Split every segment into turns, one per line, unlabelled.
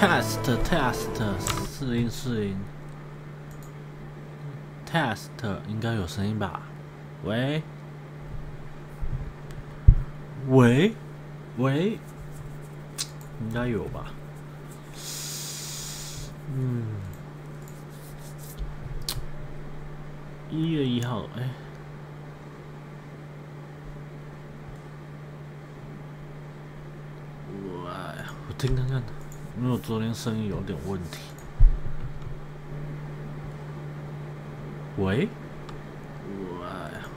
试音试音 ，test 应该有声音吧？喂，喂，喂，应该有吧？1月1号，哎。我听看看，因为我昨天声音有点问题。喂，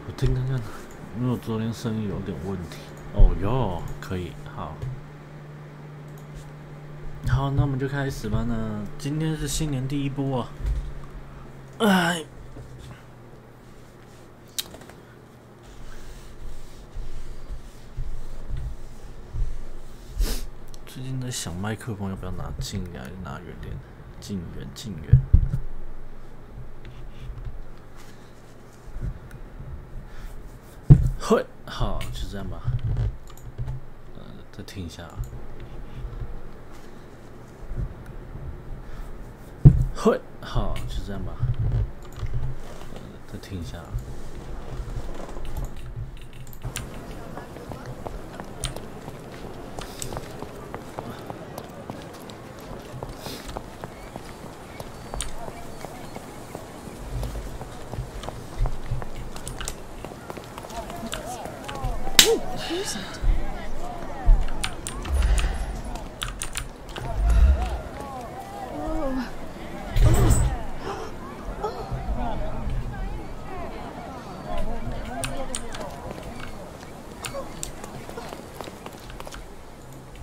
我听看看，因为我昨天声音有点问题。哦哟，可以，好，好，那我们就开始吧呢。今天是新年第一波啊，哎。最近在想麦克风要不要拿近一点还是拿远点？近远，近远。嘿，好，就这样吧。再听一下。嘿，好，就这样吧。再听一下。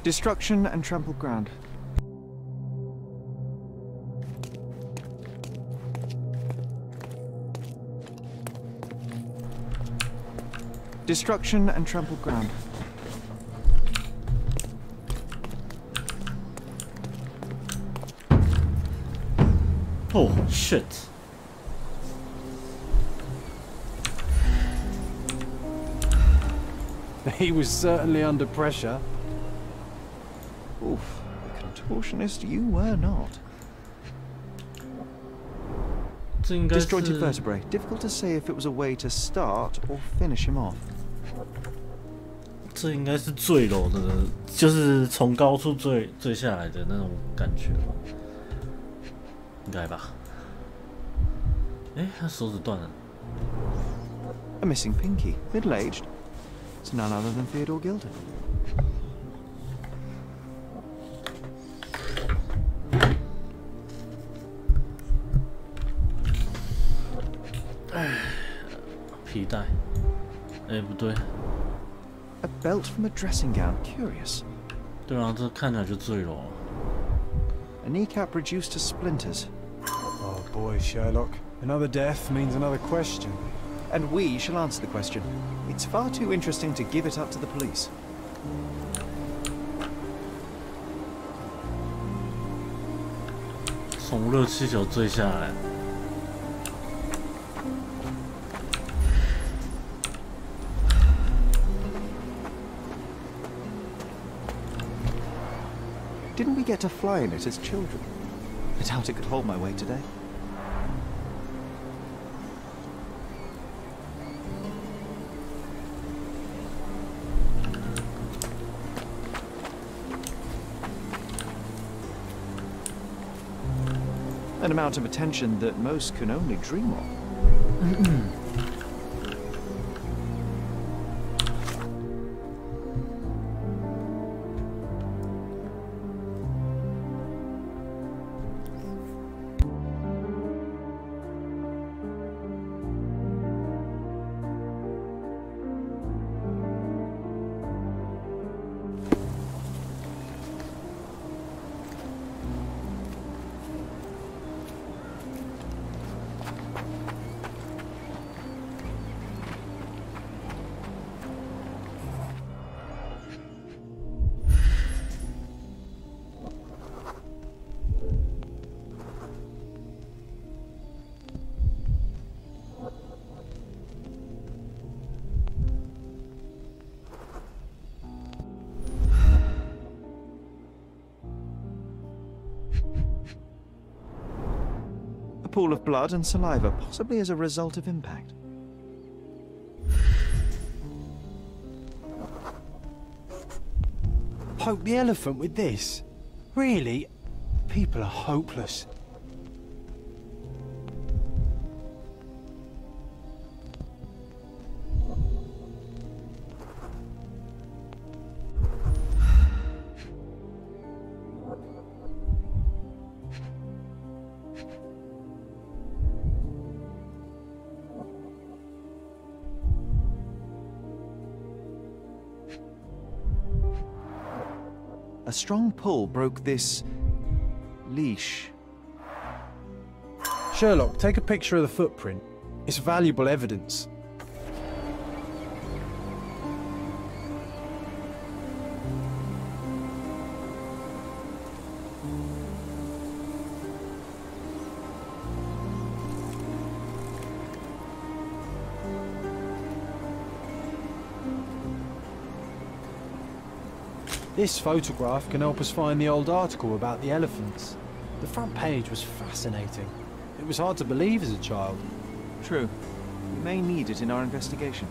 Destruction and trampled ground. Destruction and trampled ground.
Oh, shit.
He was certainly under pressure.
Oof, a contortionist you were not. Disjointed vertebrae. Difficult to say if it was a way to start or finish him off.
这应该是坠楼的，就是从高处坠下来的那种感觉吧，应该吧？哎，他手指断了。
A missing pinky, middle-aged. It's none other than Theodore Gilden. 皮带，哎，不对。A belt from a dressing gown. Curious.
对啊，这看起来就坠楼。
A kneecap reduced to splinters.
Oh boy, Sherlock. Another death means another question.
And we shall answer the question. It's far too interesting to give it up to the police.
从热气球坠下来。
Didn't we get to fly in it as children? I doubt it could hold my weight today. An amount of attention that most can only dream of. pool of blood and saliva, possibly as a result of impact.
Poke the elephant with this? Really? People are hopeless.
A strong pull broke this leash.
Sherlock, take a picture of the footprint. It's valuable evidence. This photograph can help us find the old article about the elephants. The front page was fascinating. It was hard to believe as a child.
True. We may need it in our investigation.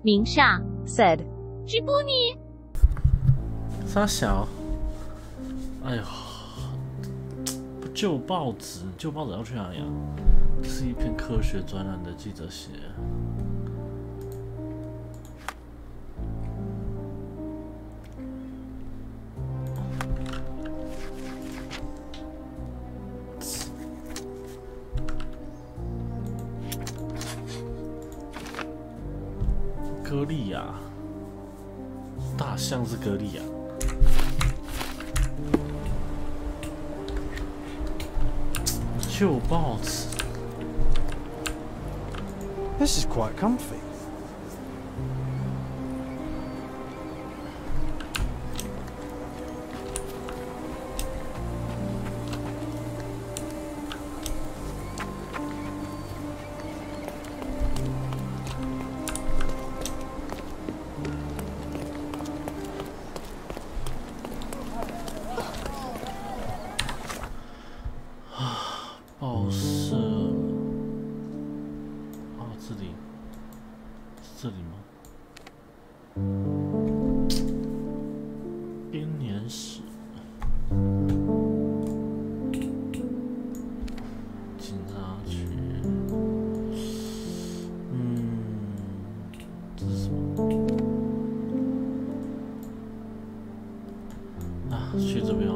Mingsha said, 直播你。
傻小，哎呦，不旧报纸，旧报纸要去哪里啊？这是一篇科学专栏的记者写。歌利亚，大象是歌利亚。旧报纸。
This is quite comfy.去这边啊。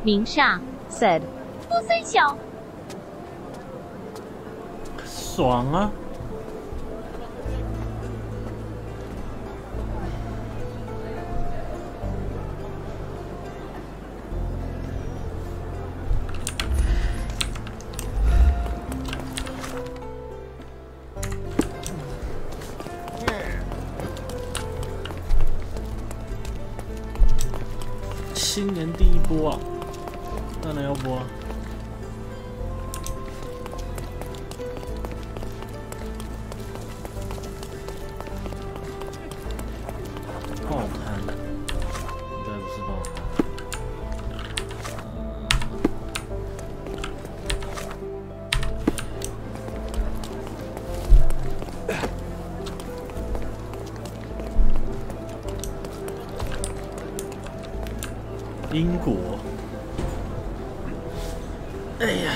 Mingsha said, 不分小。
爽啊！播啊，当然要播啊。报摊，应该不是报摊。英国，哎呀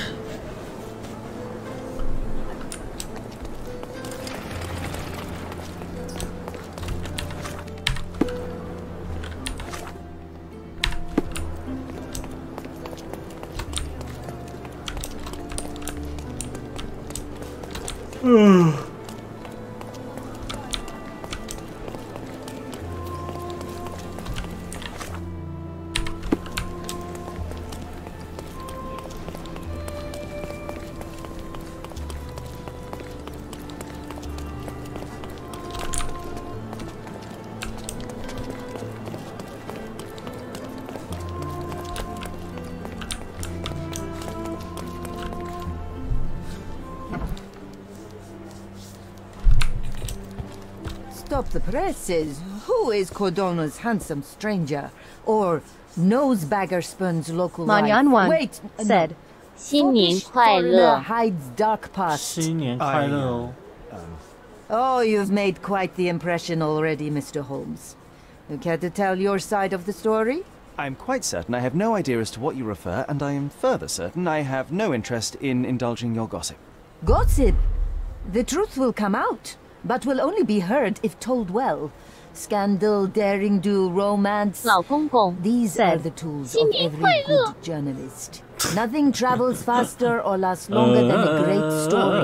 ，Stop
the presses. Who is Cordona's handsome stranger? Or Nosebagger Spun's local life?
Manyanwan
Wait,
said, 新年
Foppish
快
foreigner
乐.
hides dark past.
新年快乐哦！
Oh, you've made quite the impression already, Mr. Holmes. You care to tell your side of the story?
I'm quite certain I have no idea as to what you refer, and I am further certain I have no interest in indulging your gossip.
Gossip? The truth will come out, but will only be heard if told well. Scandal, daring do, romance.
老公公
These are
said,
the tools
新
of
年
every
快乐
good journalist. Nothing travels faster or lasts longer than a great story.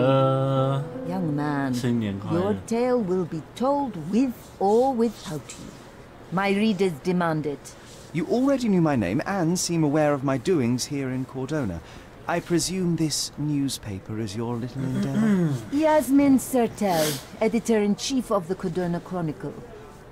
Young man,
新年快
your
乐！
tale will be told with or without you. My readers demand it.
You already knew my name and seem aware of my doings here in Cordona. I presume this newspaper is your little endeavor?
Yasmin Sertel, editor-in-chief of the Cordona Chronicle.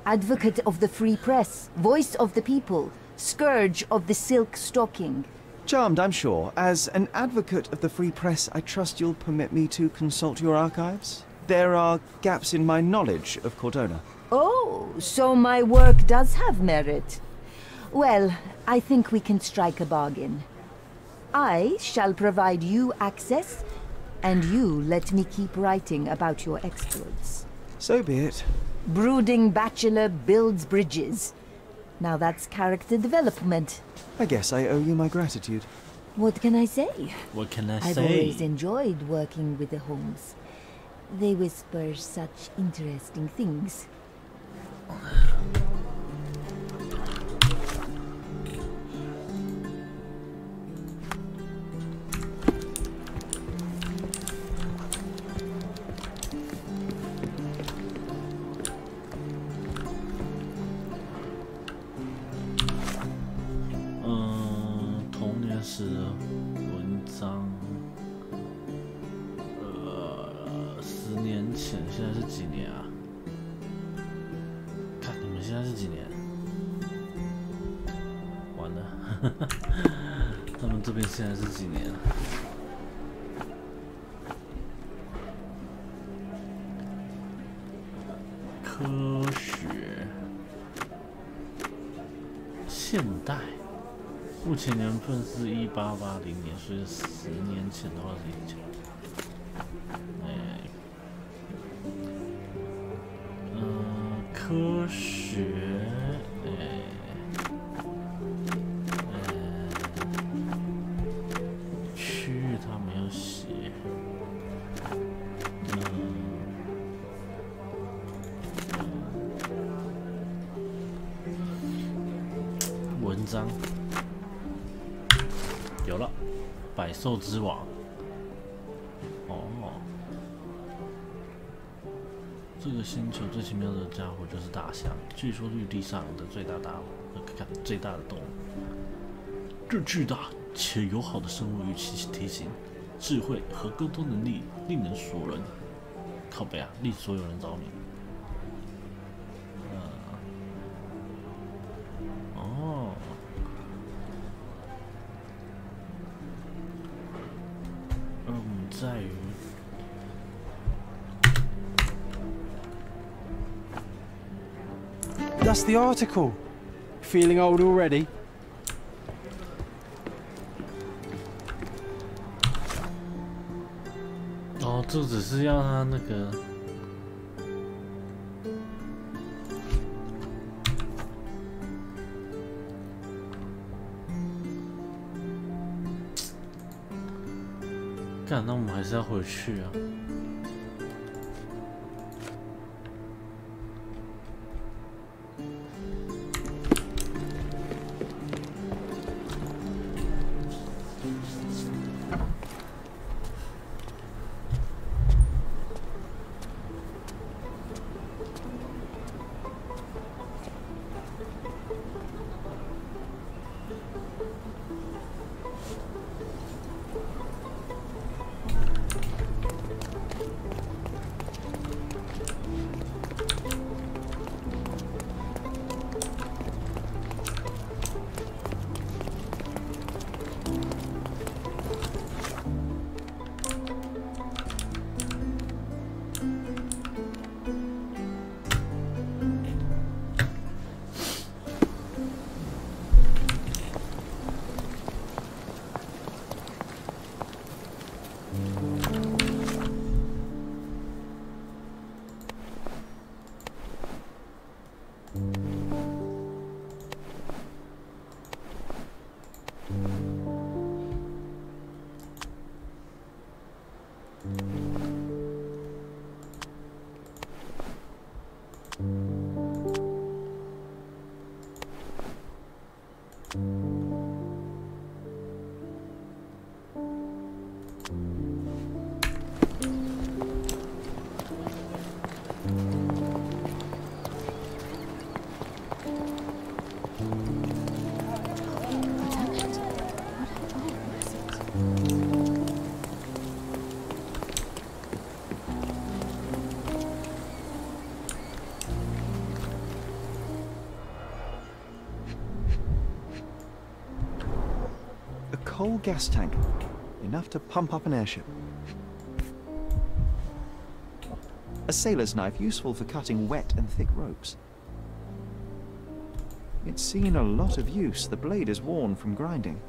Advocate of the free press, voice of the people, scourge of the silk stocking.
Charmed, I'm sure. As an advocate of the free press, I trust you'll permit me to consult your archives? There are gaps in my knowledge of Cordona.
Oh, so my work does have merit. Well, I think we can strike a bargain. I shall provide you access, and you let me keep writing about your exploits.
So be it.
Brooding bachelor builds bridges. Now that's character development.
I guess I owe you my gratitude.
What can I say?
What can I
I've always
say？
enjoyed working with the Holmes. They whisper such interesting things.
童年时的文章，10年前，现在是几年啊？看你们现在是几年？完了，他们这边现在是几年？科学、现代。 目前年份是1880年，所以10年前的话是以前。科学，区域它没有写。文章。 有了，百兽之王。哦，这个星球最奇妙的家伙就是大象，据说绿地上的最大的动物。这巨大且友好的生物与其体型、智慧和沟通能力令人所人。靠北啊，令所有人着迷。在于。
That's the article. Feeling old already?
哦，这只是要他那个。干，那我们还是要回去啊。
Coal gas tank, enough to pump up an airship. A sailor's knife, useful for cutting wet and thick ropes. It's seen a lot of use. The blade is worn from grinding.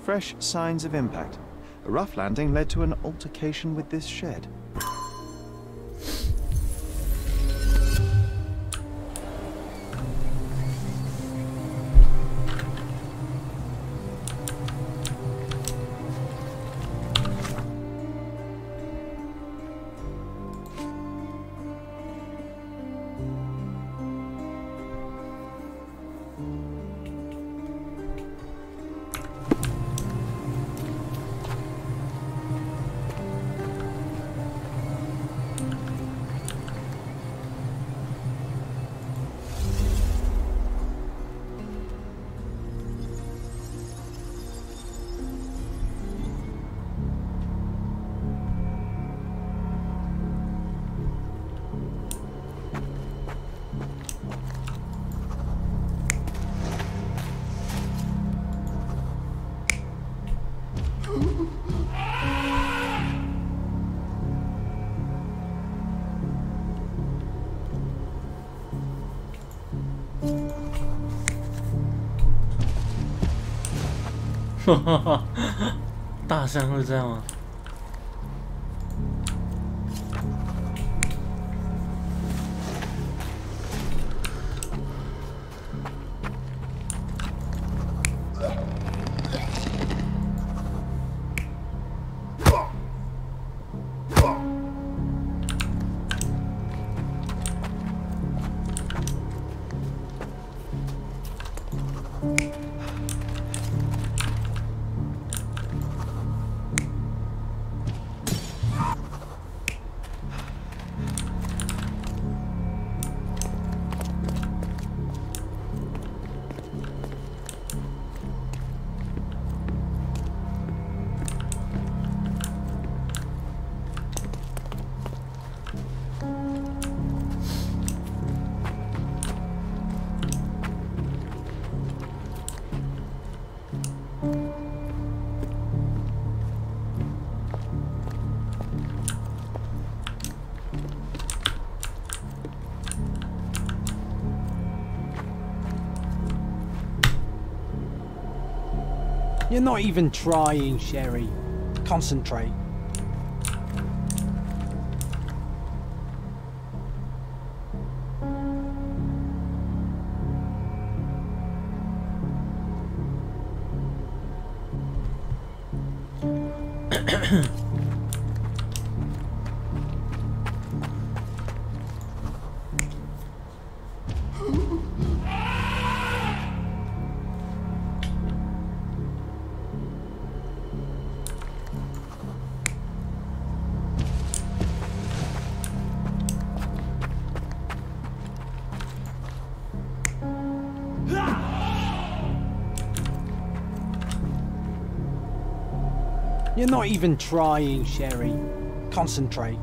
Fresh signs of impact. A rough landing led to an altercation with this shed.
大象会这样吗？
You're not even trying, Sherry. Concentrate. You're not even trying, Sherry. Concentrate.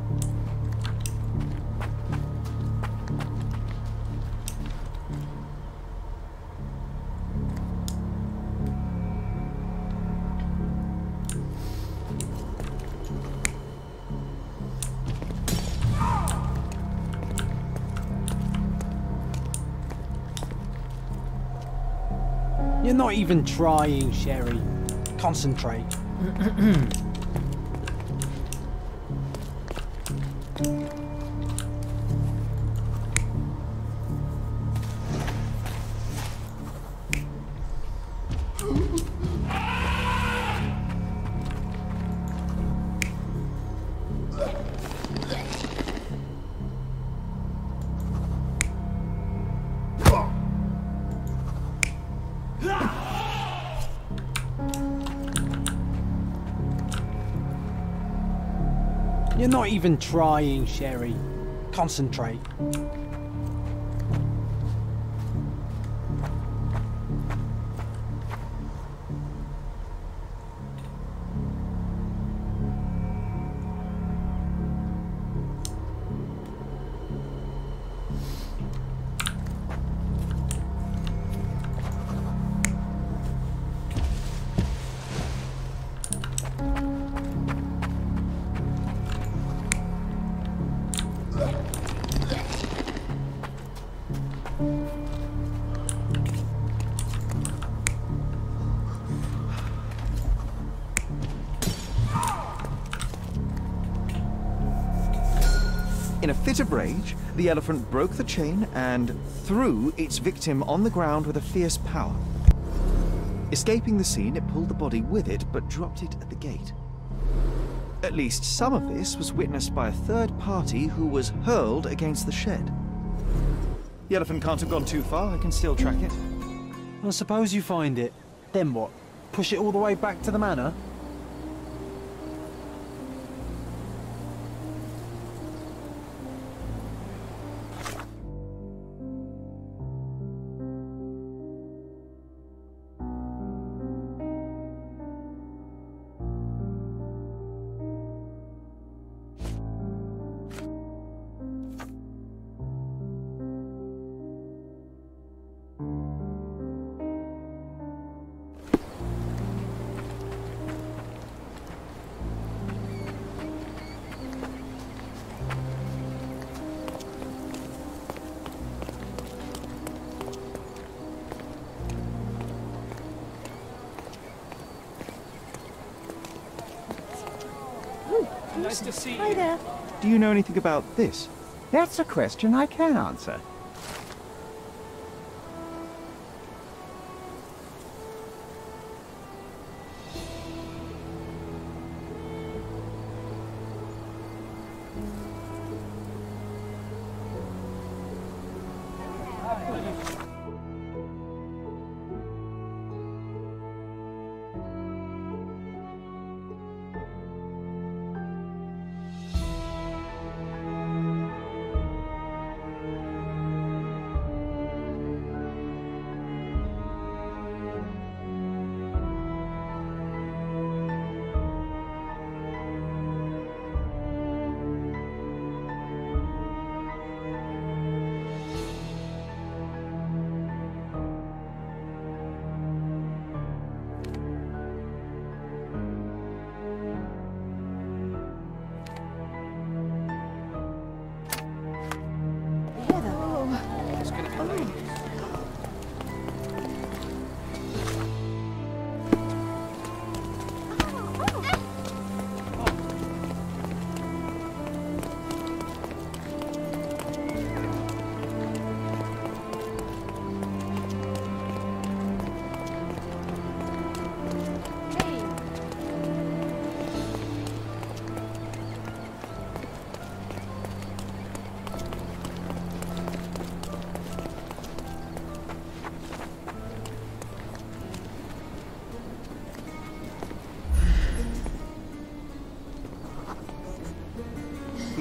You're not even trying, Sherry. Concentrate. You're not even trying, Sherry. Concentrate.
In a fit of rage, the elephant broke the chain and threw its victim on the ground with a fierce power. Escaping the scene, it pulled the body with it, but dropped it at the gate. At least some of this was witnessed by a third party who was hurled against the shed. The elephant can't have gone too far. I can still track it.
Well, suppose you find it. Then what? Push it all the way back to the manor?
Nice to see you.
Hi there.
Do you know anything about this?
That's a question I can answer.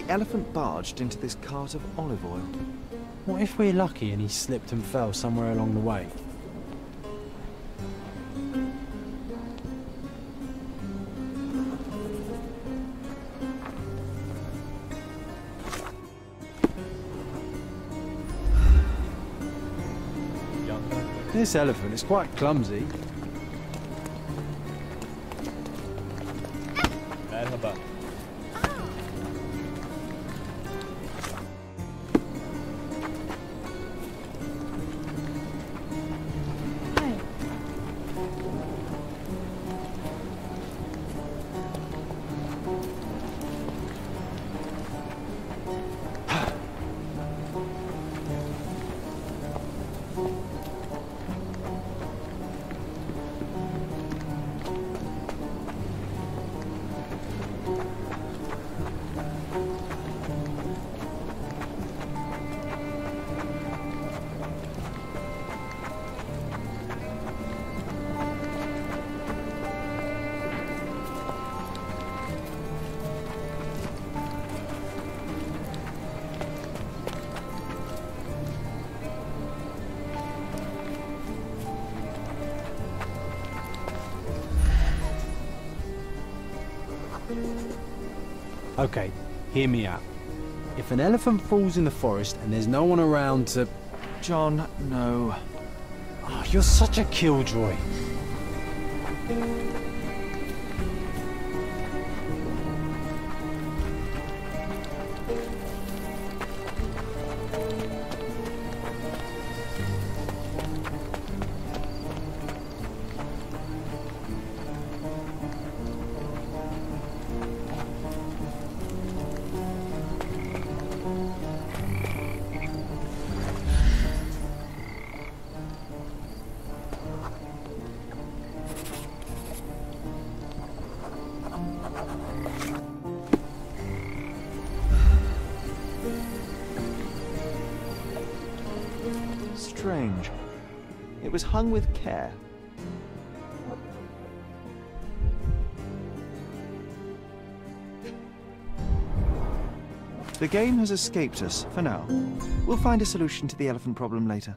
the elephant barged into this cart of olive oil.
What if we're lucky and he slipped and fell somewhere along the way? This elephant is quite clumsy.
Merhaba.
Okay, hear me out. If an elephant falls in the forest and there's no one around to...
John, no.
Oh, you're such a killjoy.
Strange. It was hung with care. The game has escaped us for now. We'll find a solution to the elephant problem later.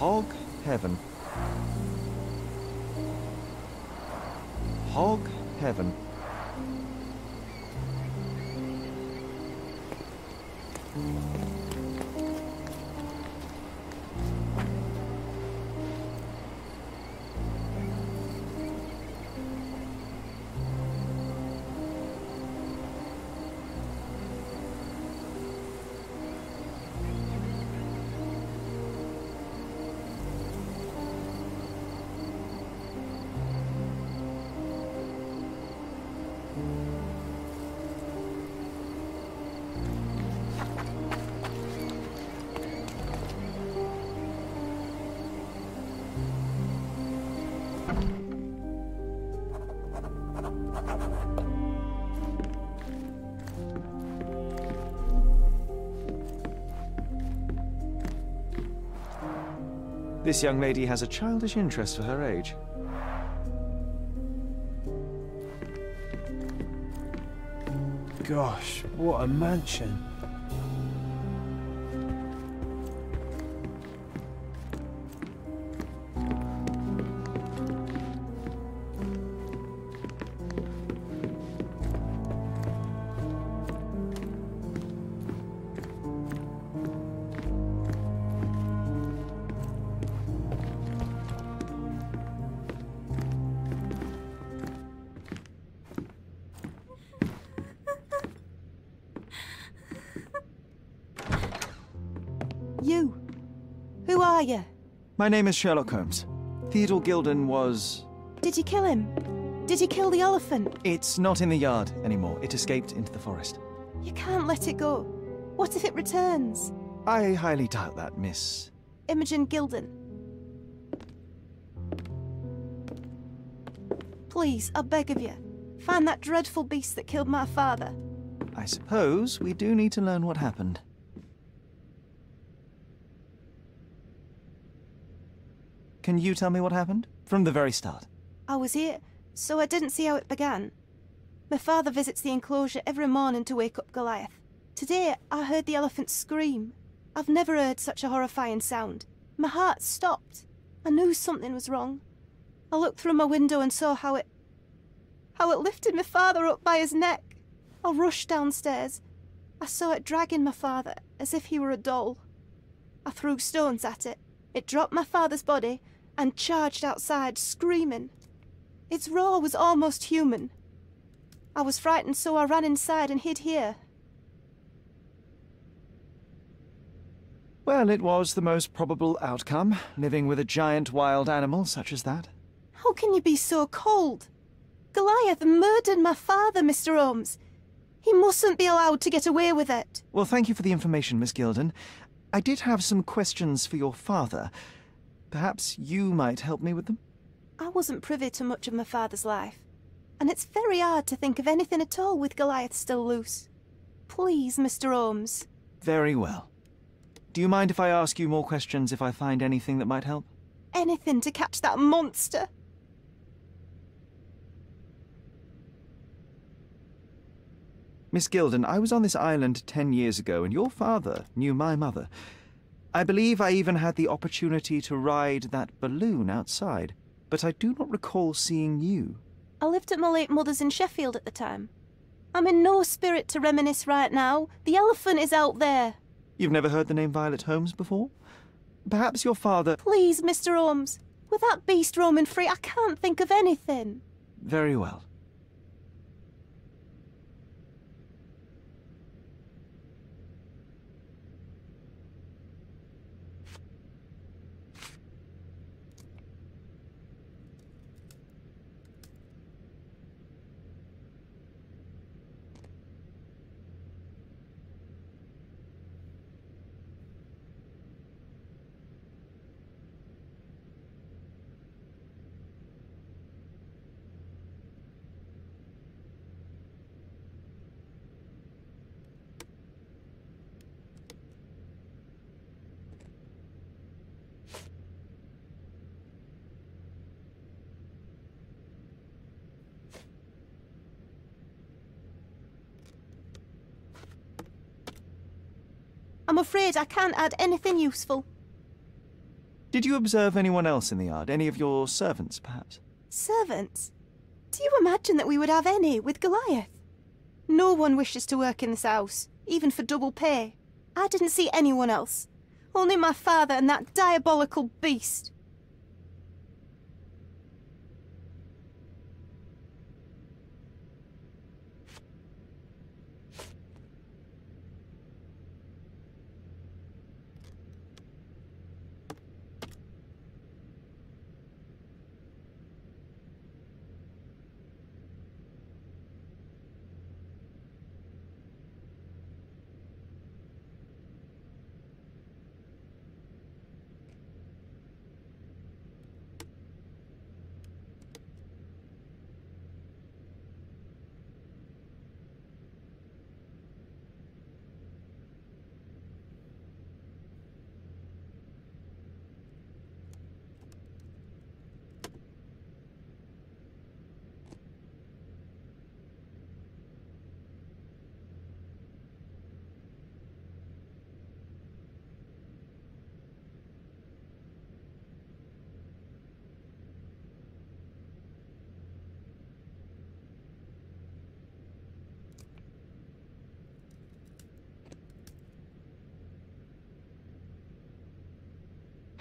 Hog heaven. Hog heaven. This young lady has a childish interest for her age.
Gosh, what a mansion.
You? Who are you?
My name is Sherlock Holmes. Theodore Gilden was...
Did you kill him? Did you kill the elephant?
It's not in the yard anymore. It escaped into the forest.
You can't let it go. What if it returns?
I highly doubt that, Miss...
Imogen Gilden. Please, I beg of you, find that dreadful beast that killed my father.
I suppose we do need to learn what happened. Can you tell me what happened? From the very start.
I was here, so I didn't see how it began. My father visits the enclosure every morning to wake up Goliath. Today, I heard the elephant scream. I've never heard such a horrifying sound. My heart stopped. I knew something was wrong. I looked through my window and saw how it lifted my father up by his neck. I rushed downstairs. I saw it dragging my father as if he were a doll. I threw stones at it. It dropped my father's body and charged outside, screaming. Its roar was almost human. I was frightened, so I ran inside and hid here.
Well, it was the most probable outcome, living with a giant wild animal such as that.
How can you be so cold? Goliath murdered my father, Mr. Holmes. He mustn't be allowed to get away with it.
Well, thank you for the information, Miss Gilden. I did have some questions for your father. Perhaps you might help me with them?
I wasn't privy to much of my father's life, and it's very hard to think of anything at all with Goliath still loose. Please, Mr. Holmes.
Very well. Do you mind if I ask you more questions if I find anything that might help?
Anything to catch that monster.
Miss Gilden, I was on this island 10 years ago, and your father knew my mother. I believe I even had the opportunity to ride that balloon outside, but I do not recall seeing you.
I lived at my late mother's in Sheffield at the time. I'm in no spirit to reminisce right now. The elephant is out there.
You've never heard the name Violet Holmes before? Perhaps your father...
Please, Mr. Holmes. With that beast roaming free, I can't think of anything.
Very well.
I'm afraid I can't add anything useful.
Did you observe anyone else in the yard? Any of your servants, perhaps?
Servants? Do you imagine that we would have any with Goliath? No one wishes to work in this house, even for double pay. I didn't see anyone else. Only my father and that diabolical beast.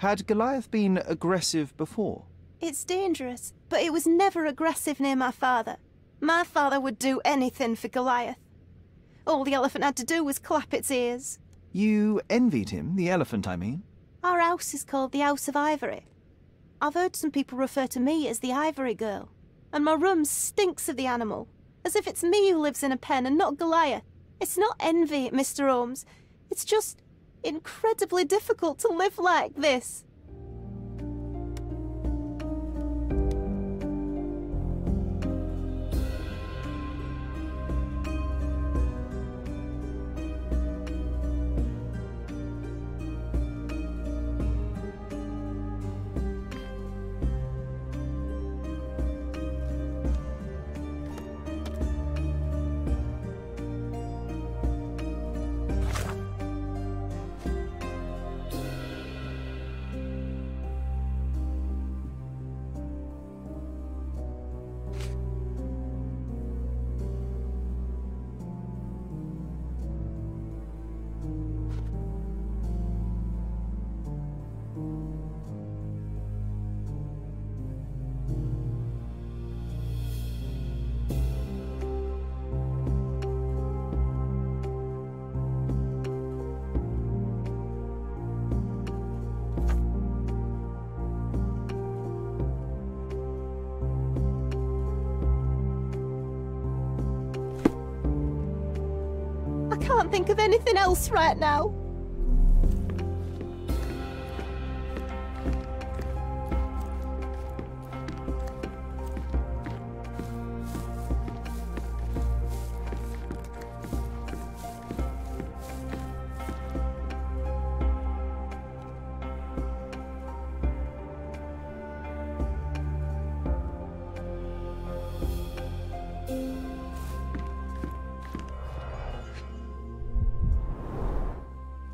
Had Goliath been aggressive before?
It's dangerous, but it was never aggressive near my father. My father would do anything for Goliath. All the elephant had to do was clap its ears.
You envied him, the elephant, I mean?
Our house is called the House of Ivory. I've heard some people refer to me as the Ivory Girl, and my room stinks of the animal, as if it's me who lives in a pen and not Goliath. It's not envy, Mr. Holmes. It's just incredibly difficult to live like this. I can't think of anything else right now.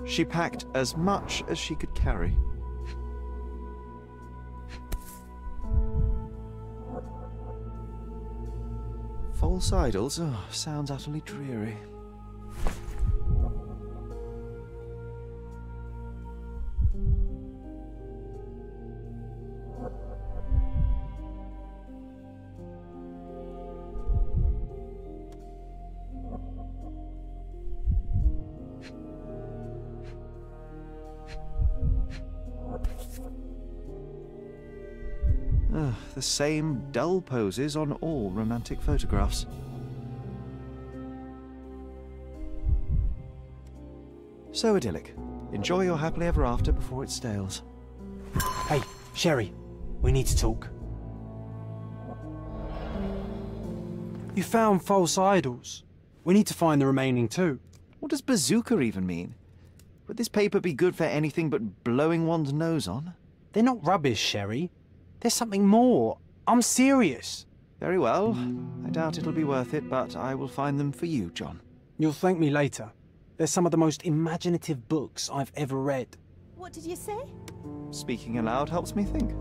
She packed as much as she could carry. False idols? Oh, sounds utterly dreary. The same dull poses on all romantic photographs. So idyllic. Enjoy your happily ever after before it stales.
Hey, Sherry, we need to talk. You found false idols. We need to find the remaining two.
What does bazooka even mean? Would this paper be good for anything but blowing one's nose on?
They're not rubbish, Sherry. There's something more. I'm serious.
Very well. I doubt it'll be worth it, but I will find them for you, John.
You'll thank me later. They're some of the most imaginative books I've ever read.
What did you say?
speaking aloud helps me think.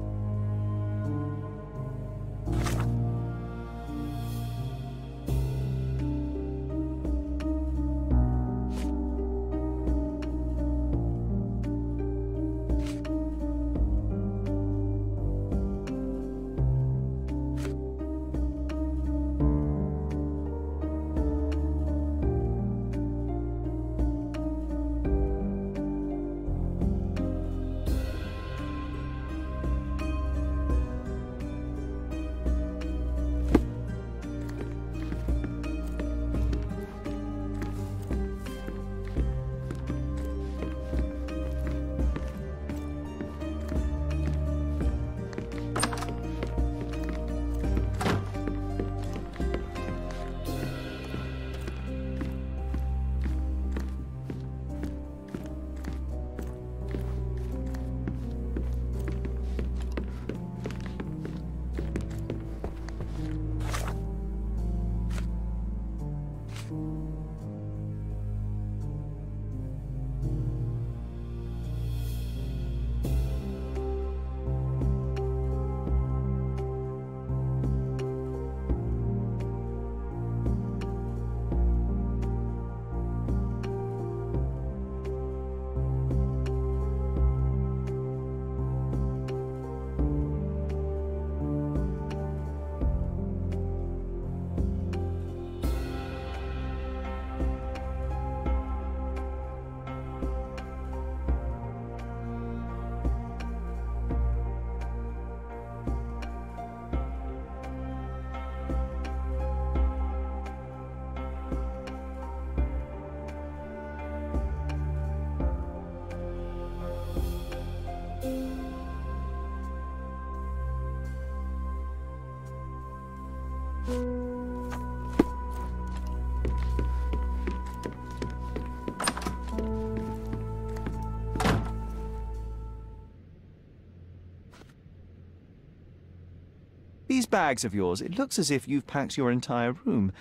These bags of yours, it looks as if you've packed your entire room.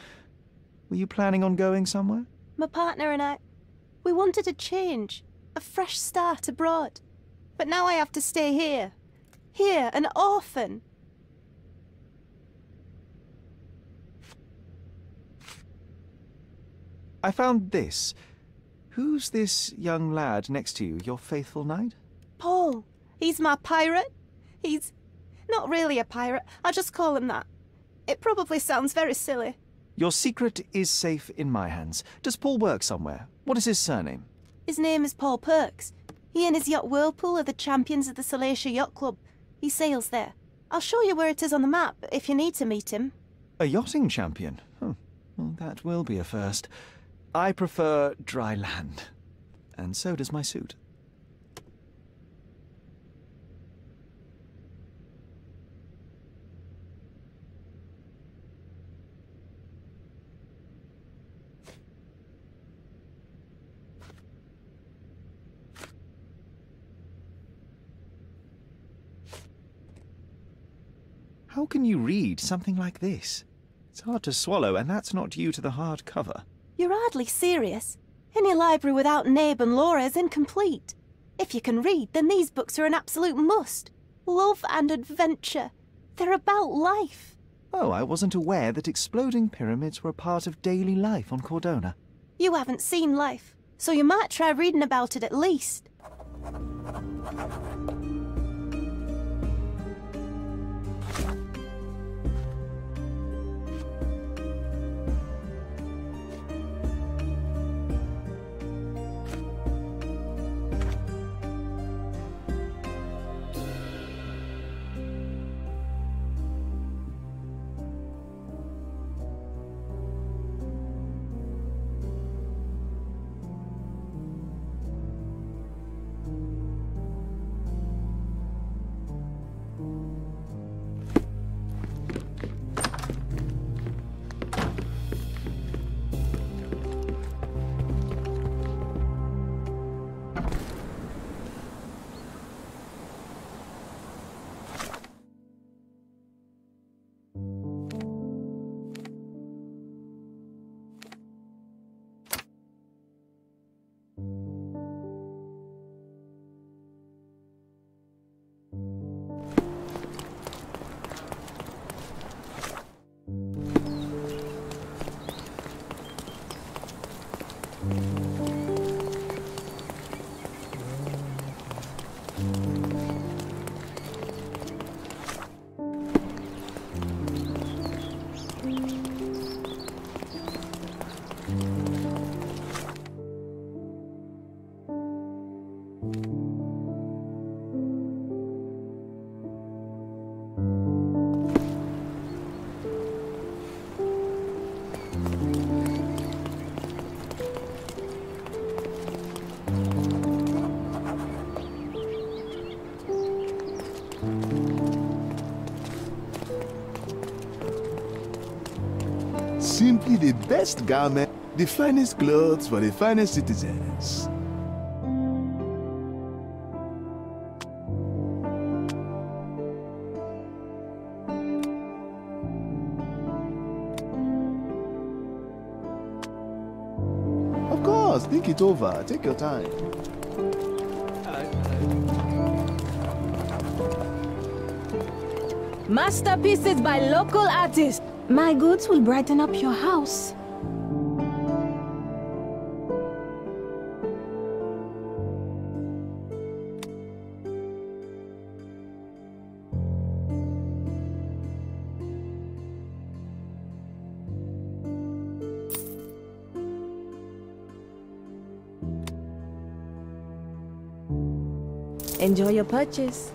Were you planning on going somewhere?
My partner and I, we wanted a change, a fresh start abroad. But now I have to stay here. Here, an orphan.
I found this. Who's this young lad next to you, your faithful knight?
Paul. He's my pirate. He's not really a pirate. I'll just call him that. It probably sounds very silly.
Your secret is safe in my hands. Does Paul work somewhere? What is his surname?
His name is Paul Perks. He and his yacht Whirlpool are the champions of the Salacia Yacht Club. He sails there. I'll show you where it is on the map if you need to meet him.
A yachting champion? Well, that will be a first. I prefer dry land. And so does my suit. How can you read something like this? It's hard to swallow, and that's not due to the hard cover.
You're hardly serious. Any library without Nabe and Laura is incomplete. If you can read, then these books are an absolute must. Love and adventure. They're about life.
Oh, I wasn't aware that exploding pyramids were a part of daily life on Cordona.
You haven't seen life, so you might try reading about it at least.
Simply the best garment, the finest clothes for the finest citizens. Of course, think it over. Take your time.
Masterpieces by local artists. My goods will brighten up your house. Enjoy your purchase.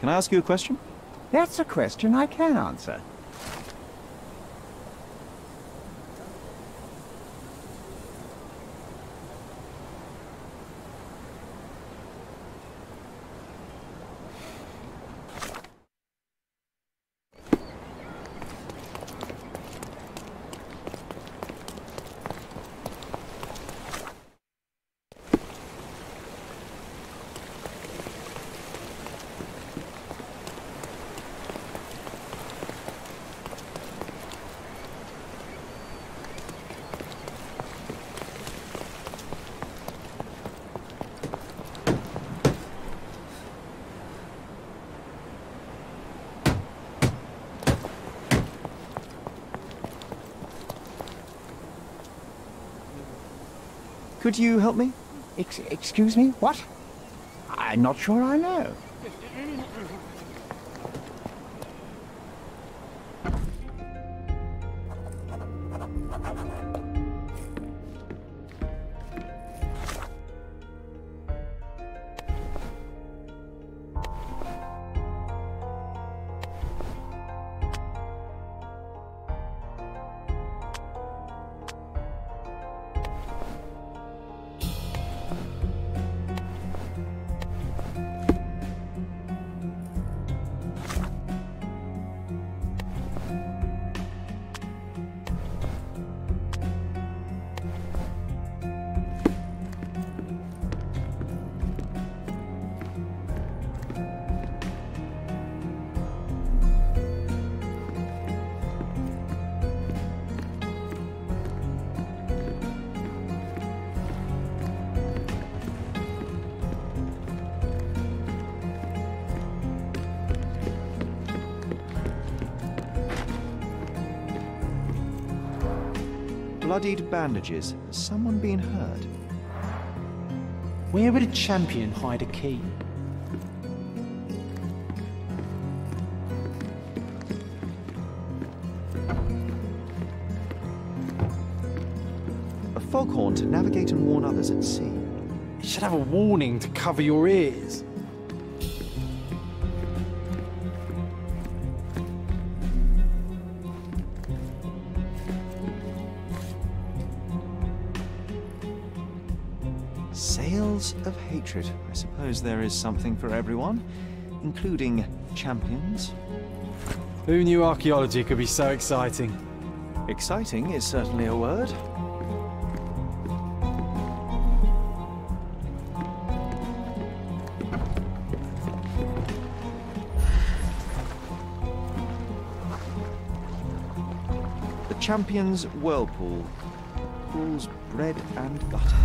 Can I ask you a question?
That's a question I can answer.
Could you help me?
Excuse me? What? I'm not sure I know.
bloodied bandages. Has someone been hurt?
Where would a champion hide a key?
A foghorn to navigate and warn others at sea.
It should have a warning to cover your ears.
Sails of hatred. I suppose there is something for everyone, including champions.
Who knew archaeology could be so exciting?
Exciting is certainly a word. The Champion's Whirlpool. Pools bread and butter.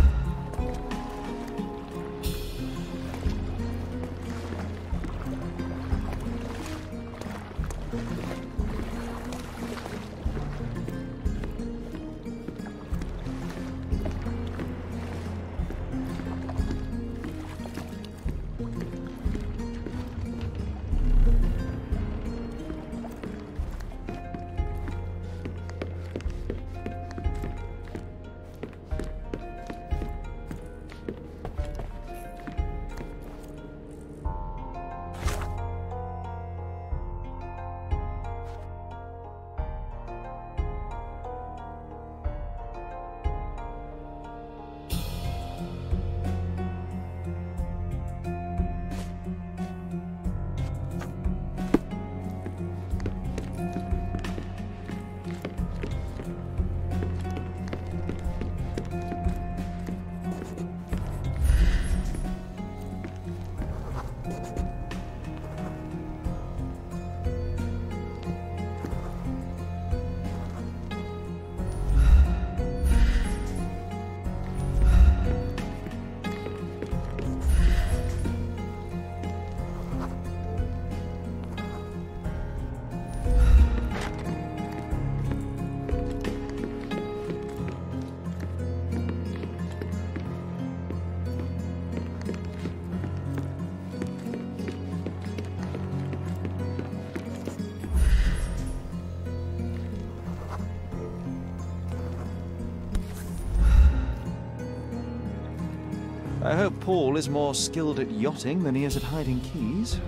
I hope Paul is more skilled at yachting than he is at hiding keys.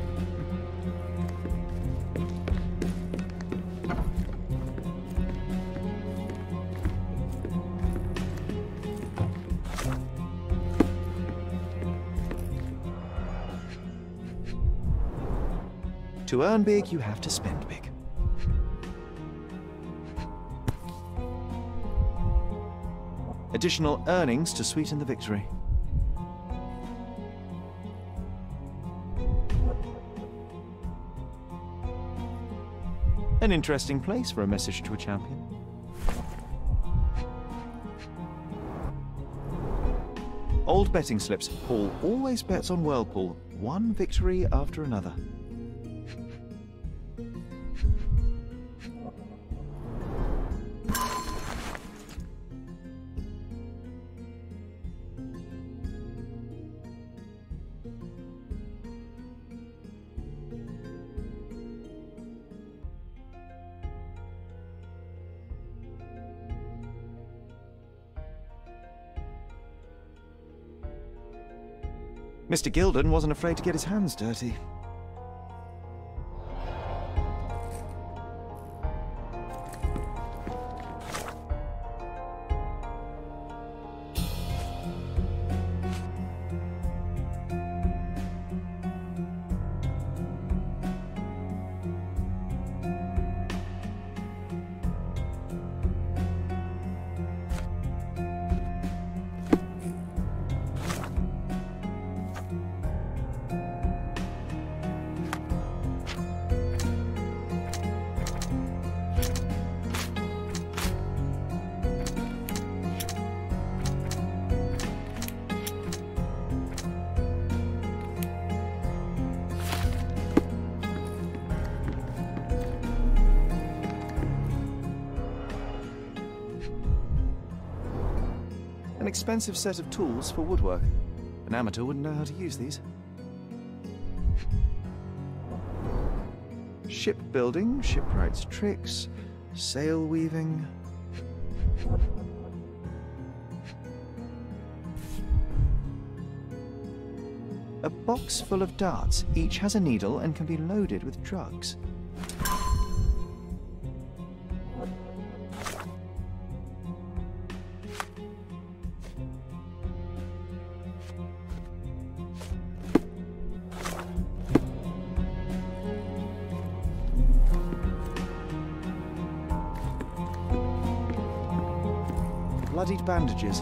To earn big, you have to spend big. Additional earnings to sweeten the victory. An interesting place for a message to a champion. Old betting slips. Paul always bets on Whirlpool. One victory after another. Mr. Gilden wasn't afraid to get his hands dirty. expensive set of tools for woodwork. An amateur wouldn't know how to use these. Shipbuilding, shipwright's tricks, sail weaving. A box full of darts. Each has a needle and can be loaded with drugs. Bloodied bandages.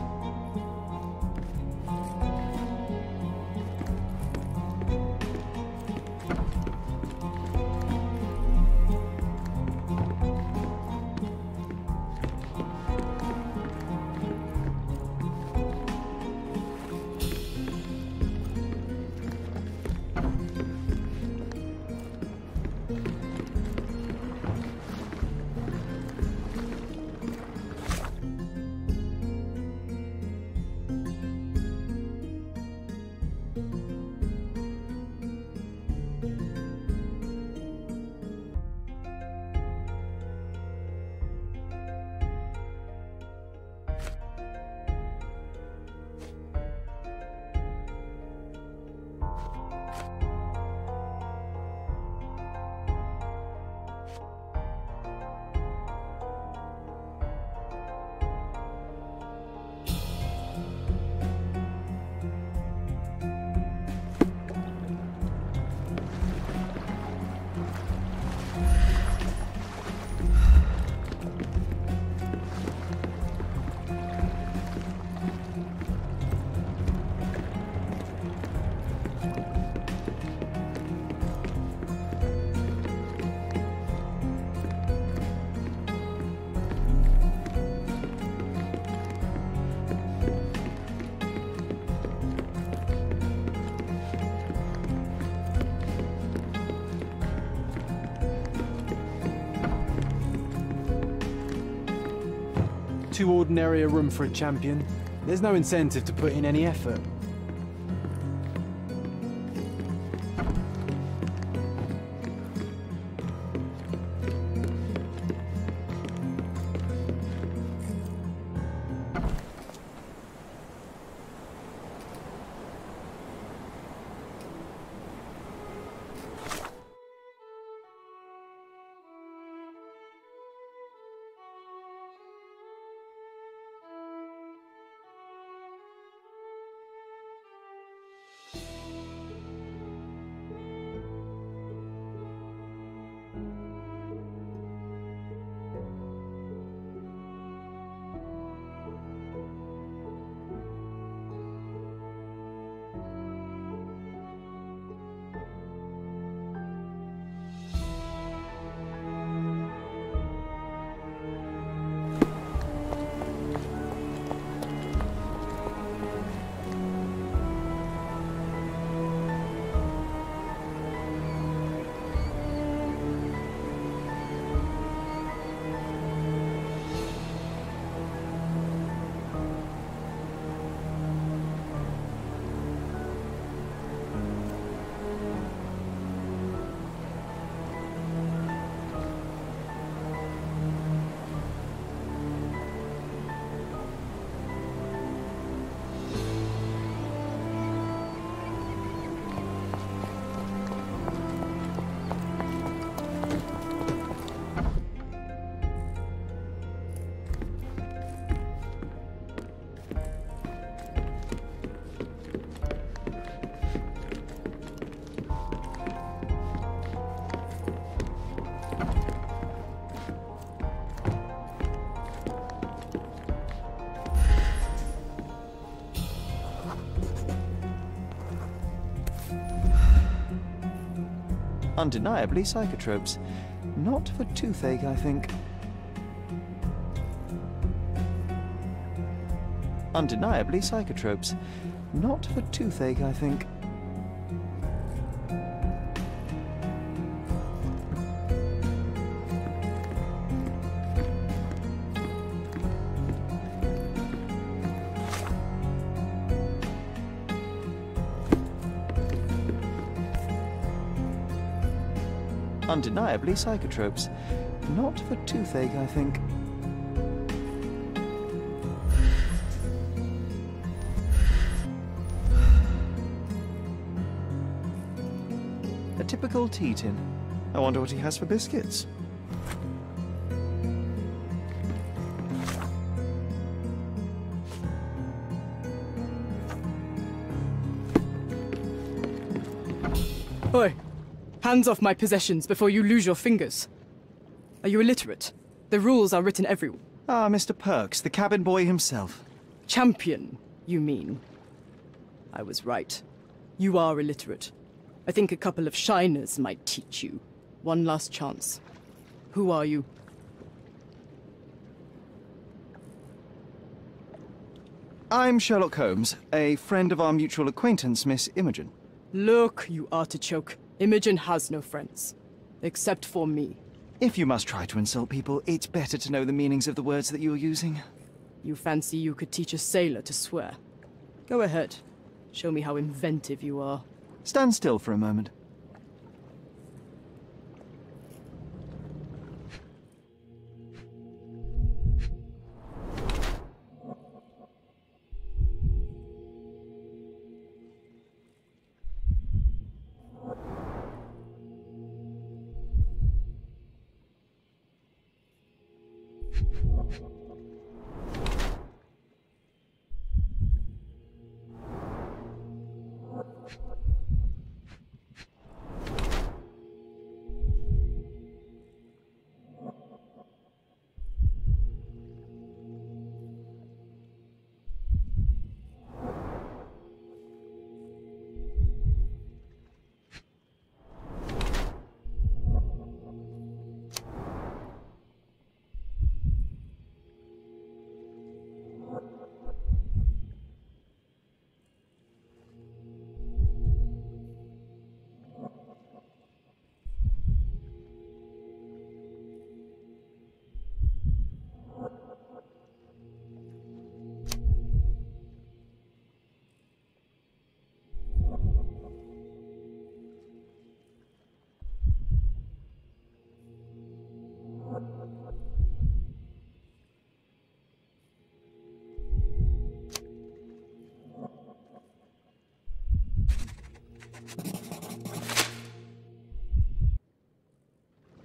Too ordinary a room for a champion. There's no incentive to put in any effort.
Undeniably psychotropes. Not for toothache, I think. Undeniably psychotropes. Not for toothache, I think. undeniably psychotropes. Not for toothache, I think. A typical tea tin. I wonder what he has for biscuits.
Oi! Hands off my possessions before you lose your fingers. Are you illiterate? The rules are written everywhere.
Ah, Mr. Perks, the cabin boy himself.
Champion, you mean? I was right. You are illiterate. I think a couple of shiners might teach you. One last chance. Who are you?
I'm Sherlock Holmes, a friend of our mutual acquaintance, Miss Imogen.
Look, you artichoke. Imogen has no friends. Except for me.
If you must try to insult people, it's better to know the meanings of the words that you're using.
You fancy you could teach a sailor to swear? Go ahead. Show me how inventive you are.
Stand still for a moment.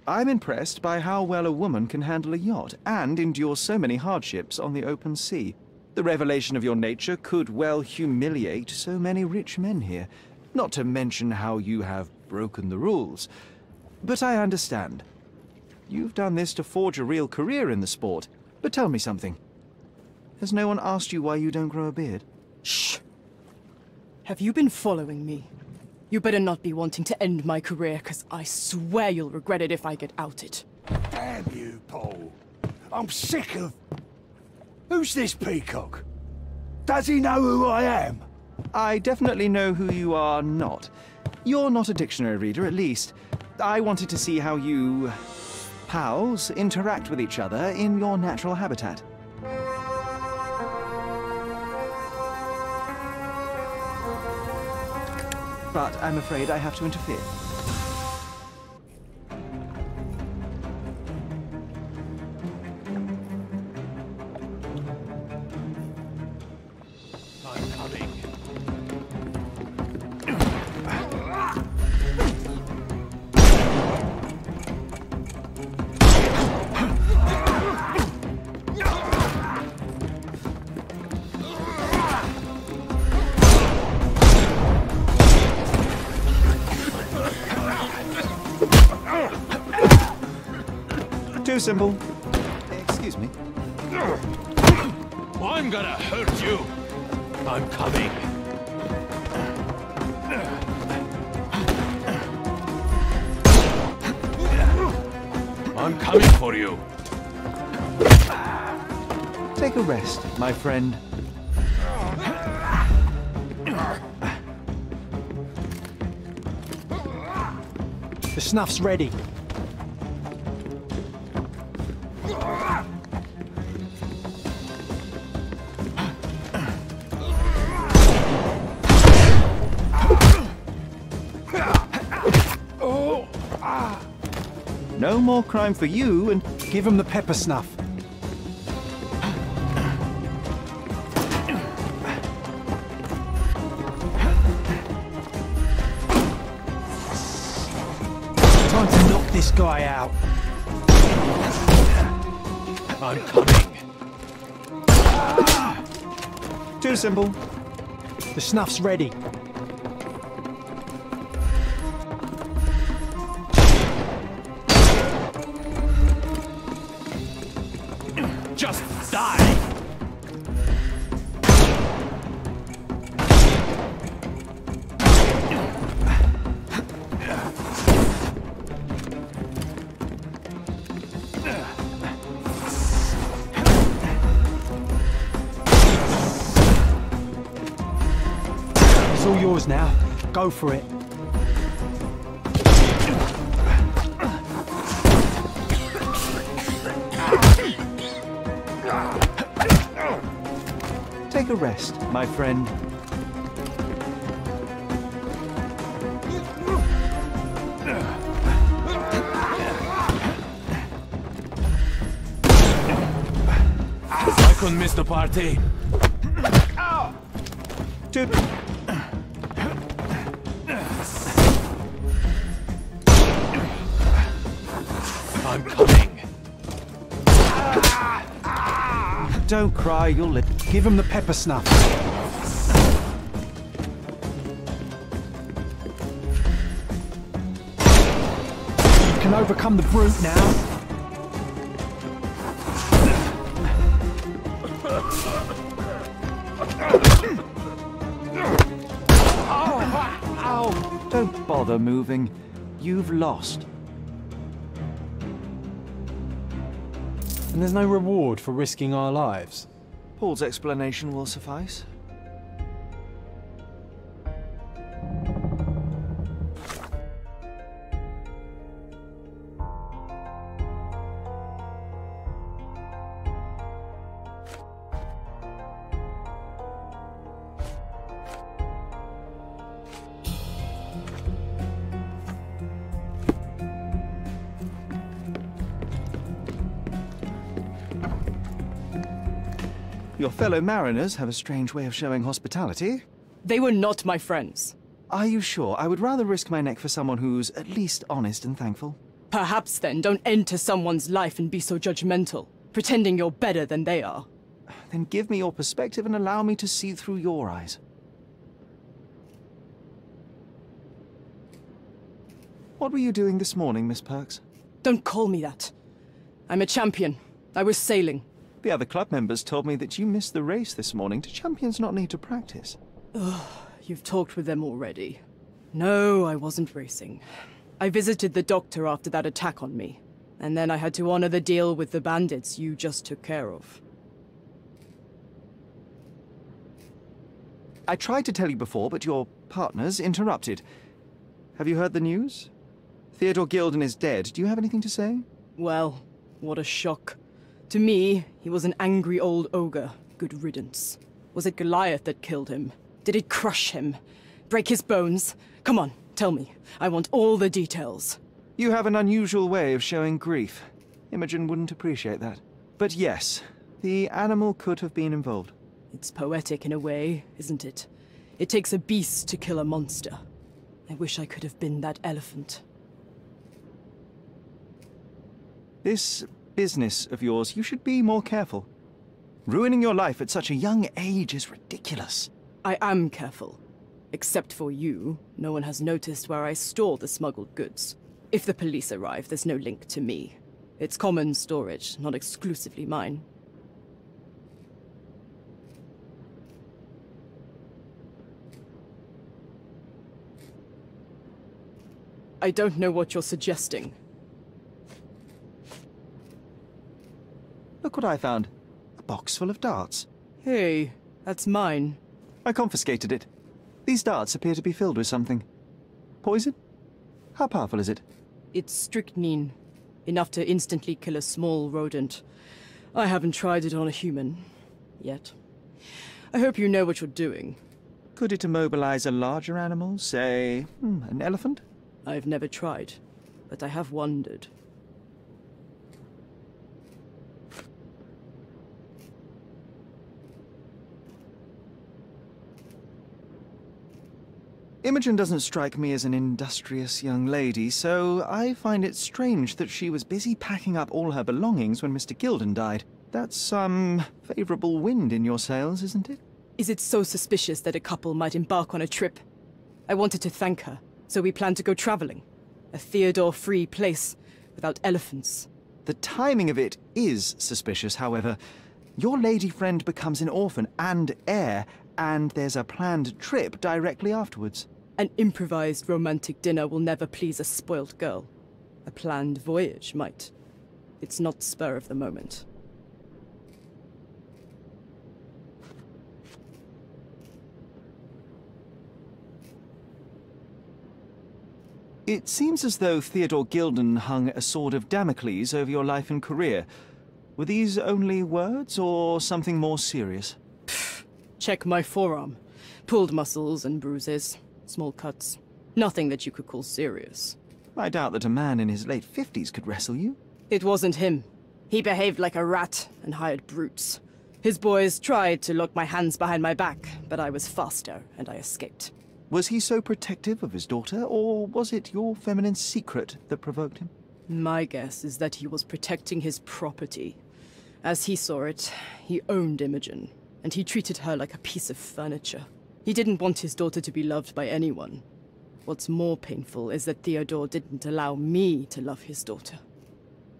I'm impressed by how well a woman can handle a yacht and endure so many hardships on the open sea. The revelation of your nature could well humiliate so many rich men here, not to mention how you have broken the rules. But I understand. You've done this to forge a real career in the sport. But tell me something. Has no one asked you why you don't grow a beard?
Shh! Have you been following me? You better not be wanting to end my career, because I swear you'll regret it if I get outed.
Damn you, Paul. I'm sick of... Who's this peacock? Does he know who I am?
I definitely know who you are not. You're not a dictionary reader, at least. I wanted to see how you... pals interact with each other in your natural habitat. But I'm afraid I have to interfere.
I'm coming.
Too simple. Excuse me.
I'm gonna hurt you. I'm coming. I'm coming for you.
Take a rest, my friend.
The snuff's ready.
No more crime for you and...
Give him the pepper snuff. Time to knock this guy out.
I'm coming.
Too simple.
The snuff's ready.
Just die!
It's all yours now. Go for it.
Take a rest, my friend.
I couldn't miss the party.
Dude.
I'm coming.
Don't cry, you'll live.
Give him the pepper snuff. You can overcome the brute now.
Ow! Don't bother moving. You've lost.
And there's no reward for risking our lives.
Paul's explanation will suffice. Your fellow mariners have a strange way of showing hospitality.
They were not my friends.
Are you sure? I would rather risk my neck for someone who's at least honest and thankful.
Perhaps then don't enter someone's life and be so judgmental, pretending you're better than they are.
Then give me your perspective and allow me to see through your eyes. What were you doing this morning, Miss Perks?
Don't call me that. I'm a champion. I was sailing.
The other club members told me that you missed the race this morning. Do champions not need to practice?
Ugh, you've talked with them already. No, I wasn't racing. I visited the doctor after that attack on me. And then I had to honor the deal with the bandits you just took care of.
I tried to tell you before, but your partners interrupted. Have you heard the news? Theodore Gilden is dead. Do you have anything to say?
Well, what a shock. To me, he was an angry old ogre. Good riddance. Was it Goliath that killed him? Did it crush him? Break his bones? Come on, tell me. I want all the details.
You have an unusual way of showing grief. Imogen wouldn't appreciate that. But yes, the animal could have been involved.
It's poetic in a way, isn't it? It takes a beast to kill a monster. I wish I could have been that elephant.
This business of yours, you should be more careful. Ruining your life at such a young age is ridiculous.
I am careful. Except for you, no one has noticed where I store the smuggled goods. If the police arrive, there's no link to me. It's common storage, not exclusively mine. I don't know what you're suggesting.
Look what I found. A box full of darts.
Hey, that's mine.
I confiscated it. These darts appear to be filled with something. Poison? How powerful is it?
It's strychnine. Enough to instantly kill a small rodent. I haven't tried it on a human. Yet. I hope you know what you're doing.
Could it immobilize a larger animal? Say, an elephant?
I've never tried, but I have wondered.
Imogen doesn't strike me as an industrious young lady, so I find it strange that she was busy packing up all her belongings when Mr. Gilden died. That's some favourable wind in your sails, isn't it?
Is it so suspicious that a couple might embark on a trip? I wanted to thank her, so we planned to go travelling. A Theodore-free place, without elephants.
The timing of it is suspicious, however. Your lady friend becomes an orphan and heir, and there's a planned trip directly afterwards.
An improvised romantic dinner will never please a spoilt girl. A planned voyage might. It's not spur of the moment.
It seems as though Theodore Gilden hung a sword of Damocles over your life and career. Were these only words, or something more serious?
Check my forearm. Pulled muscles and bruises. Small cuts. Nothing that you could call serious.
I doubt that a man in his late 50s could wrestle you.
It wasn't him. He behaved like a rat and hired brutes. His boys tried to lock my hands behind my back, but I was faster and I escaped.
Was he so protective of his daughter, or was it your feminine secret that provoked him?
My guess is that he was protecting his property. As he saw it, he owned Imogen, and he treated her like a piece of furniture. He didn't want his daughter to be loved by anyone. What's more painful is that Theodore didn't allow me to love his daughter.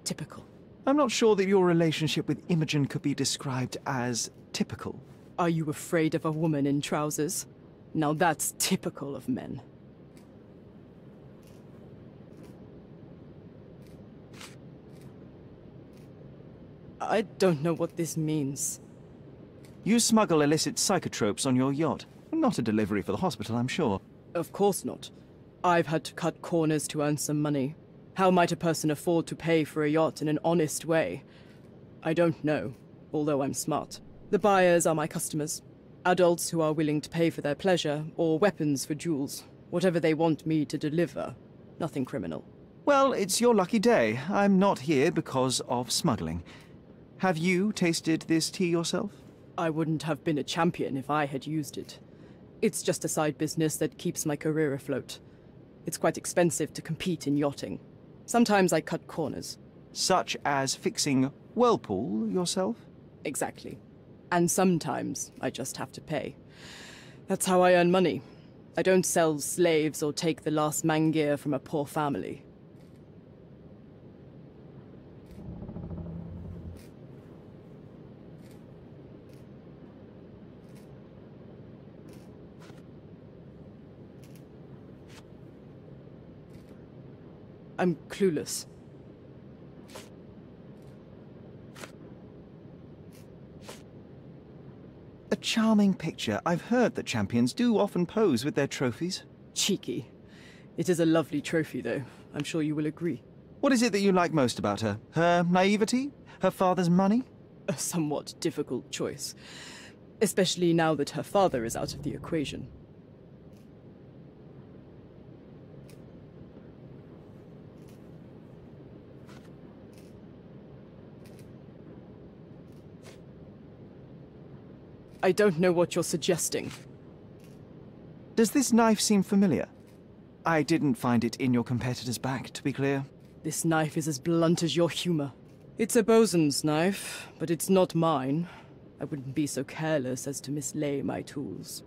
Typical.
I'm not sure that your relationship with Imogen could be described as typical.
Are you afraid of a woman in trousers? Now that's typical of men. I don't know what this means.
You smuggle illicit psychotropes on your yacht. Not a delivery for the hospital, I'm sure.
Of course not. I've had to cut corners to earn some money. How might a person afford to pay for a yacht in an honest way? I don't know, although I'm smart. The buyers are my customers. Adults who are willing to pay for their pleasure, or weapons for jewels. Whatever they want me to deliver. Nothing criminal.
Well, it's your lucky day. I'm not here because of smuggling. Have you tasted this tea yourself?
I wouldn't have been a champion if I had used it. It's just a side business that keeps my career afloat. It's quite expensive to compete in yachting. Sometimes I cut corners.
Such as fixing whirlpool yourself?
Exactly. And sometimes I just have to pay. That's how I earn money. I don't sell slaves or take the last mangear from a poor family. I'm clueless.
A charming picture. I've heard that champions do often pose with their trophies.
Cheeky. It is a lovely trophy, though. I'm sure you will agree.
What is it that you like most about her? Her naivety? Her father's money?
A somewhat difficult choice. Especially now that her father is out of the equation. I don't know what you're suggesting.
Does this knife seem familiar? I didn't find it in your competitor's back, to be clear.
This knife is as blunt as your humor. It's a bosun's knife, but it's not mine. I wouldn't be so careless as to mislay my tools.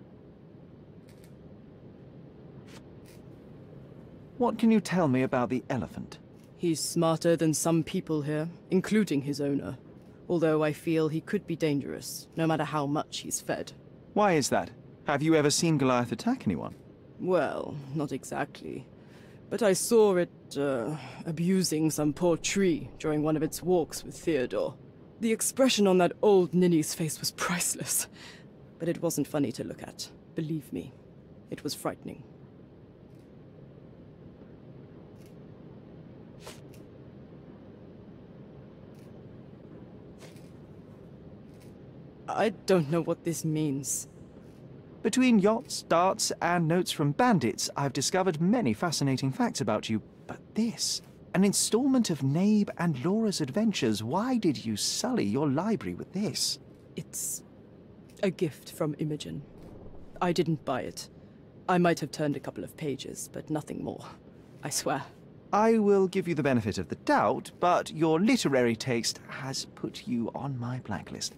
What can you tell me about the elephant?
He's smarter than some people here, including his owner. Although I feel he could be dangerous, no matter how much he's fed.
Why is that? Have you ever seen Goliath attack anyone?
Well, not exactly. But I saw it, abusing some poor tree during one of its walks with Theodore. The expression on that old ninny's face was priceless. But it wasn't funny to look at. Believe me, it was frightening. I don't know what this means.
Between yachts, darts, and notes from bandits, I've discovered many fascinating facts about you. But this, an installment of Nabe and Laura's adventures. Why did you sully your library with this?
It's a gift from Imogen. I didn't buy it. I might have turned a couple of pages, but nothing more. I swear.
I will give you the benefit of the doubt, but your literary taste has put you on my blacklist.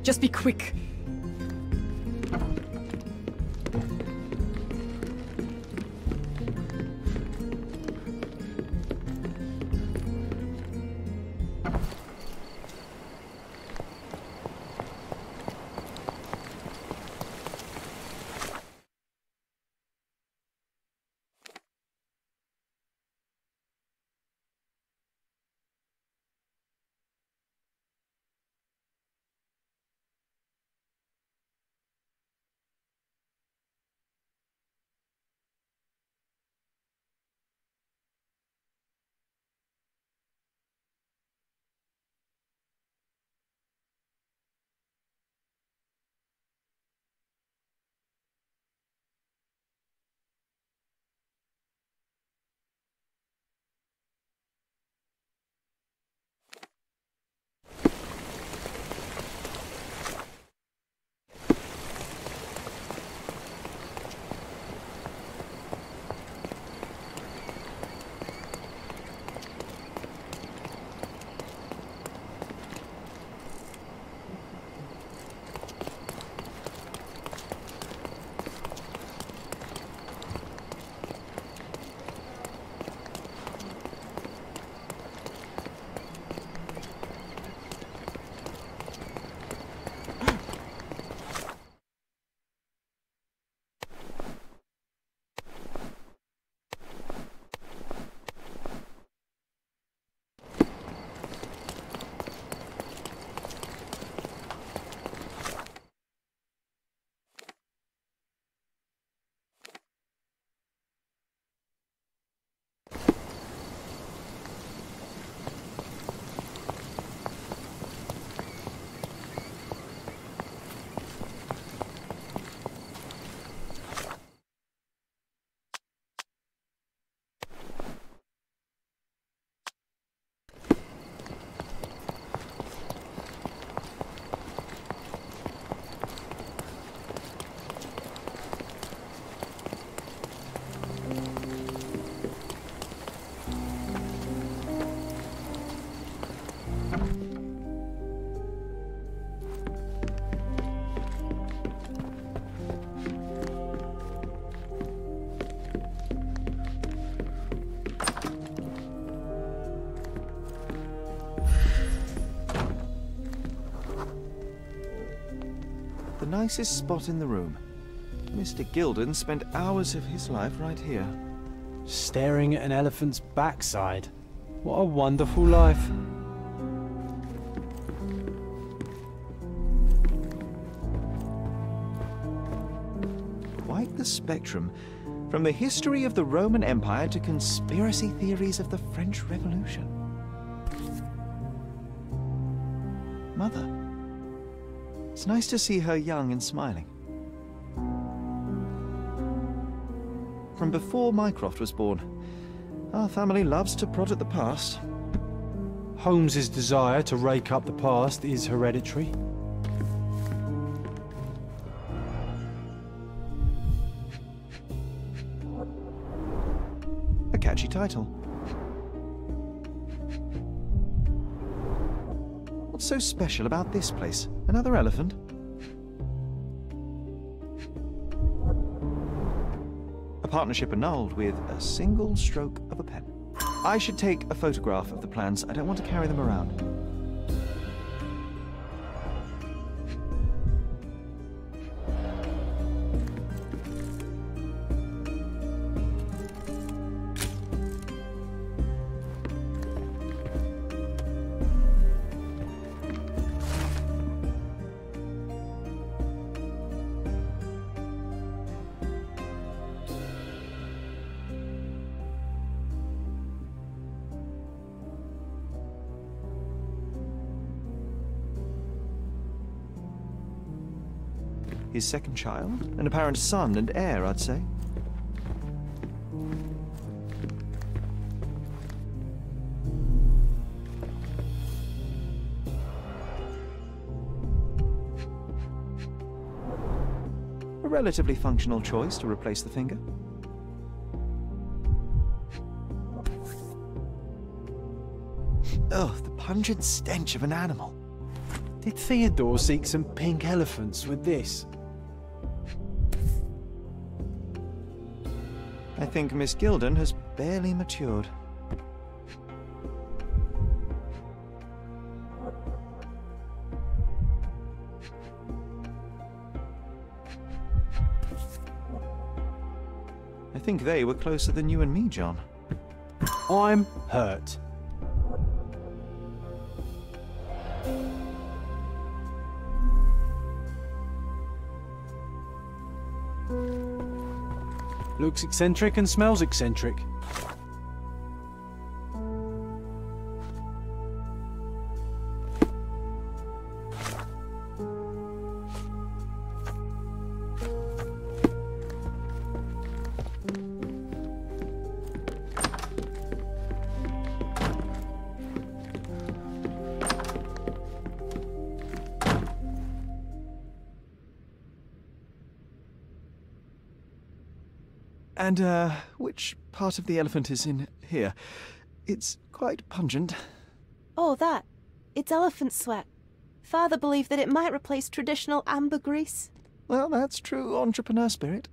Just be quick.
The nicest spot in the room. Mr. Gilden spent hours of his life right here.
Staring at an elephant's backside. What a wonderful life.
Quite the spectrum. From the history of the Roman Empire to conspiracy theories of the French Revolution. Mother. It's nice to see her young and smiling. From before Mycroft was born, our family loves to prod at the past.
Holmes's desire to rake up the past is hereditary.
A catchy title. What's so special about this place? Another elephant? A partnership annulled with a single stroke of a pen. I should take a photograph of the plans. I don't want to carry them around. His second child, an apparent son and heir, I'd say. A relatively functional choice to replace the finger. Ugh, the pungent stench of an animal.
Did Theodore seek some pink elephants with this?
I think Miss Gilden has barely matured. I think they were closer than you and me, John.
I'm hurt. Looks eccentric and smells eccentric.
And, which part of the elephant is in here? It's quite pungent.
Oh, that. It's elephant sweat. Father believed that it might replace traditional ambergris.
Well, that's true entrepreneur spirit.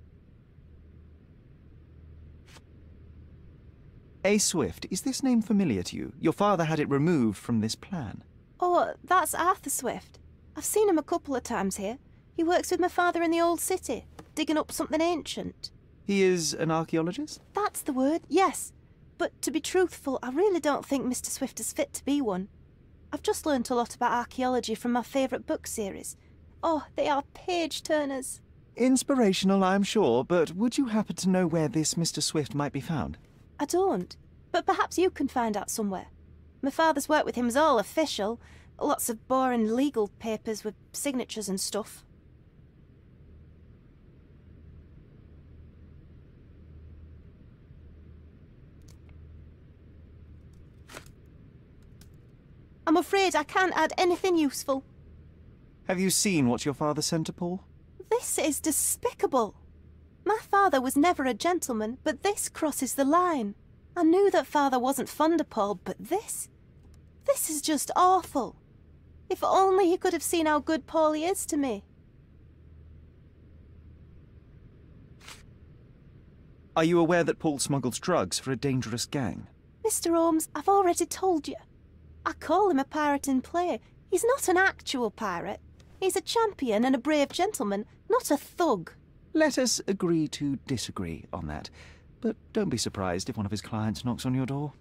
A. Swift, is this name familiar to you? Your father had it removed from this plan.
Oh, that's Arthur Swift. I've seen him a couple of times here. He works with my father in the old city, digging up something ancient.
He is an archaeologist?
That's the word, yes. But to be truthful, I really don't think Mr. Swift is fit to be one. I've just learnt a lot about archaeology from my favourite book series. Oh, they are page-turners.
Inspirational, I'm sure, but would you happen to know where this Mr. Swift might be found?
I don't, but perhaps you can find out somewhere. My father's work with him is all official. Lots of boring legal papers with signatures and stuff. I'm afraid I can't add anything useful.
Have you seen what your father sent to Paul?
This is despicable. My father was never a gentleman, but this crosses the line. I knew that father wasn't fond of Paul, but this is just awful. If only he could have seen how good Paulie is to me.
Are you aware that Paul smuggles drugs for a dangerous gang?
Mr. Holmes, I've already told you. I call him a pirate in play. He's not an actual pirate. He's a champion and a brave gentleman, not a thug.
Let us agree to disagree on that. But don't be surprised if one of his clients knocks on your door.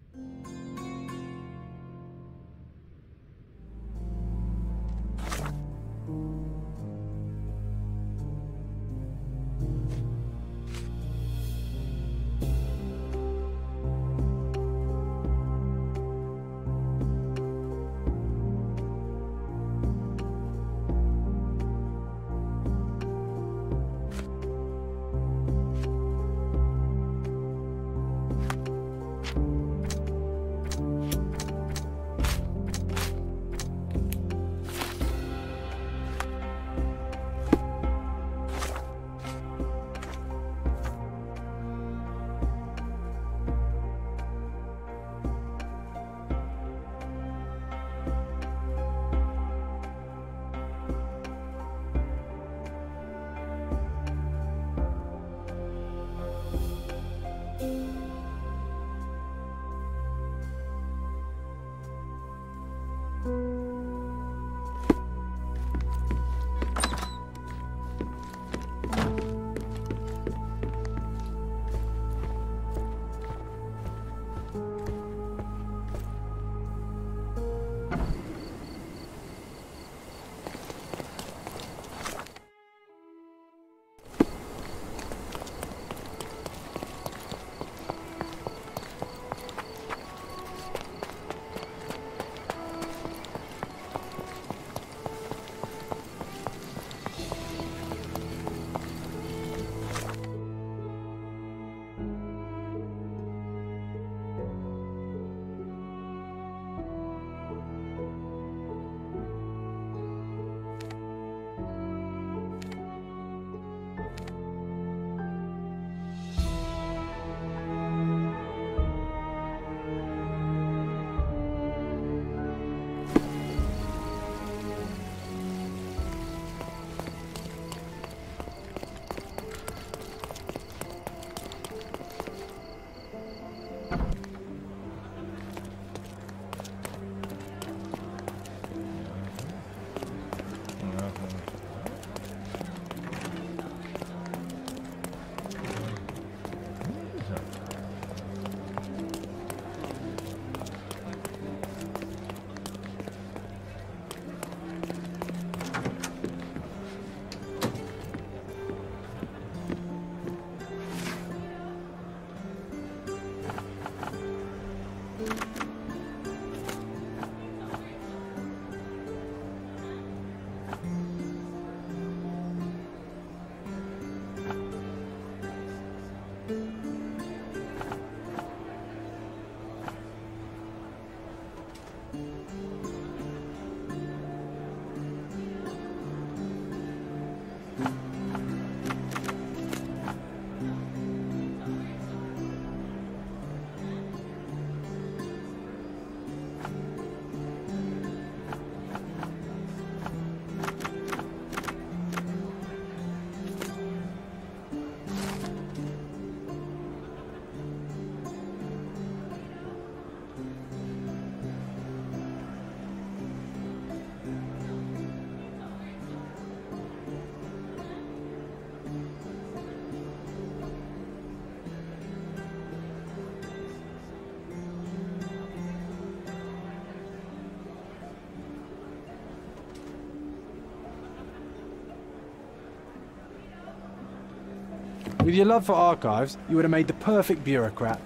With your love for archives, you would have made the perfect bureaucrat.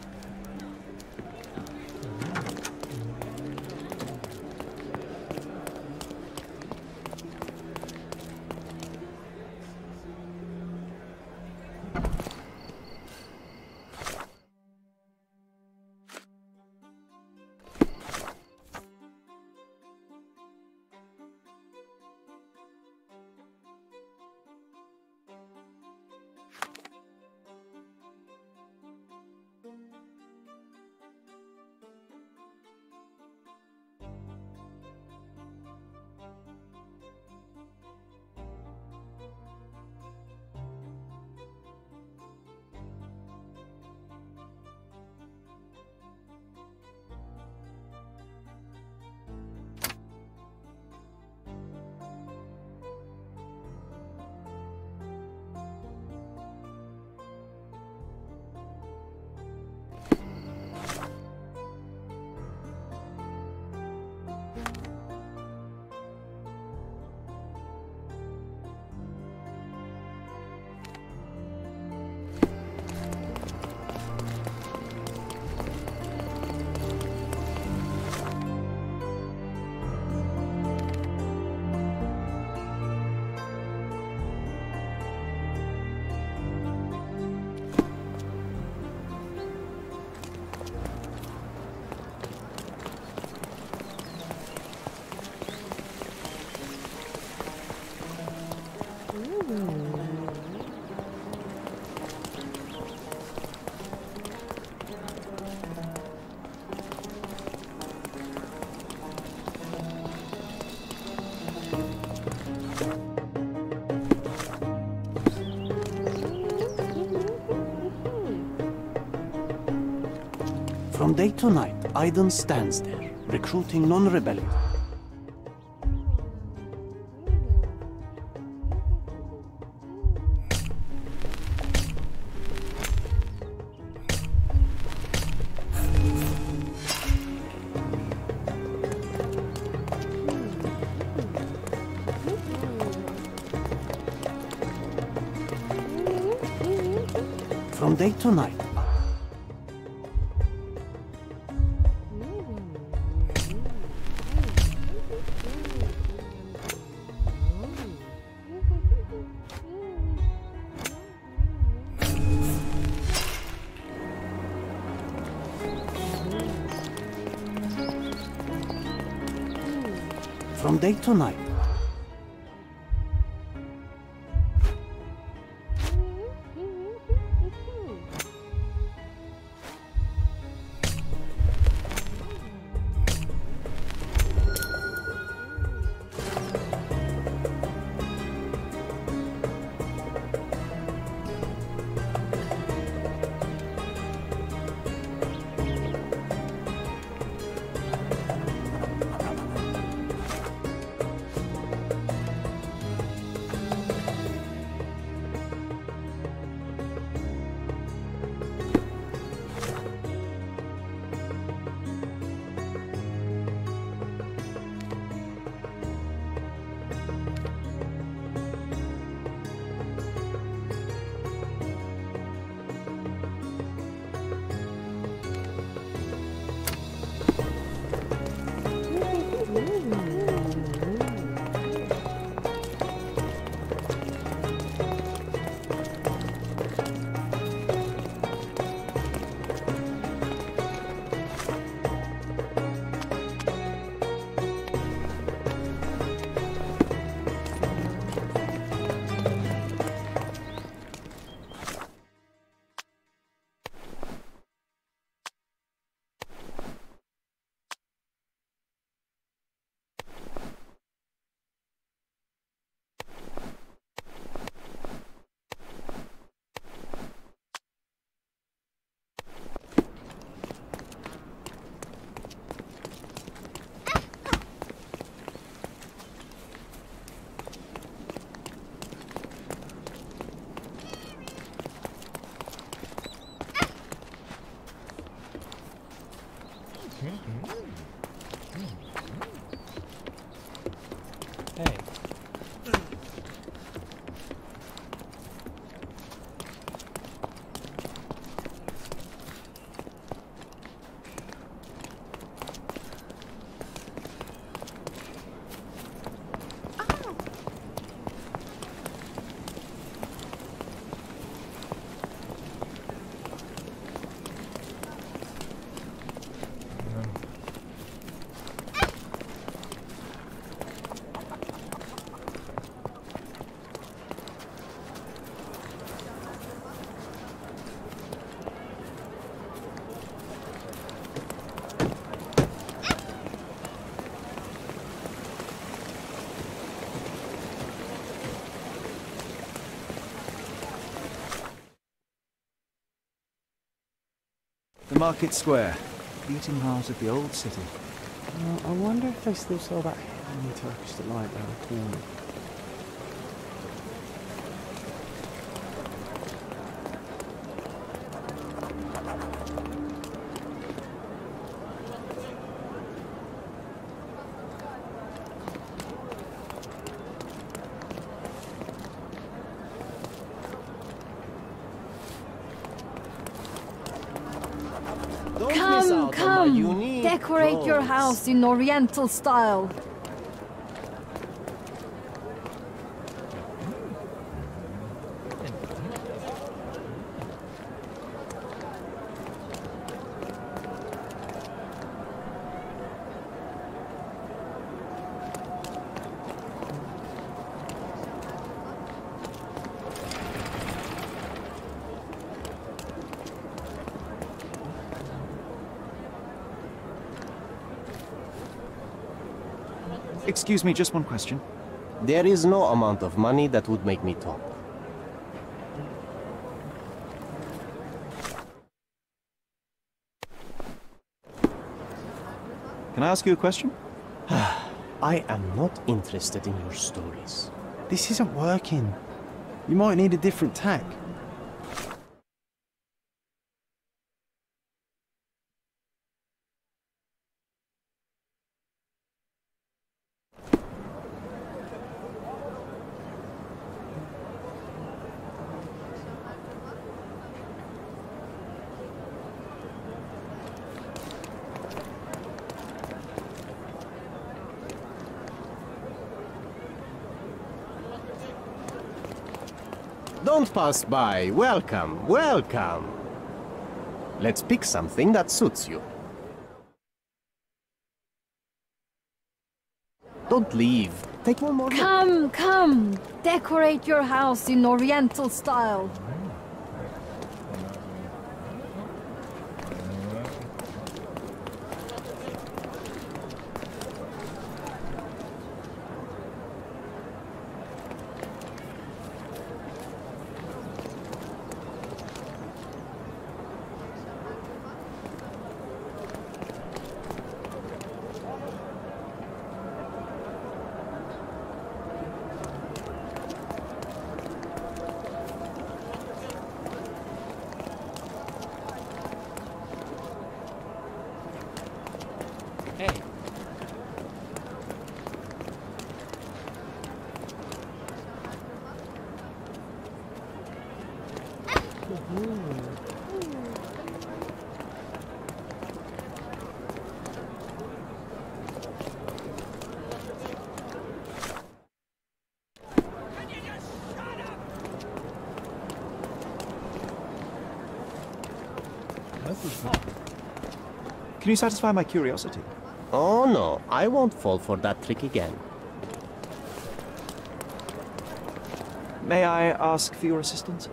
From day to night, Aiden stands there, recruiting non-rebellion. From day to night, from day to night.
The market square, beating heart of the old city.
I wonder if they still sell that heavenly Turkish delight down the corner.
Come, decorate your house in Oriental style.
Excuse me, just one question.
There is no amount of money that would make me talk.
Can I ask you a question?
I am not interested in your stories.
This isn't working. You might need a different tack.
Don't pass by. Welcome, welcome. Let's pick something that suits you. Don't leave. Take one more look.
Come, decorate your house in Oriental style.
Can you satisfy my curiosity?
Oh no, I won't fall for that trick again.
May I ask for your assistance?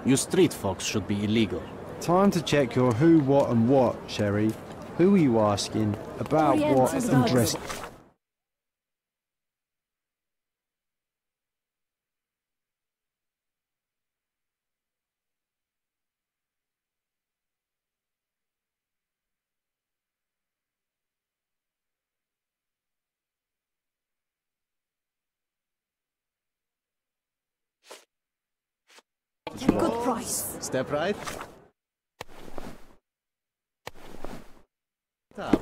You street folks should be illegal.
Time to check your who, what and what, Sherry. Who are you asking? About what and dress...
Good price.
Step right. Up.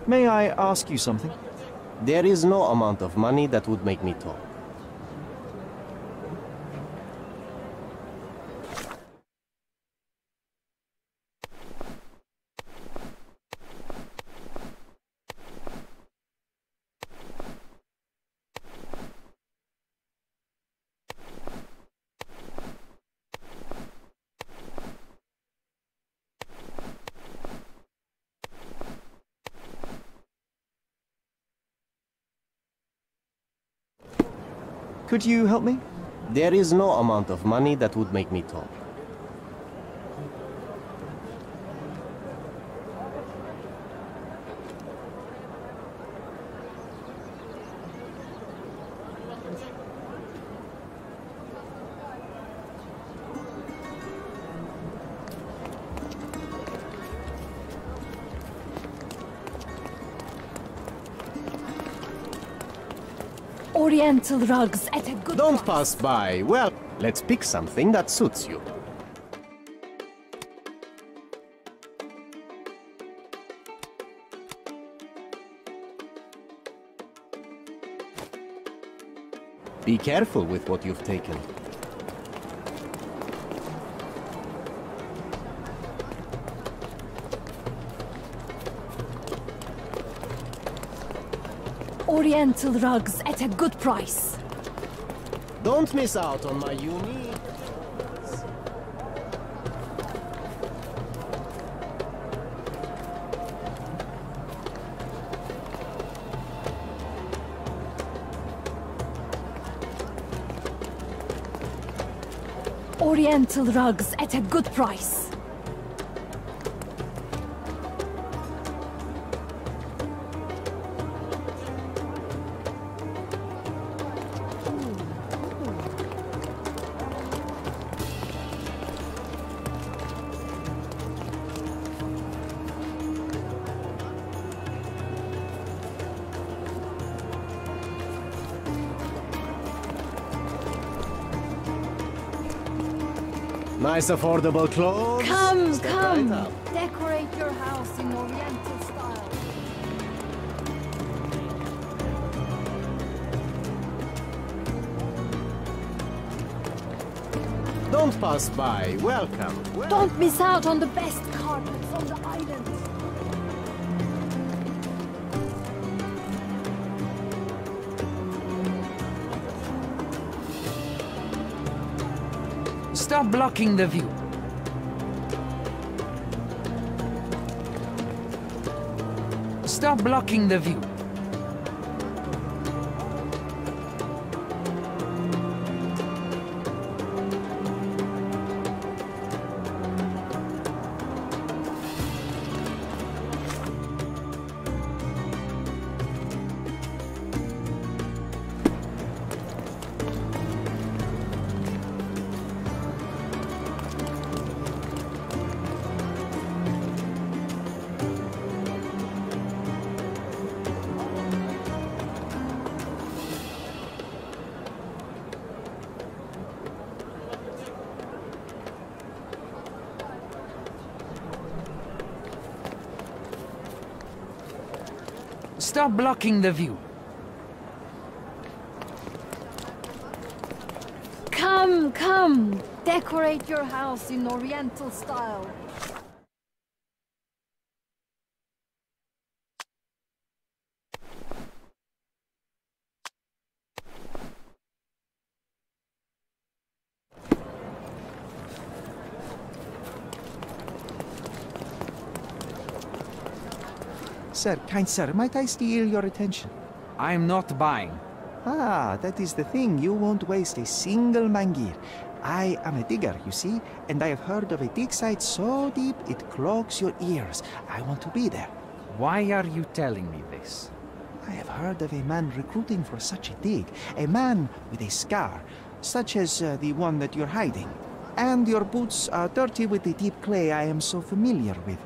May I ask you something?
There is no amount of money that would make me talk.
Could you help me?
There is no amount of money that would make me talk.
Oriental rugs at a good
Don't pass by. Well, let's pick something that suits you. Be careful with what you've taken.
Oriental rugs at a good price.
Don't miss out on my unique...
Oriental rugs at a good price.
Nice affordable clothes.
Come,
Step
come.
right up.
Decorate your house in Oriental style.
Don't pass by. Welcome.
Don't miss out on the best carpets on the island.
Stop blocking the view. Stop blocking the view. Stop blocking the view.
Come, come. Decorate your house in Oriental style.
Sir, kind sir, might I steal your attention?
I'm not buying.
Ah, that is the thing. You won't waste a single mangir. I am a digger, you see, and I have heard of a dig site so deep it clogs your ears. I want to be there.
Why are you telling me this?
I have heard of a man recruiting for such a dig. A man with a scar, such as the one that you're hiding. And your boots are dirty with the deep clay I am so familiar with.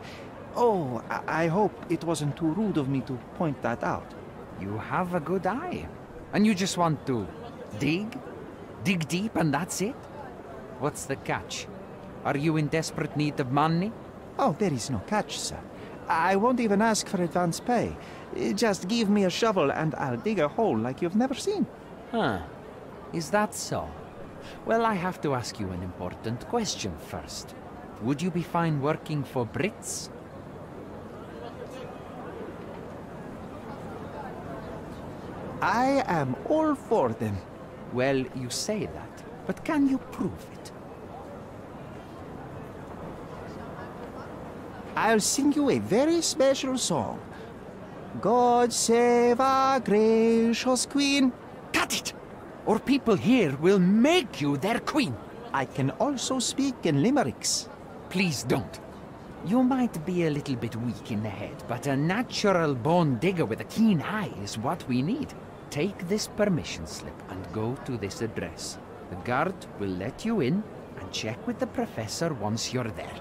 Oh, I hope it wasn't too rude of me to point that out.
You have a good eye. And you just want to dig? Dig deep and that's it? What's the catch? Are you in desperate need of money?
Oh, there is no catch, sir. I won't even ask for advance pay. Just give me a shovel and I'll dig a hole like you've never seen.
Huh. Is that so? Well, I have to ask you an important question first. Would you be fine working for Brits?
I am all for them.
Well, you say that, but can you prove it?
I'll sing you a very special song. God save our gracious queen.
Cut it! Or people here will make you their queen.
I can also speak in limericks.
Please don't. You might be a little bit weak in the head, but a natural-born digger with a keen eye is what we need. Take this permission slip and go to this address. The guard will let you in and check with the professor once you're there.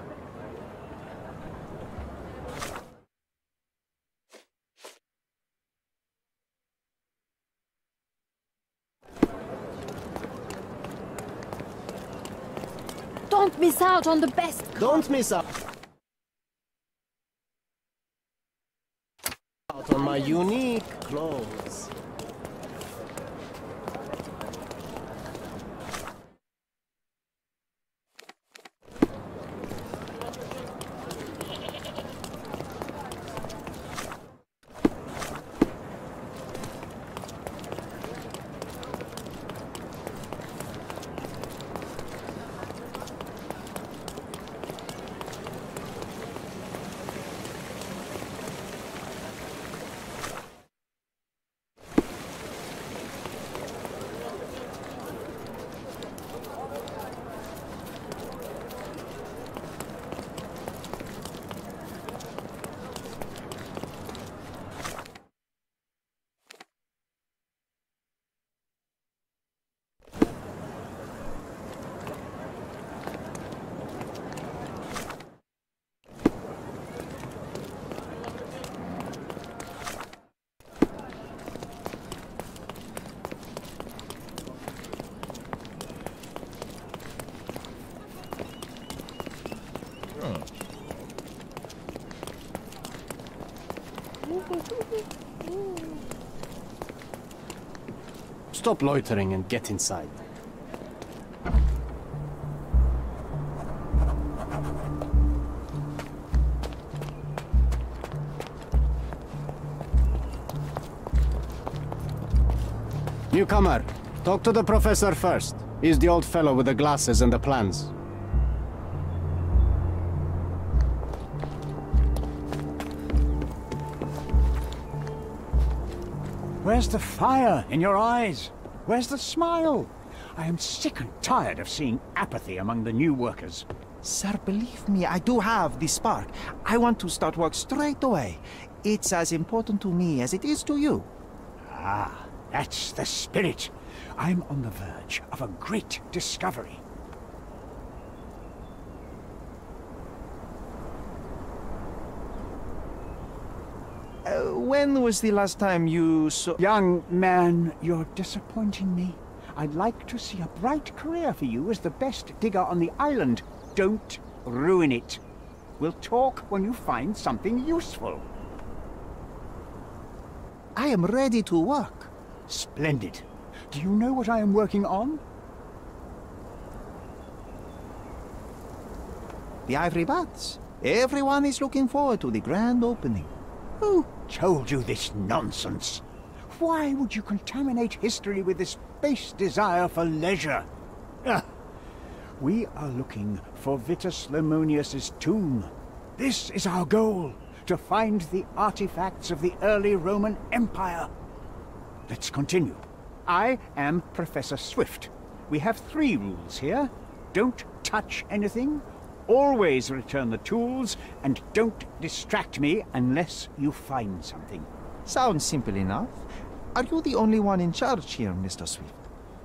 Don't miss out on the best.
Don't miss out on my unique clothes. Stop loitering and get inside. Newcomer, talk to the professor first. He's the old fellow with the glasses and the plans.
Where's the fire in your eyes? Where's the smile? I am sick and tired of seeing apathy among the new workers.
Sir, believe me, I do have the spark. I want to start work straight away. It's as important to me as it is to you.
Ah, that's the spirit. I'm on the verge of a great discovery.
When was the last time you saw...
Young man, you're disappointing me. I'd like to see a bright career for you as the best digger on the island. Don't ruin it. We'll talk when you find something useful.
I am ready to work.
Splendid. Do you know what I am working on?
The Ivory Baths. Everyone is looking forward to the grand opening.
Who told you this nonsense? Why would you contaminate history with this base desire for leisure? We are looking for Vitus Lemonius's tomb. This is our goal, to find the artifacts of the early Roman Empire. Let's continue. I am Professor Swift. We have 3 rules here. Don't touch anything, always return the tools, and don't distract me unless you find something.
Sounds simple enough. Are you the only one in charge here, Mr. Swift?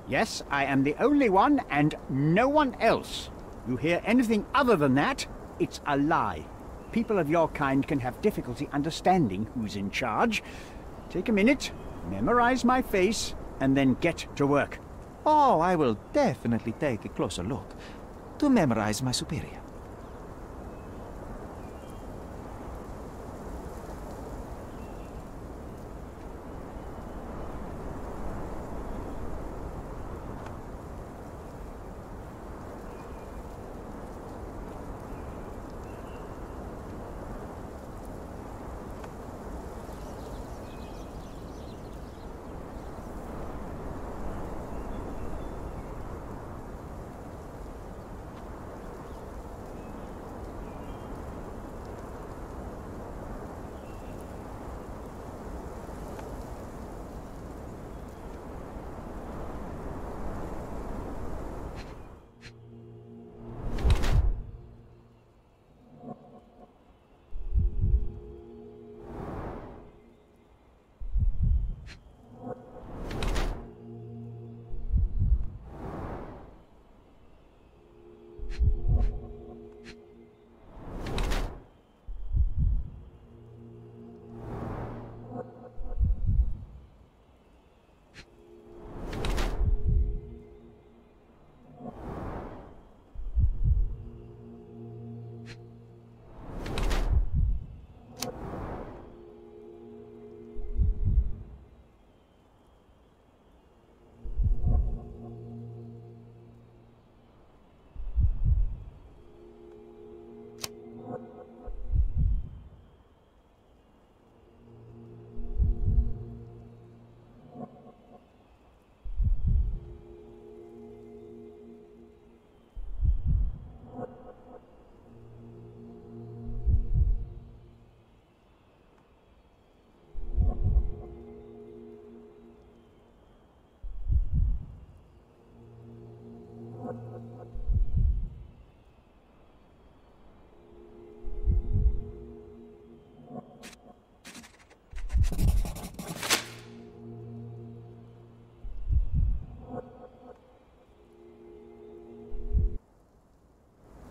Yes, I am the only one, and no one else. You hear anything other than that, it's a lie. People of your kind can have difficulty understanding who's in charge. Take a minute, memorize my face, and then get to work.
Oh, I will definitely take a closer look to memorize my superior.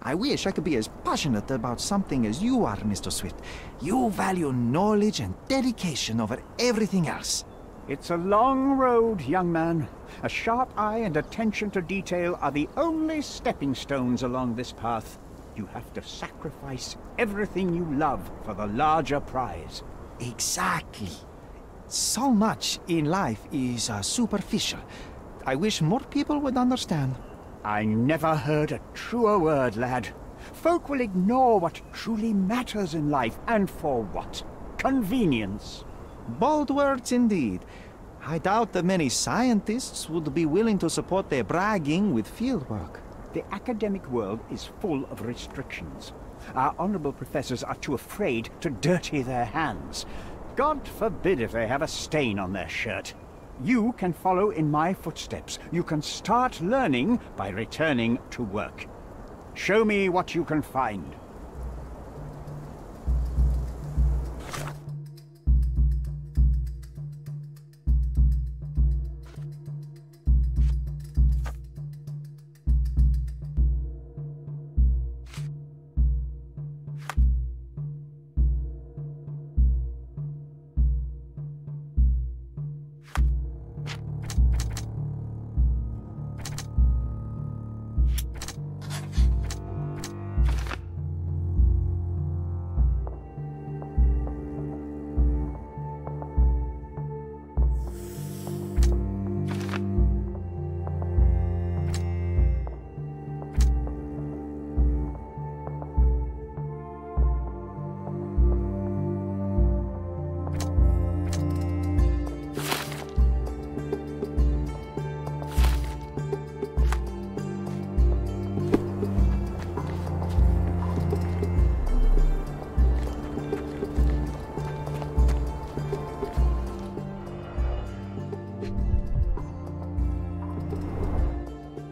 I wish I could be as passionate about something as you are, Mr. Swift. You value knowledge and dedication over everything else.
It's a long road, young man. A sharp eye and attention to detail are the only stepping stones along this path. You have to sacrifice everything you love for the larger prize.
Exactly. So much in life is superficial. I wish more people would understand.
I never heard a truer word, lad. Folk will ignore what truly matters in life, and for what? Convenience.
Bold words indeed. I doubt that many scientists would be willing to support their bragging with fieldwork.
The academic world is full of restrictions. Our honorable professors are too afraid to dirty their hands. God forbid if they have a stain on their shirt. You can follow in my footsteps. You can start learning by returning to work. Show me what you can find.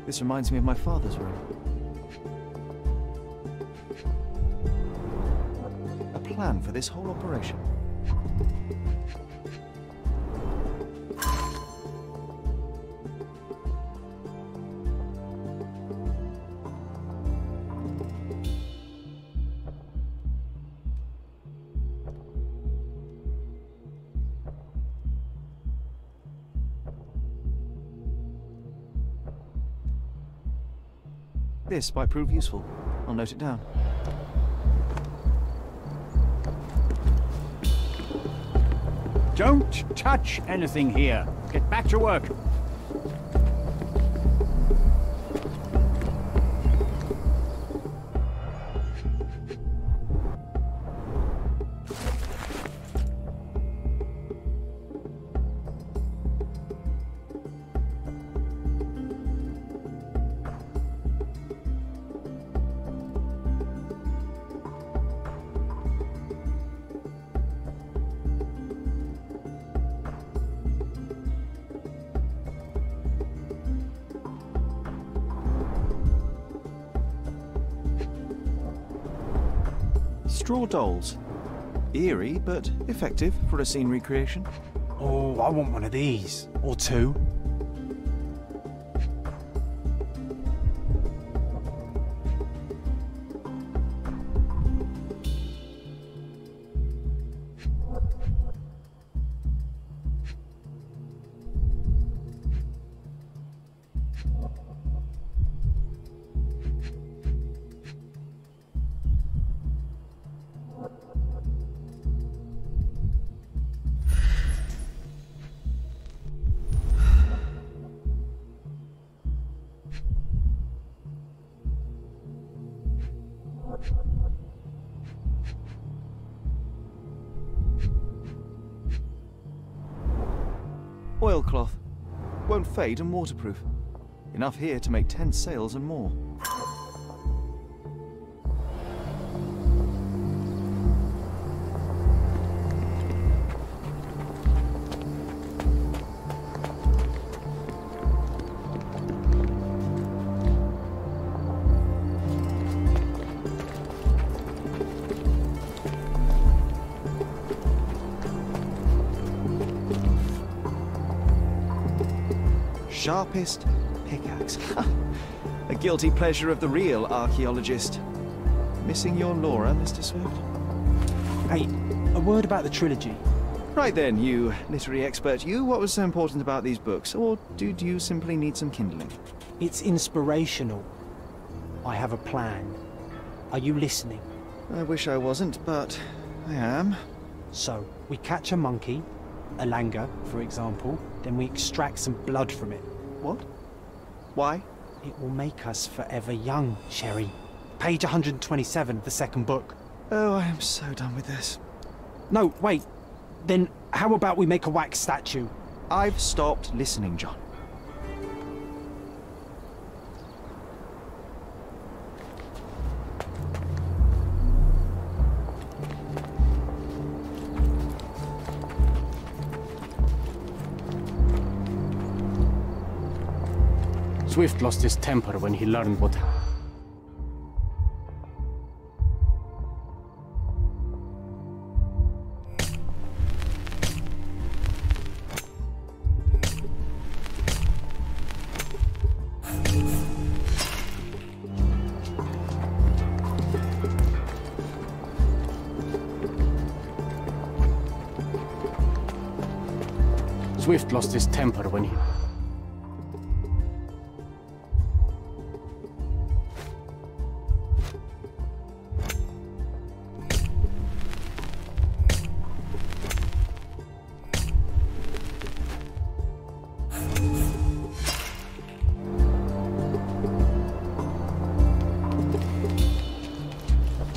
This reminds me of my father's room. A plan for this whole operation. This might prove useful. I'll note it down.
Don't touch anything here. Get back to work.
Straw dolls. Eerie, but effective for a scene recreation.
Oh, I want one of these. Or two.
Oilcloth. Won't fade and waterproof. Enough here to make 10 sails and more. Sharpest pickaxe. A guilty pleasure of the real archaeologist. Missing your Laura, Mr. Swift?
Hey, a word about the trilogy.
Right then, you literary expert, you, what was so important about these books? Or do you simply need some kindling?
It's inspirational. I have a plan. Are you listening?
I wish I wasn't, but I am.
So, we catch a monkey, a langur, for example, then we extract some blood from it.
What? Why?
It will make us forever young, Sherry. Page 127 of the second book.
Oh, I am so done with this.
No, wait. Then how about we make a wax statue?
I've stopped listening, John.
Swift lost his temper when he learned what happened. Swift lost his temper when he...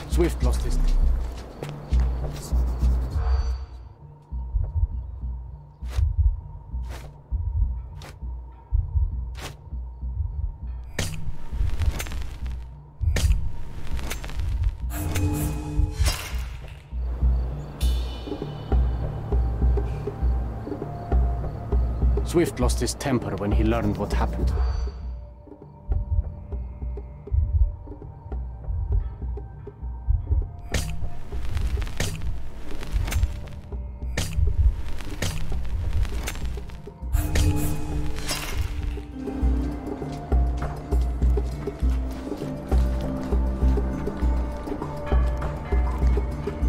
Swift lost his... Swift lost his temper when he learned what happened.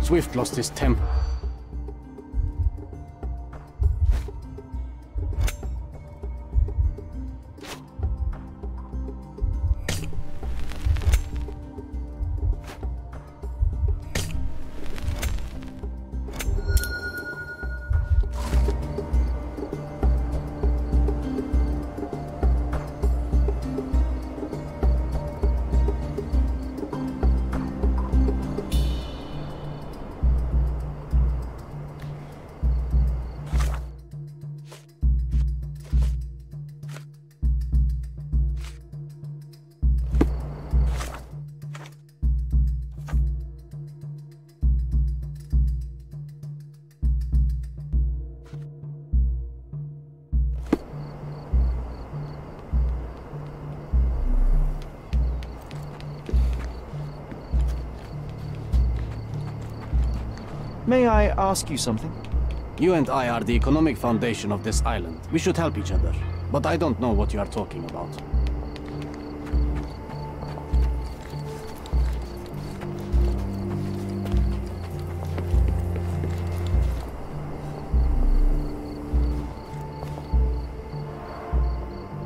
Swift lost his temper.
May I ask you something?
You and I are the economic foundation of this island. We should help each other. But I don't know what you are talking about.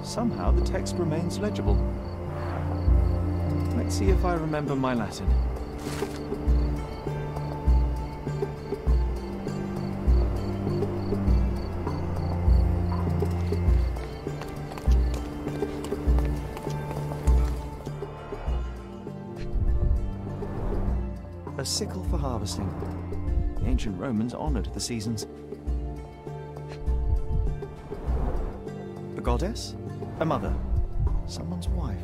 Somehow the text remains legible. Let's see if I remember my Latin. A sickle for harvesting. The ancient Romans honored the seasons. A goddess? A mother? Someone's wife?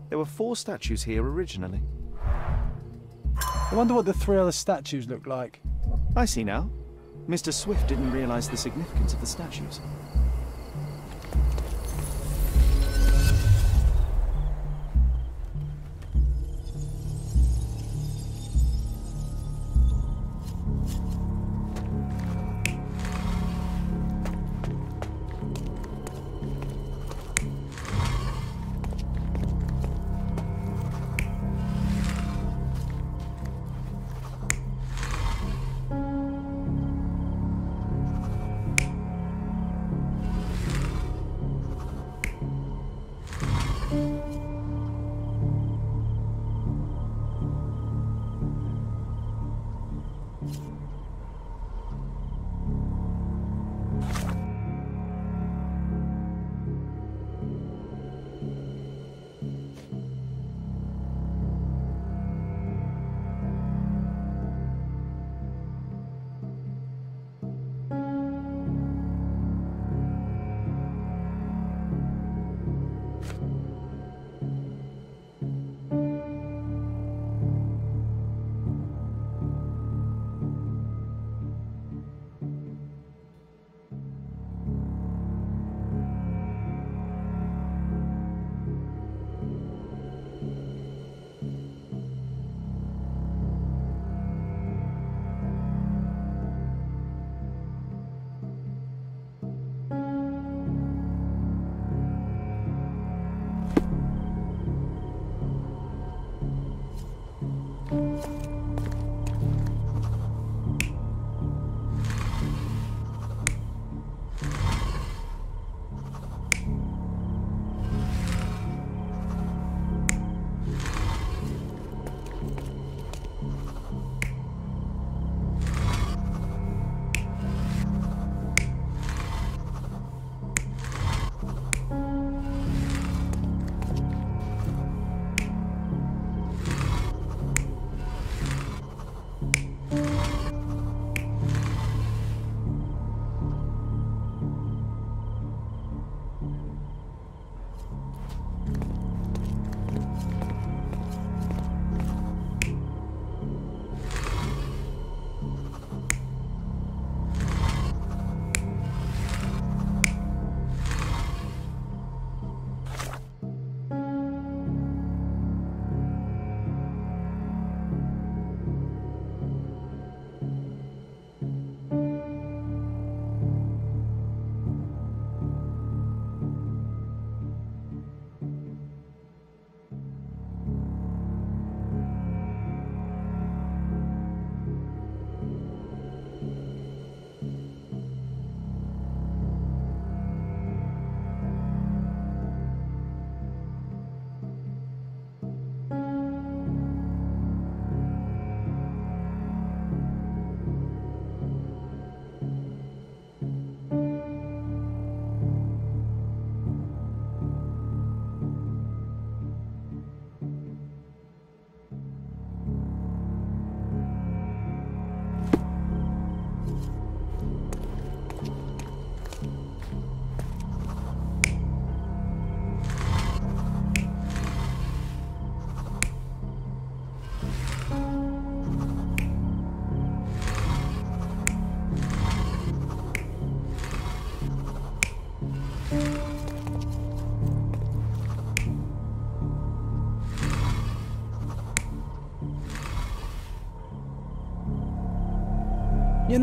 There were 4 statues here originally.
I wonder what the 3 other statues look like.
I see now. Mr. Swift didn't realize the significance of the statues.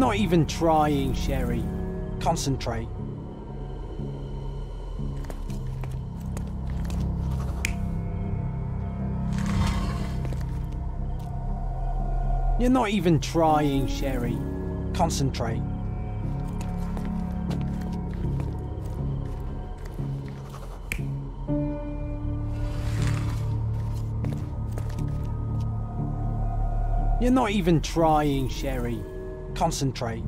not even trying, Sherry. Concentrate. You're not even trying, Sherry. Concentrate. You're not even trying, Sherry. Concentrate.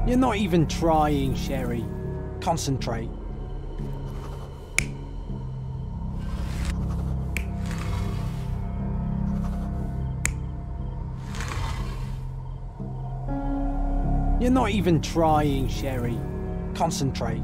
You're not even trying, Sherry. Concentrate. You're not even trying, Sherry. Concentrate.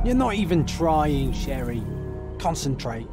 You're not even trying, Sherry. Concentrate.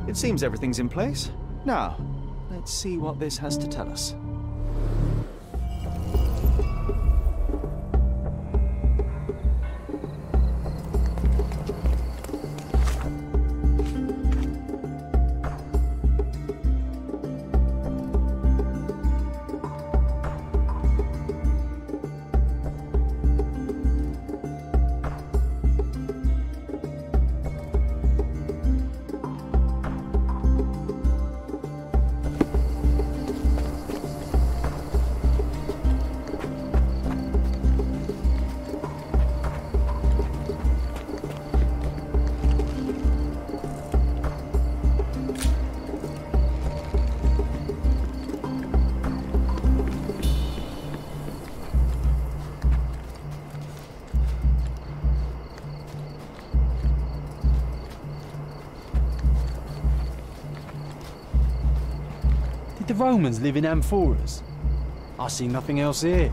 It seems everything's in place. Now, let's see what this has to tell us.
Did the Romans live in amphoras? I see nothing else here.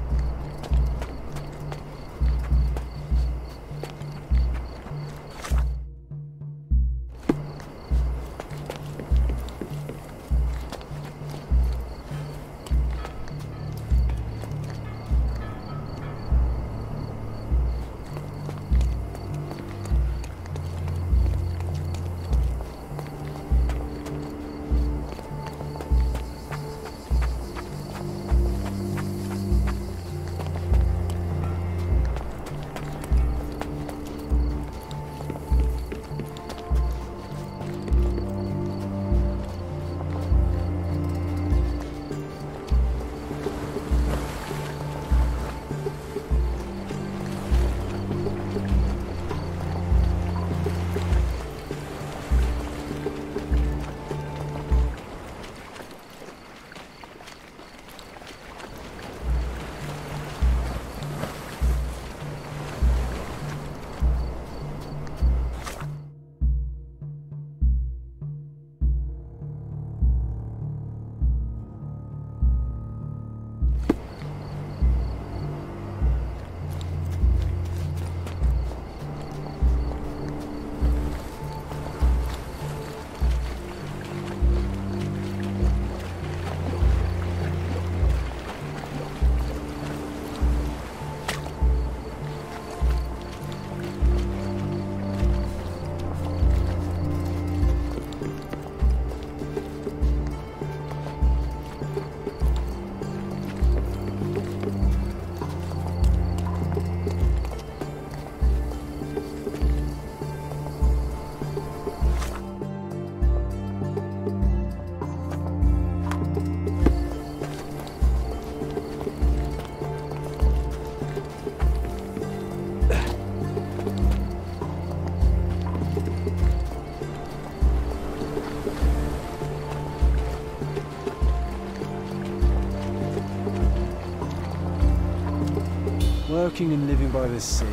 Working and living by the sea.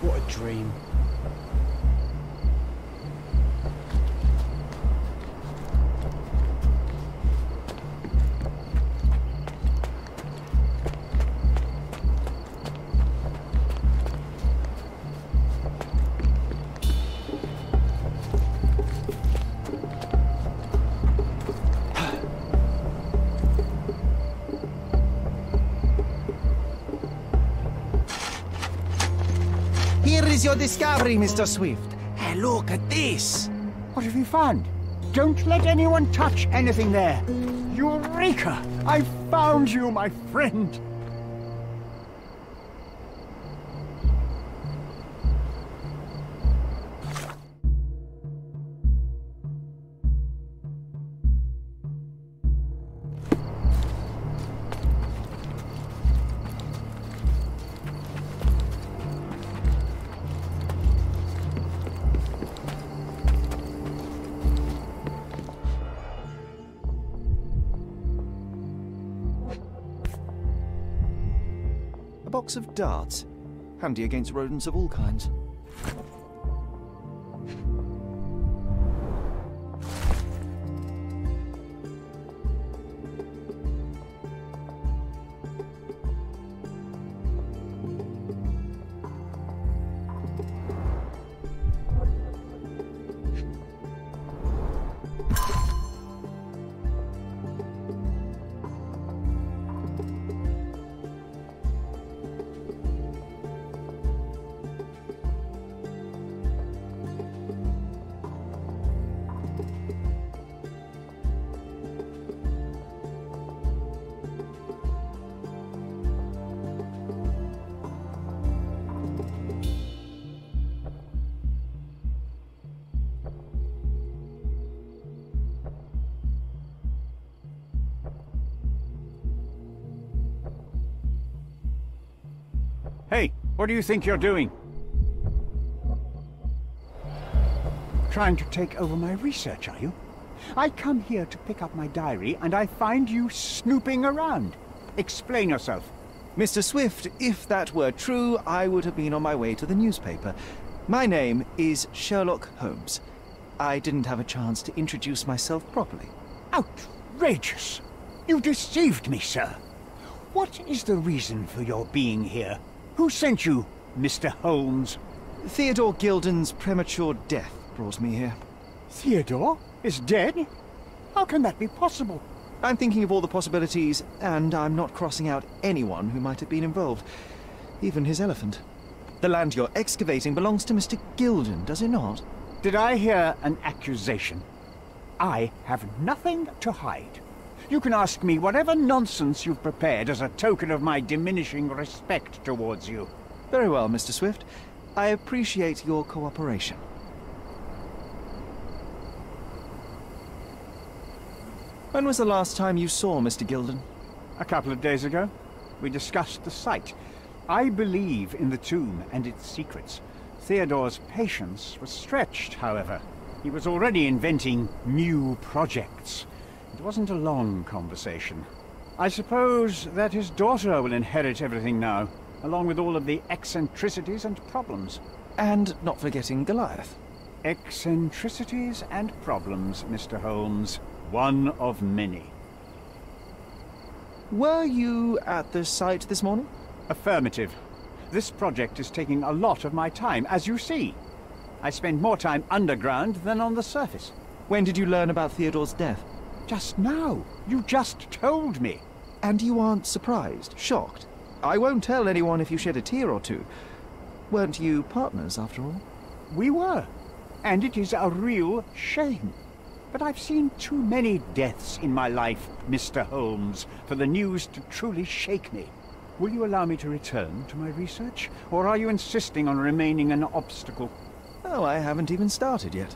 What a dream.
Here is your discovery, Mr. Swift. Hey, look at this.
What have you found? Don't let anyone touch anything there. Eureka! I found you, my friend.
Box of darts. Handy against rodents of all kinds.
Hey, what do you think you're doing? Trying to take over my research, are you? I come here to pick up my diary, and I find you snooping around. Explain yourself.
Mr. Swift, if that were true, I would have been on my way to the newspaper. My name is Sherlock Holmes. I didn't have a chance to introduce myself properly.
Outrageous! You deceived me, sir. What is the reason for your being here? Who sent you, Mr. Holmes?
Theodore Gilden's premature death brought me here.
Theodore is dead? How can that be possible?
I'm thinking of all the possibilities, and I'm not crossing out anyone who might have been involved. Even his elephant. The land you're excavating belongs to Mr. Gilden, does it not?
Did I hear an accusation? I have nothing to hide. You can ask me whatever nonsense you've prepared as a token of my diminishing respect towards you.
Very well, Mr. Swift. I appreciate your cooperation. When was the last time you saw Mr. Gilden?
A couple of days ago. We discussed the site. I believe in the tomb and its secrets. Theodore's patience was stretched, however. He was already inventing new projects. It wasn't a long conversation. I suppose that his daughter will inherit everything now, along with all of the eccentricities and problems.
And not forgetting Goliath.
Eccentricities and problems, Mr. Holmes. One of many.
Were you at the site this morning?
Affirmative. This project is taking a lot of my time, as you see. I spend more time underground than on the surface.
When did you learn about Theodore's death?
Just now. You just told me.
And you aren't surprised, shocked? I won't tell anyone if you shed a tear or two. Weren't you partners, after all?
We were. And it is a real shame. But I've seen too many deaths in my life, Mr. Holmes, for the news to truly shake me. Will you allow me to return to my research? Or are you insisting on remaining an obstacle?
Oh, I haven't even started yet.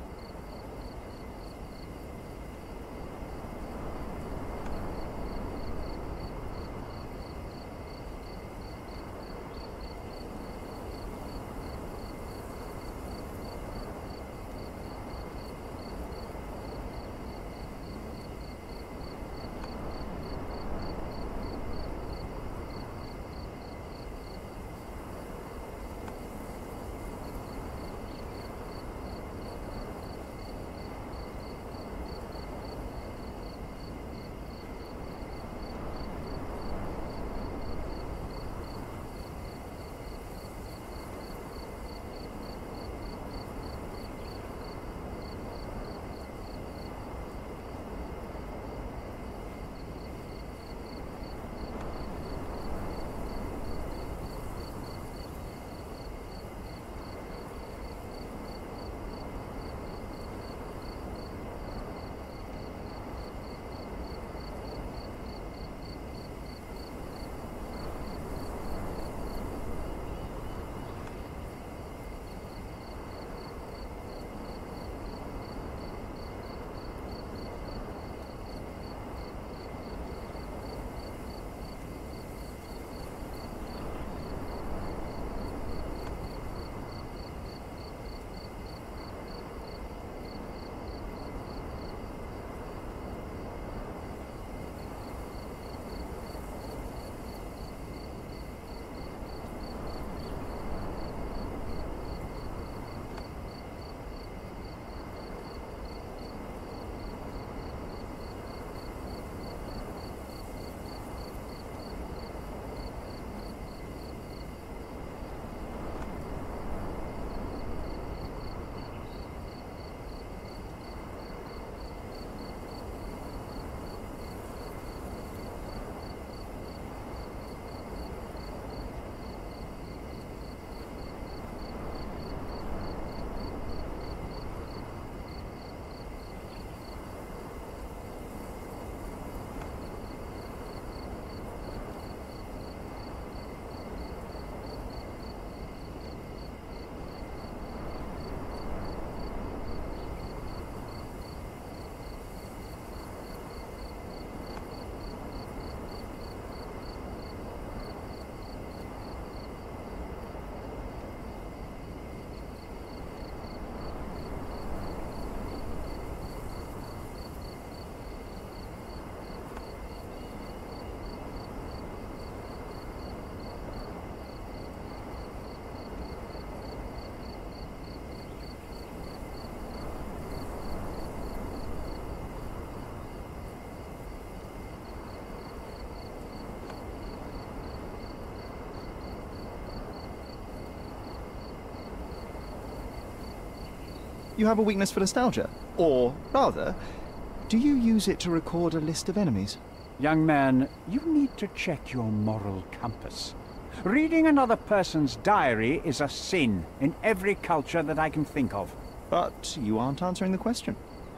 you have a weakness for nostalgia? Or, rather, do you use it to record a list of enemies?
Young man, you need to check your moral compass. Reading another person's diary is a sin in every culture that I can think of.
But you aren't answering the question.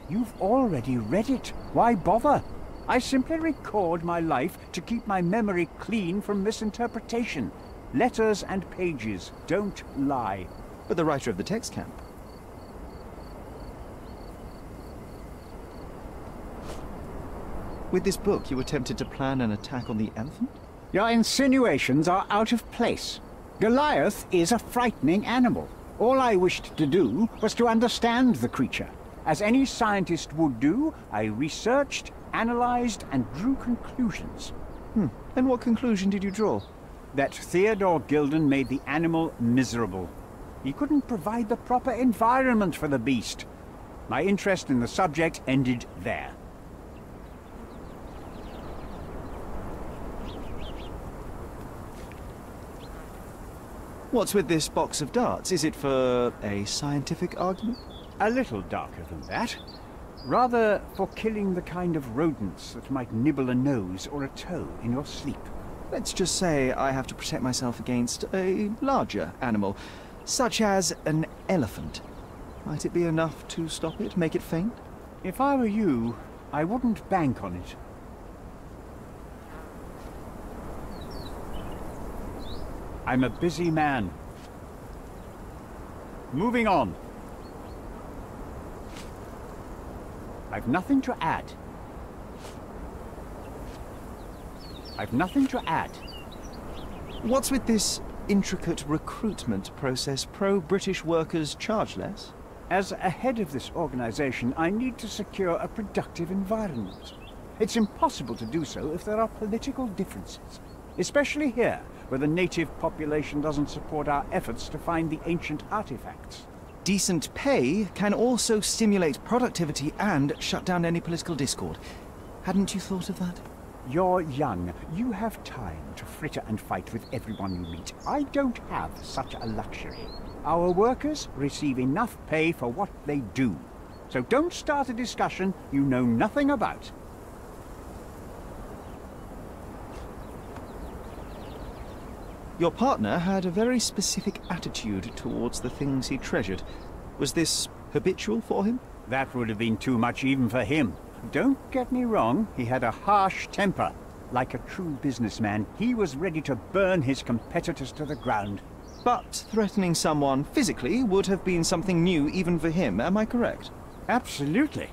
You've already read it. Why bother? I simply record my life to keep my memory clean from misinterpretation. Letters and pages don't lie.
But the writer of the text can. With this book, you attempted to plan an attack on the elephant?
Your insinuations are out of place. Goliath is a frightening animal. All I wished to do was to understand the creature. As any scientist would do, I researched, analyzed, and drew conclusions.
And what conclusion did you draw?
That Theodore Gilden made the animal miserable. He couldn't provide the proper environment for the beast. My interest in the subject ended there.
What's with this box of darts? Is it for a scientific argument?
A little darker than that. Rather for killing the kind of rodents that might nibble a nose or a toe in your sleep.
Let's just say I have to protect myself against a larger animal, such as an elephant. Might it be enough to stop it, make it faint?
If I were you, I wouldn't bank on it. I'm a busy man. Moving on. I've nothing to add. I've nothing to add.
What's with this intricate recruitment process? Pro-British workers charge less?
As a head of this organization, I need to secure a productive environment. It's impossible to do so if there are political differences, especially here, where the native population doesn't support our efforts to find the ancient artifacts.
Decent pay can also stimulate productivity and shut down any political discord. Hadn't you thought of that?
You're young. You have time to fritter and fight with everyone you meet. I don't have such a luxury. Our workers receive enough pay for what they do. So don't start a discussion you know nothing about.
Your partner had a very specific attitude towards the things he treasured. Was this habitual for him?
That would have been too much even for him. Don't get me wrong, he had a harsh temper. Like a true businessman, he was ready to burn his competitors to the ground.
But threatening someone physically would have been something new even for him, am I correct?
Absolutely.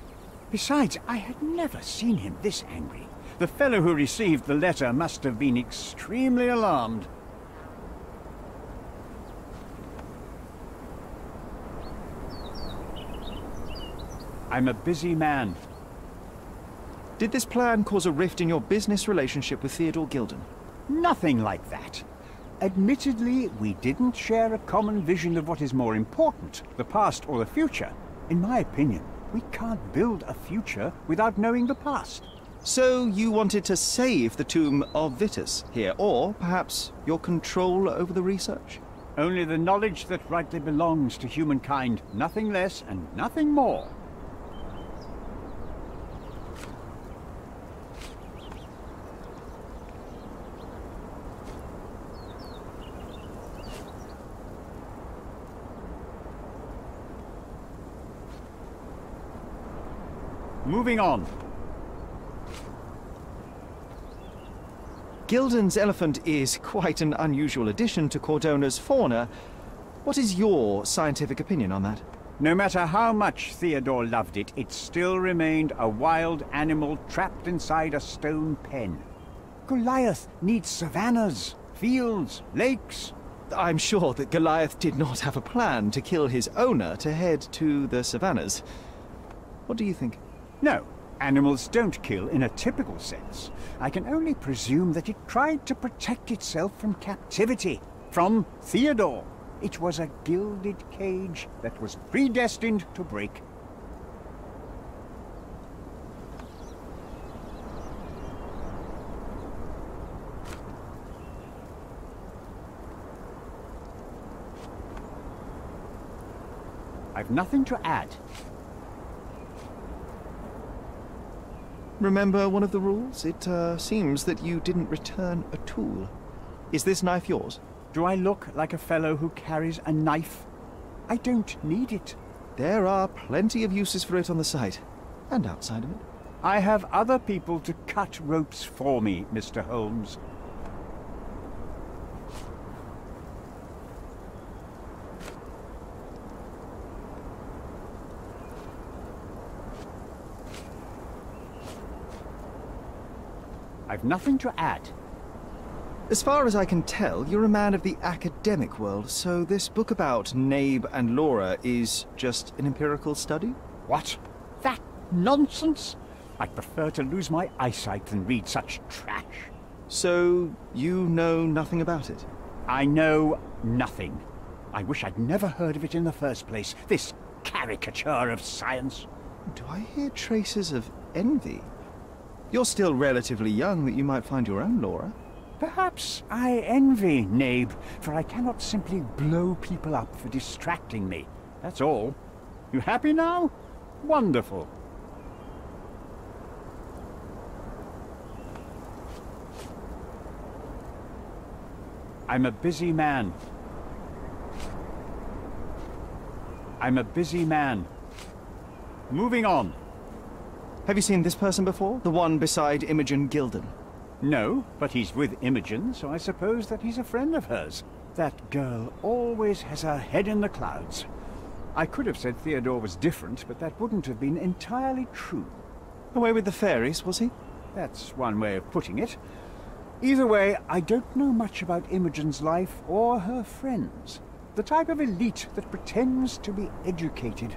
Besides, I had never seen him this angry. The fellow who received the letter must have been extremely alarmed. I'm a busy man.
Did this plan cause a rift in your business relationship with Theodore Gilden?
Nothing like that. Admittedly, we didn't share a common vision of what is more important, the past or the future. In my opinion, we can't build a future without knowing the past.
So you wanted to save the tomb of Vitus here, or perhaps your control over the research?
Only the knowledge that rightly belongs to humankind, nothing less and nothing more. Moving on.
Gilden's elephant is quite an unusual addition to Cordona's fauna. What is your scientific opinion on that?
No matter how much Theodore loved it, it still remained a wild animal trapped inside a stone pen. Goliath needs savannas, fields, lakes.
I'm sure that Goliath did not have a plan to kill his owner to head to the savannas. What do you think?
No, animals don't kill in a typical sense. I can only presume that it tried to protect itself from captivity, from Theodore. It was a gilded cage that was predestined to break. I've nothing to add.
Remember one of the rules? It seems that you didn't return a tool. Is this knife yours?
Do I look like a fellow who carries a knife? I don't need it.
There are plenty of uses for it on the site, and outside of it.
I have other people to cut ropes for me, Mr. Holmes. I've nothing to add.
As far as I can tell, you're a man of the academic world, so this book about Nabe and Laura is just an empirical study?
What? That nonsense? I'd prefer to lose my eyesight than read such trash.
So, you know nothing about it?
I know nothing. I wish I'd never heard of it in the first place, this caricature of science.
Do I hear traces of envy? You're still relatively young that you might find your own Laura.
Perhaps I envy Nabe, for I cannot simply blow people up for distracting me. That's all. You happy now? Wonderful. I'm a busy man. I'm a busy man. Moving on.
Have you seen this person before? The one beside Imogen Gilden?
No, but he's with Imogen, so I suppose that he's a friend of hers. That girl always has her head in the clouds. I could have said Theodore was different, but that wouldn't have been entirely true.
Away with the fairies, was he?
That's one way of putting it. Either way, I don't know much about Imogen's life or her friends. The type of elite that pretends to be educated.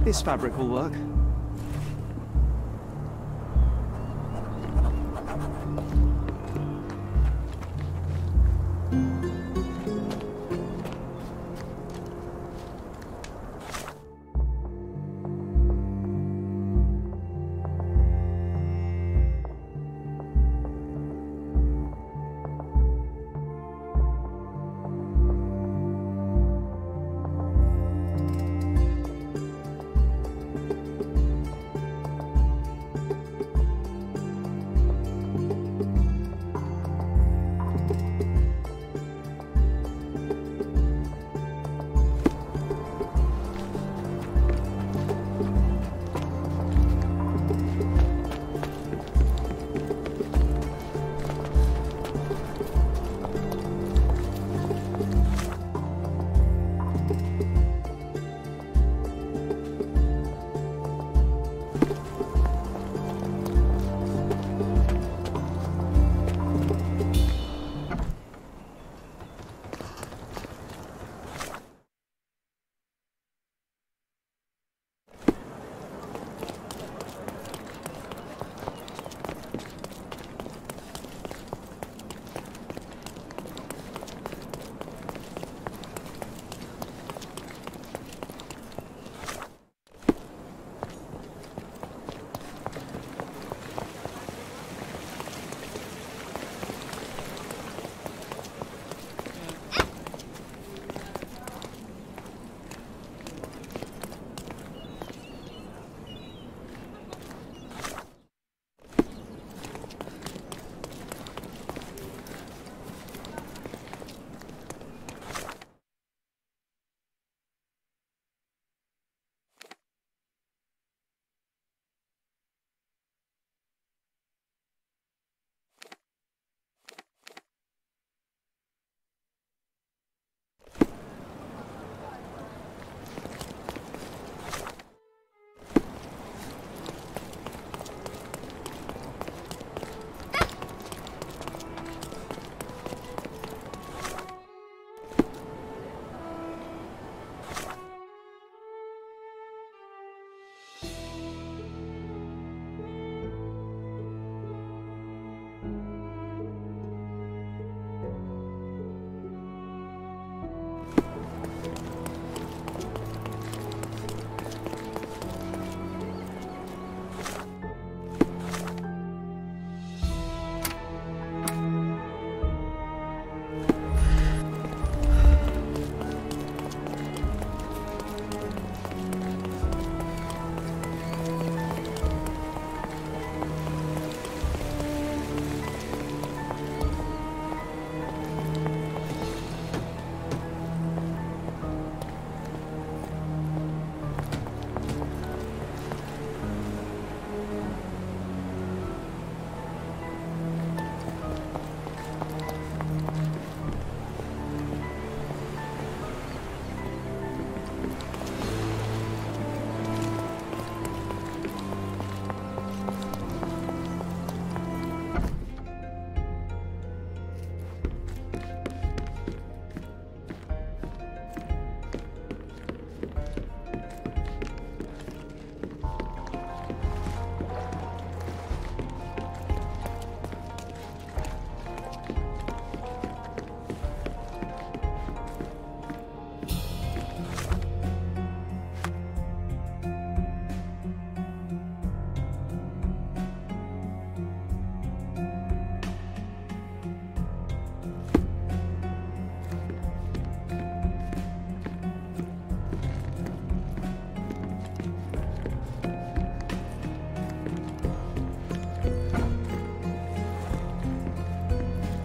This fabric will work.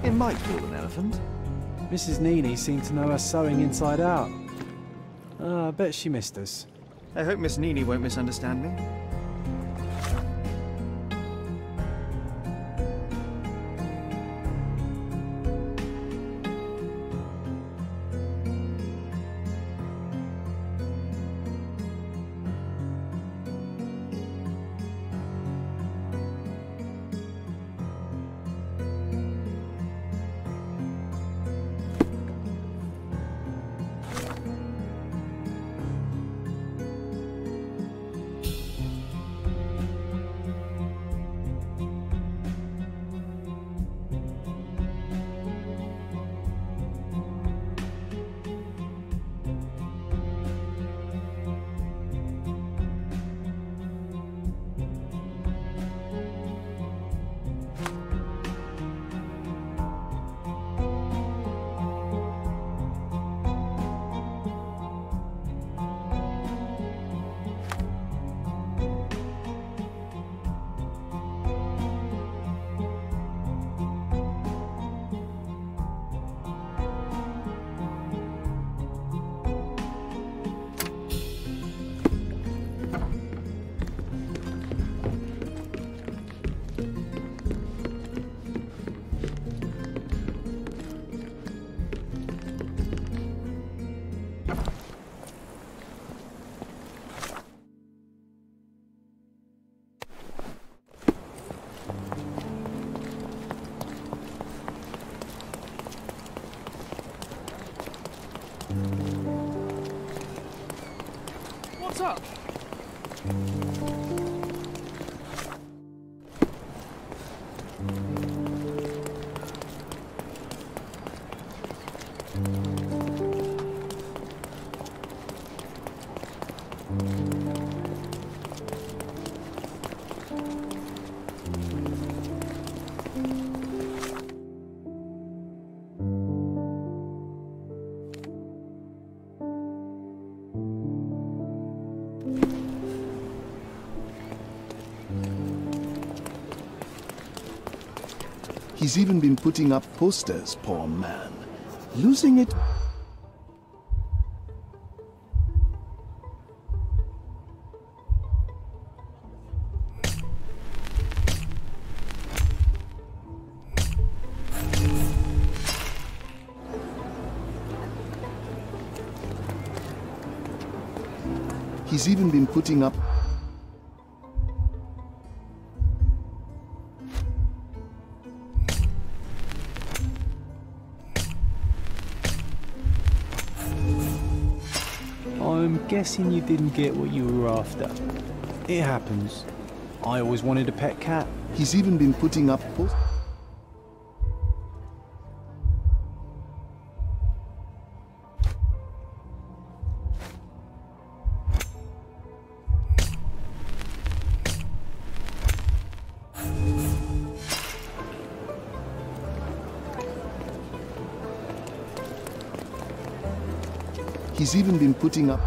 It might fool an elephant.
Mrs. Nini seemed to know her sewing inside out. I bet she missed us.
I hope Miss Nini won't misunderstand me.
He's even been putting up posters, poor man. Losing it. He's even been putting up.
I'm guessing you didn't get what you were after. It happens. I always wanted a pet cat.
He's even been putting up posters. He's even been putting up.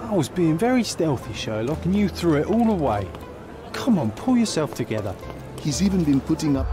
I was being very stealthy, Sherlock, and you threw it all away. Come on, pull yourself together.
He's even been putting up.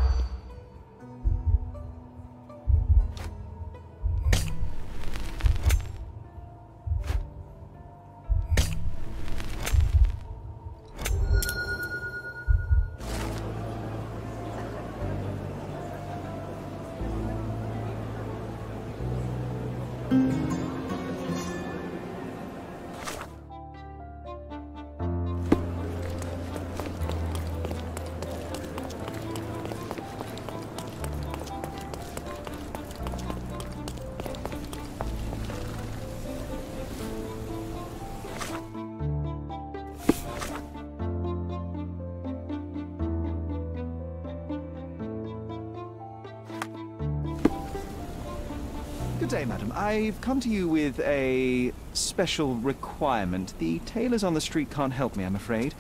Good day, madam. I've come to you with a special requirement. The tailors on the street can't help me, I'm afraid.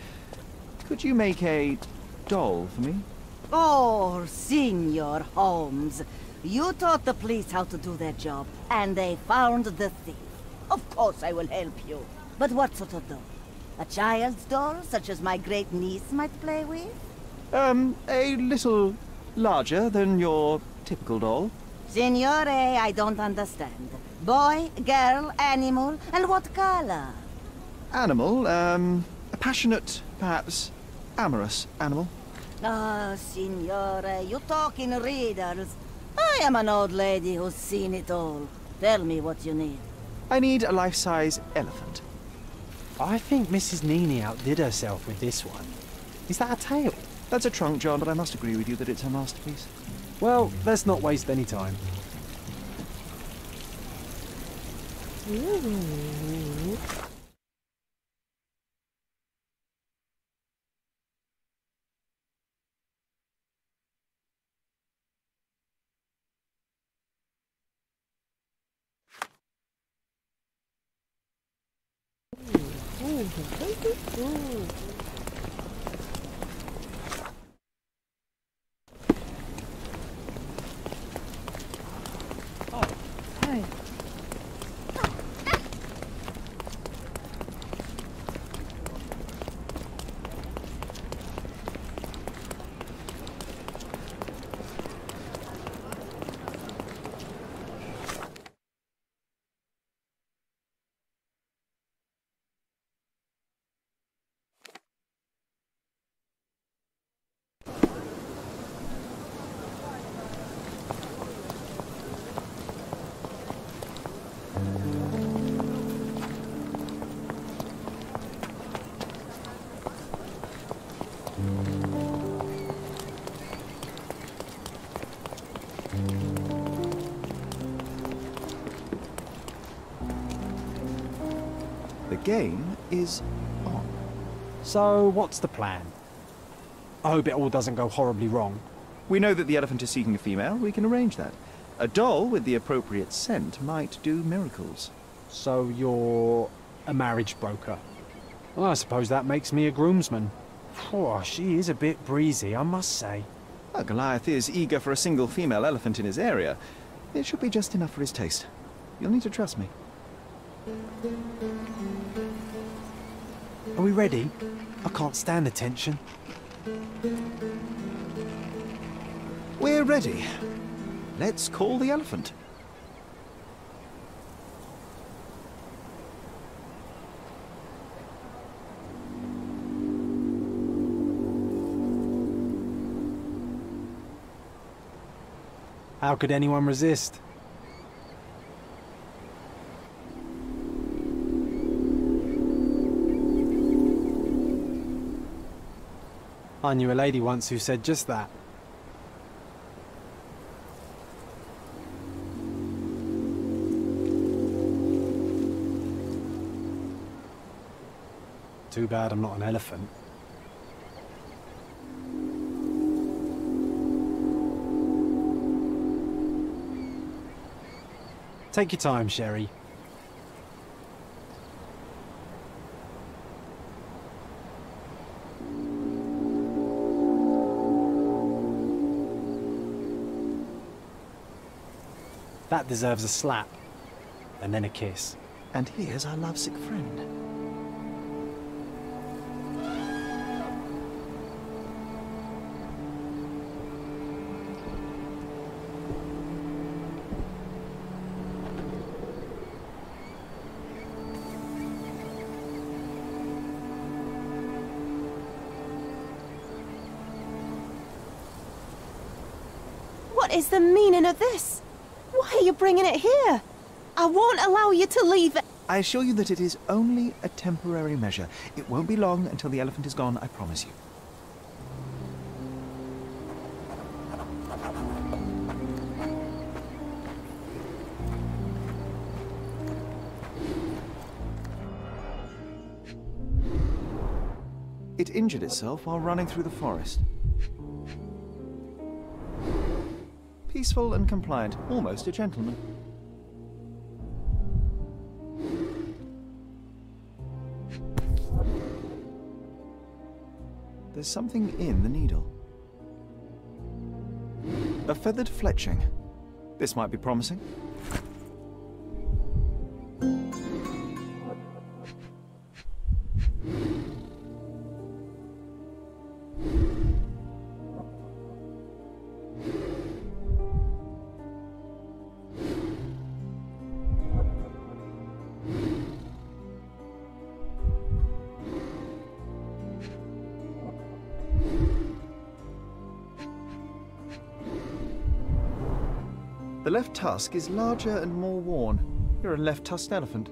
Could you make a doll for me?
Oh, Signor Holmes. You taught the police how to do their job, and they found the thief. Of course I will help you. But what sort of doll? A child's doll, such as my great niece might play with?
A little larger than your typical doll.
Signore, I don't understand. Boy, girl, animal, and what color?
Animal, a passionate, perhaps amorous animal.
Ah, Signore, you talk in riddles. I am an old lady who's seen it all. Tell me what you need.
I need a life-size elephant.
I think Mrs. Nini outdid herself with this one. Is that a tail?
That's a trunk, John, but I must agree with you that it's a masterpiece.
Well, let's not waste any time.
Hi.
The game is on.
So, what's the plan? I hope it all doesn't go horribly wrong.
We know that the elephant is seeking a female. We can arrange that. A doll with the appropriate scent might do miracles.
So you're a marriage broker? Well, I suppose that makes me a groomsman. Oh, she is a bit breezy, I must say.
Well, Goliath is eager for a single female elephant in his area. It should be just enough for his taste. You'll need to trust me.
Are we ready? I can't stand the tension.
We're ready. Let's call the elephant.
How could anyone resist? I knew a lady once who said just that. Too bad I'm not an elephant. Take your time, Sherry. That deserves a slap, and then a kiss.
And here's our lovesick friend.
What is the meaning of this? Why are you bringing it here? I won't allow you to leave it.
I assure you that it is only a temporary measure. It won't be long until the elephant is gone, I promise you. It injured itself while running through the forest. Peaceful and compliant, almost a gentleman. There's something in the needle. A feathered fletching. This might be promising. The left tusk is larger and more worn. You're a left-tusked elephant.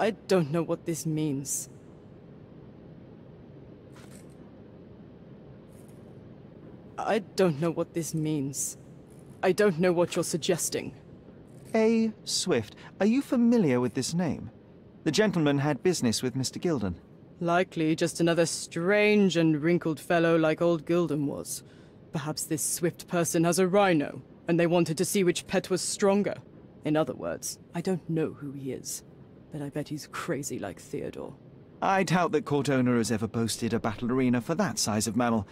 I don't know what this means. I don't know what this means. I don't know what you're suggesting.
A. Swift. Are you familiar with this name? The gentleman had business with Mr. Gilden.
Likely just another strange and wrinkled fellow like old Gilden was. Perhaps this Swift person has a rhino, and they wanted to see which pet was stronger. In other words, I don't know who he is, but I bet he's crazy like Theodore.
I doubt that court owner has ever boasted a battle arena for that size of mammal.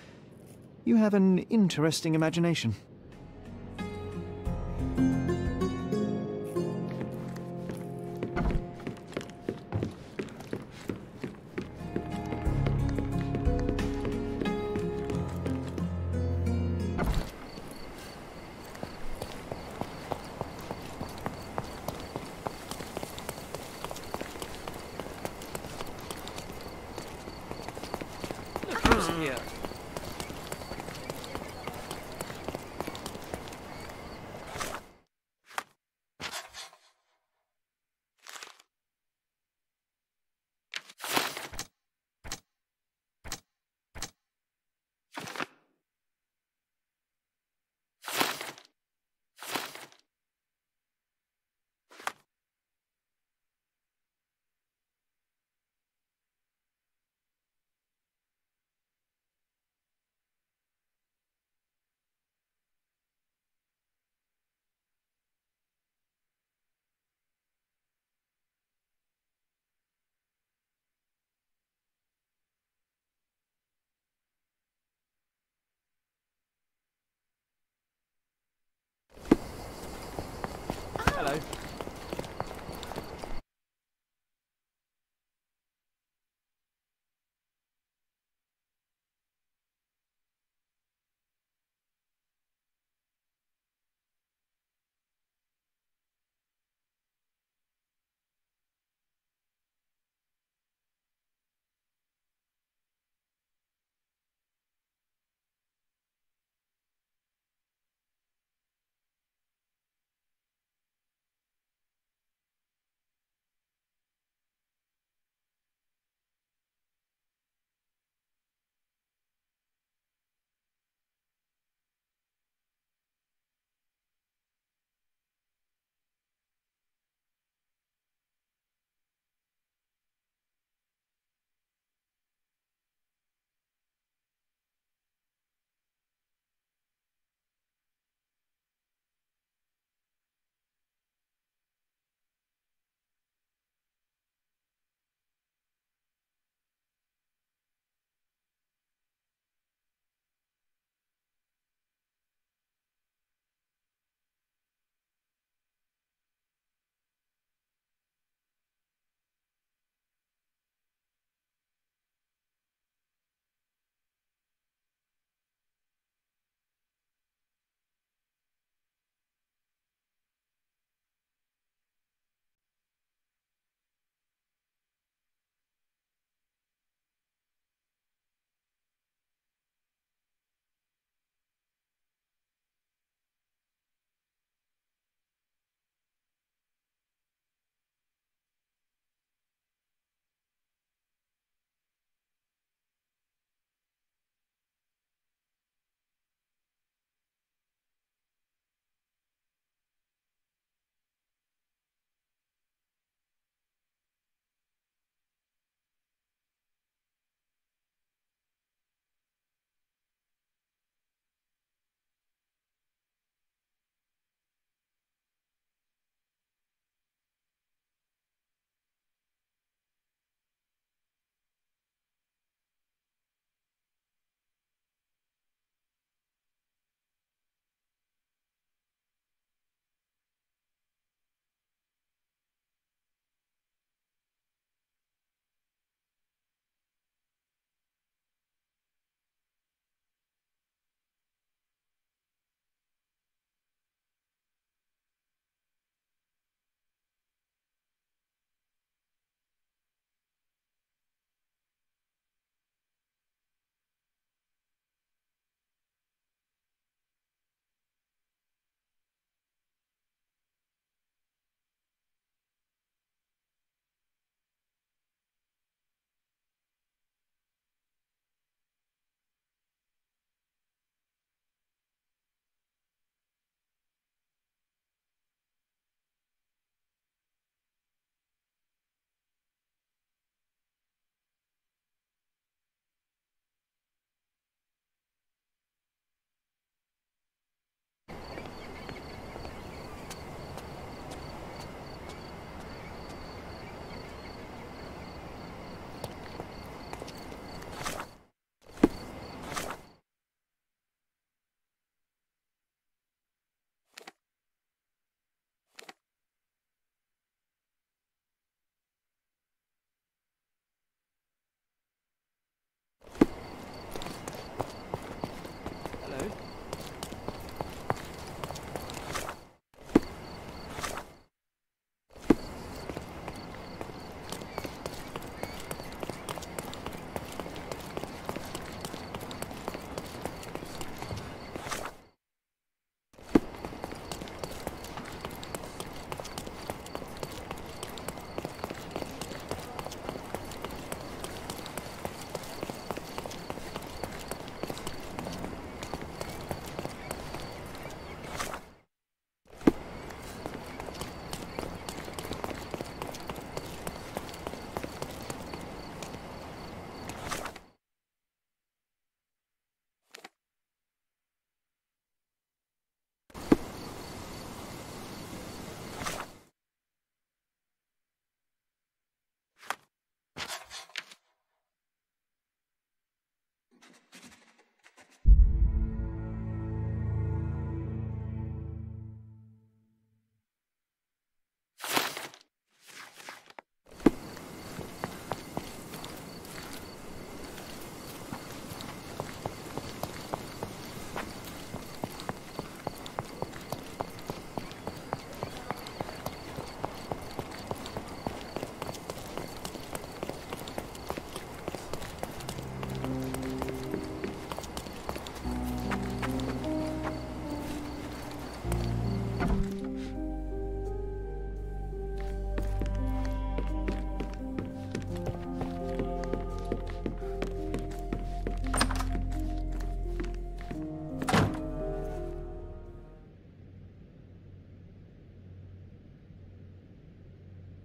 You have an interesting imagination.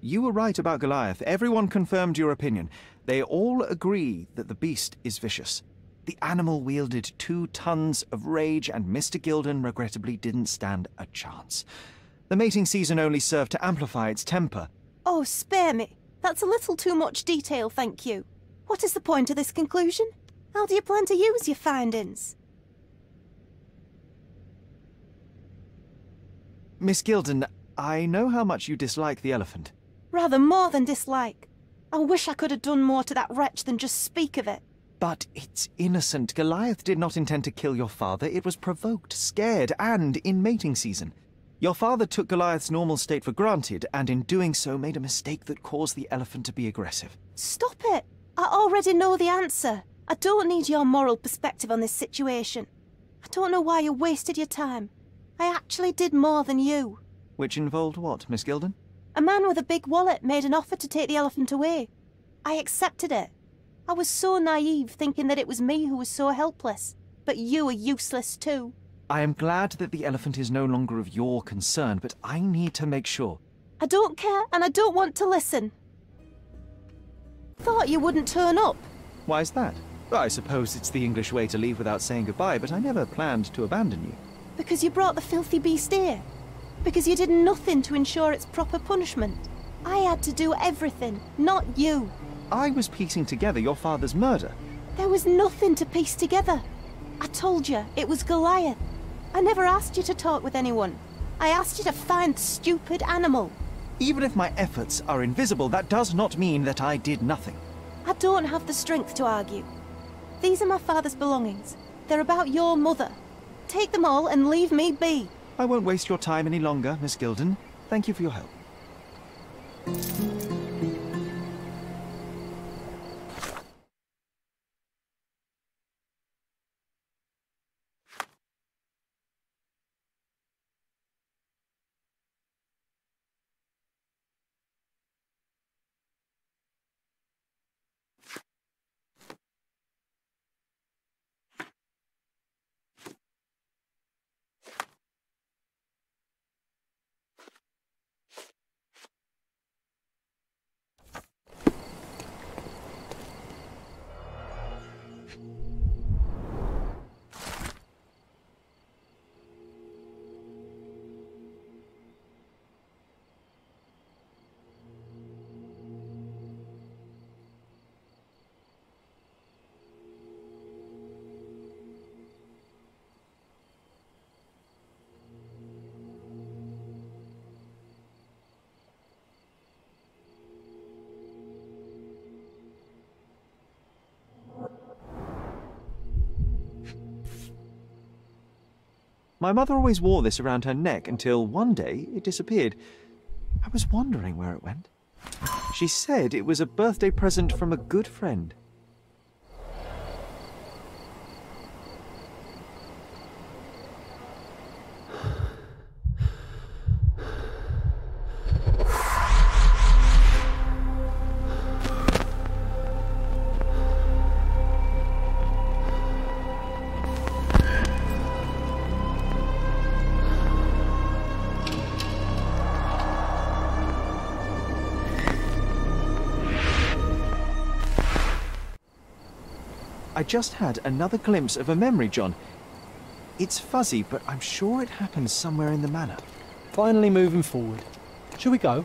You were right about Goliath. Everyone confirmed your opinion. They all agree that the beast is vicious. The animal wielded 2 tons of rage, and Mr. Gilden regrettably didn't stand a chance. The mating season only served to amplify its temper.
Oh, spare me. That's a little too much detail, thank you. What is the point of this conclusion? How do you plan to use your findings?
Miss Gilden, I know how much you dislike the elephant.
Rather more than dislike. I wish I could have done more to that wretch than just speak of it.
But it's innocent. Goliath did not intend to kill your father. It was provoked, scared, and in mating season. Your father took Goliath's normal state for granted, and in doing so made a mistake that caused the elephant to be aggressive.
Stop it! I already know the answer. I don't need your moral perspective on this situation. I don't know why you wasted your time. I actually did more than you.
Which involved what, Miss Gilden?
A man with a big wallet made an offer to take the elephant away. I accepted it. I was so naive, thinking that it was me who was so helpless. But you are useless too.
I am glad that the elephant is no longer of your concern, but I need to make sure.
I don't care, and I don't want to listen. Thought you wouldn't turn up.
Why is that? I suppose it's the English way to leave without saying goodbye, but I never planned to abandon you.
Because you brought the filthy beast here. Because you did nothing to ensure its proper punishment. I had to do everything, not you.
I was piecing together your father's murder.
There was nothing to piece together. I told you, it was Goliath. I never asked you to talk with anyone. I asked you to find the stupid animal.
Even if my efforts are invisible, that does not mean that I did nothing.
I don't have the strength to argue. These are my father's belongings. They're about your mother. Take them all and leave me be.
I won't waste your time any longer, Miss Gilden. Thank you for your help. My mother always wore this around her neck until one day it disappeared. I was wondering where it went. She said it was a birthday present from a good friend. I just had another glimpse of a memory, John. It's fuzzy, but I'm sure it happened somewhere in the manor.
Finally moving forward. Shall we go?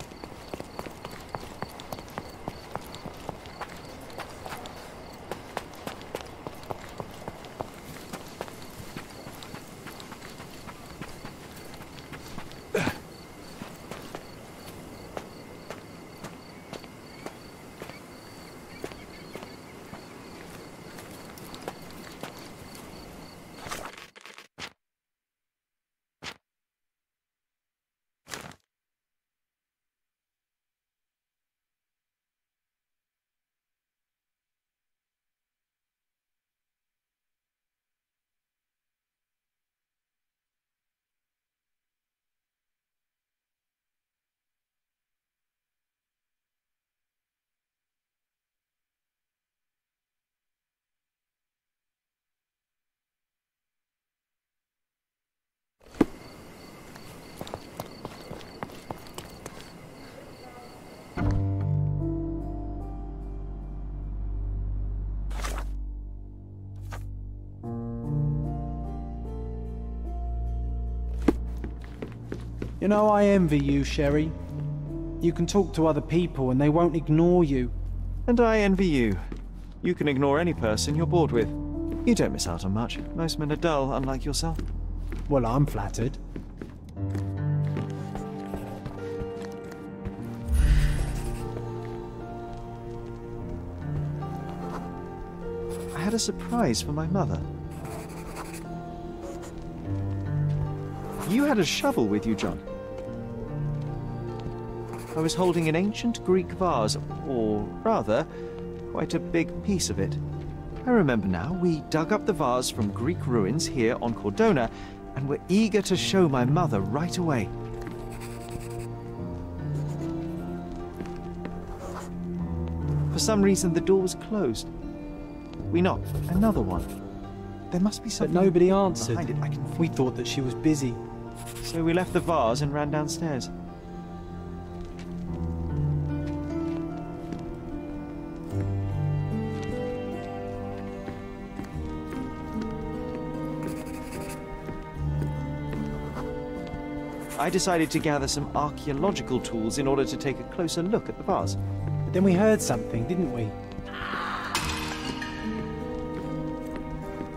You know, I envy you, Sherry. You can talk to other people and they won't ignore you.
And I envy you. You can ignore any person you're bored with. You don't miss out on much. Most men are dull, unlike yourself.
Well, I'm flattered.
I had a surprise for my mother. You had a shovel with you, John. I was holding an ancient Greek vase, or rather, quite a big piece of it. I remember now, we dug up the vase from Greek ruins here on Cordona, and were eager to show my mother right away. For some reason, the door was closed. We knocked. Another one. There must be something.
But nobody answered.
Behind it.
We thought that she was busy.
So we left the vase and ran downstairs. I decided to gather some archaeological tools in order to take a closer look at the vase.
But then we heard something, didn't we?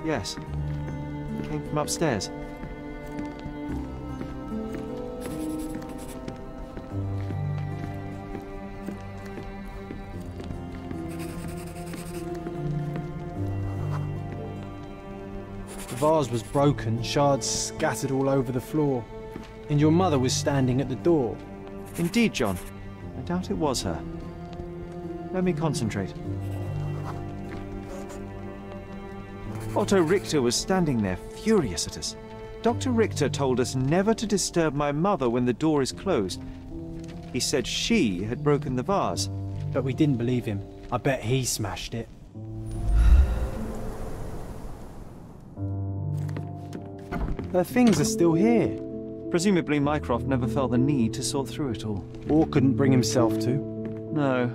Yes. It came from upstairs.
The vase was broken, shards scattered all over the floor. And your mother was standing at the door.
Indeed, John. I doubt it was her. Let me concentrate. Otto Richter was standing there, furious at us. Dr. Richter told us never to disturb my mother when the door is closed. He said she had broken the vase.
But we didn't believe him. I bet he smashed it. Her things are still here.
Presumably Mycroft never felt the need to sort through it all.
Or couldn't bring himself to.
No.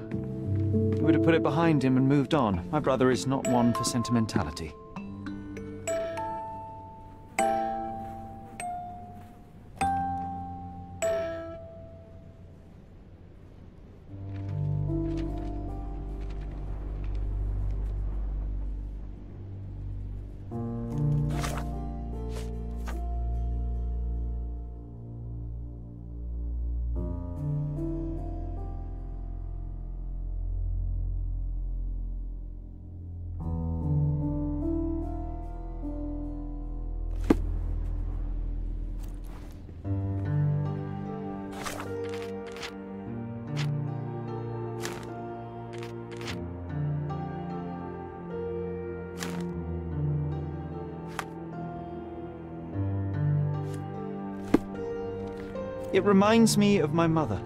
He would have put it behind him and moved on. My brother is not one for sentimentality. It reminds me of my mother.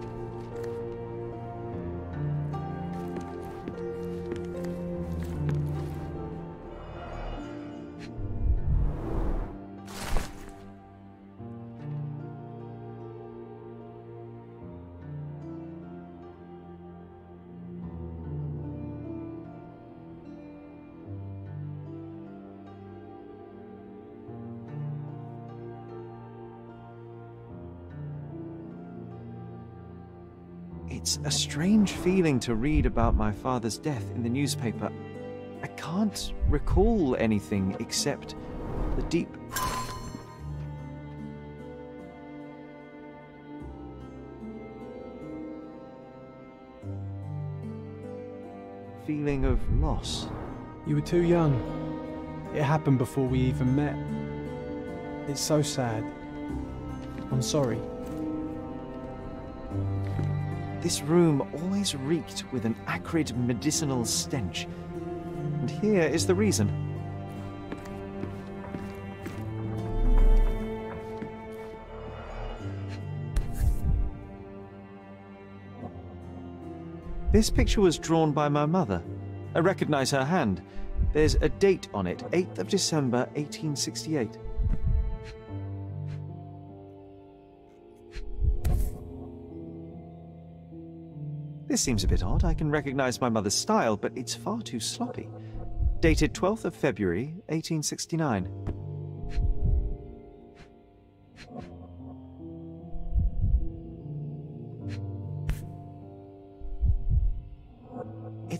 It's a strange feeling to read about my father's death in the newspaper. I can't recall anything except the deep feeling of loss.
You were too young. It happened before we even met. It's so sad. I'm sorry.
This room always reeked with an acrid medicinal stench. And here is the reason. This picture was drawn by my mother. I recognize her hand. There's a date on it, 8th of December, 1868. This seems a bit odd. I can recognize my mother's style, but it's far too sloppy. Dated 12th of February, 1869.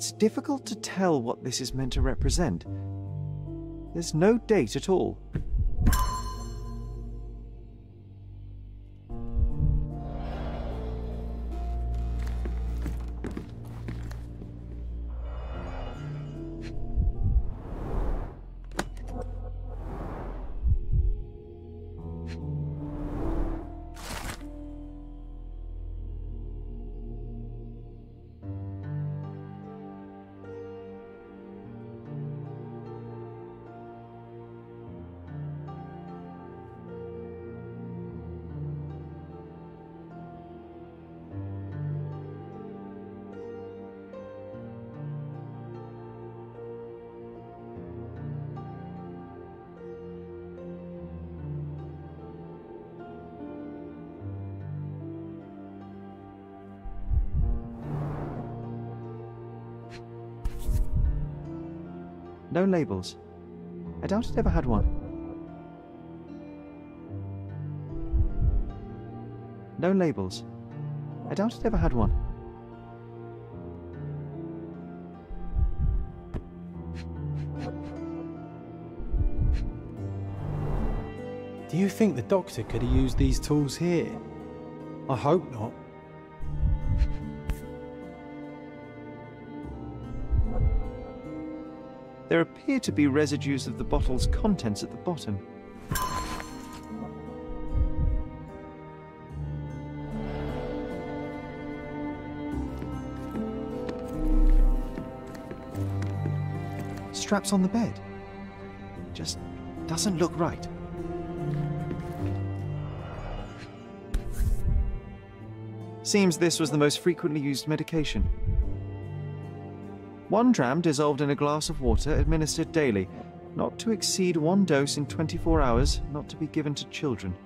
It's difficult to tell what this is meant to represent. There's no date at all. No labels. I doubt it ever had one. No labels. I doubt it ever had one.
Do you think the doctor could have used these tools here? I hope not.
There appear to be residues of the bottle's contents at the bottom. Straps on the bed. Just doesn't look right. Seems this was the most frequently used medication. 1 dram dissolved in a glass of water, administered daily. Not to exceed 1 dose in 24 hours, not to be given to children.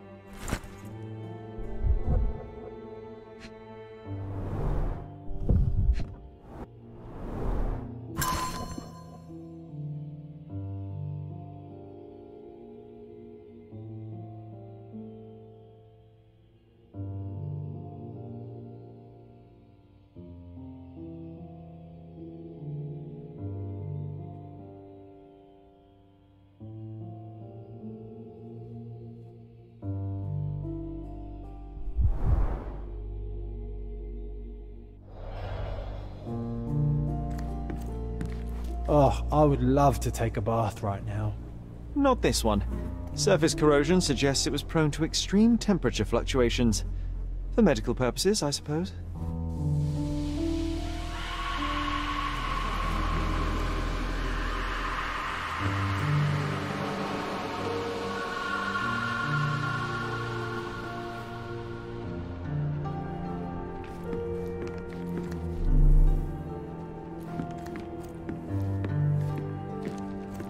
Oh, I would love to take a bath right now.
Not this one. Surface corrosion suggests it was prone to extreme temperature fluctuations. For medical purposes, I suppose.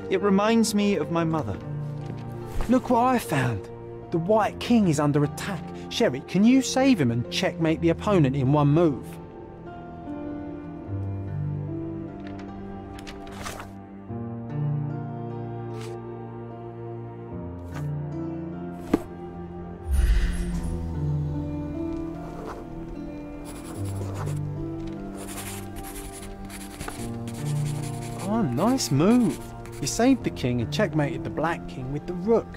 It reminds me of my mother.
Look what I found. The White King is under attack. Sherry, can you save him and checkmate the opponent in 1 move? Oh, nice move. You saved the king and checkmated the Black King with the rook.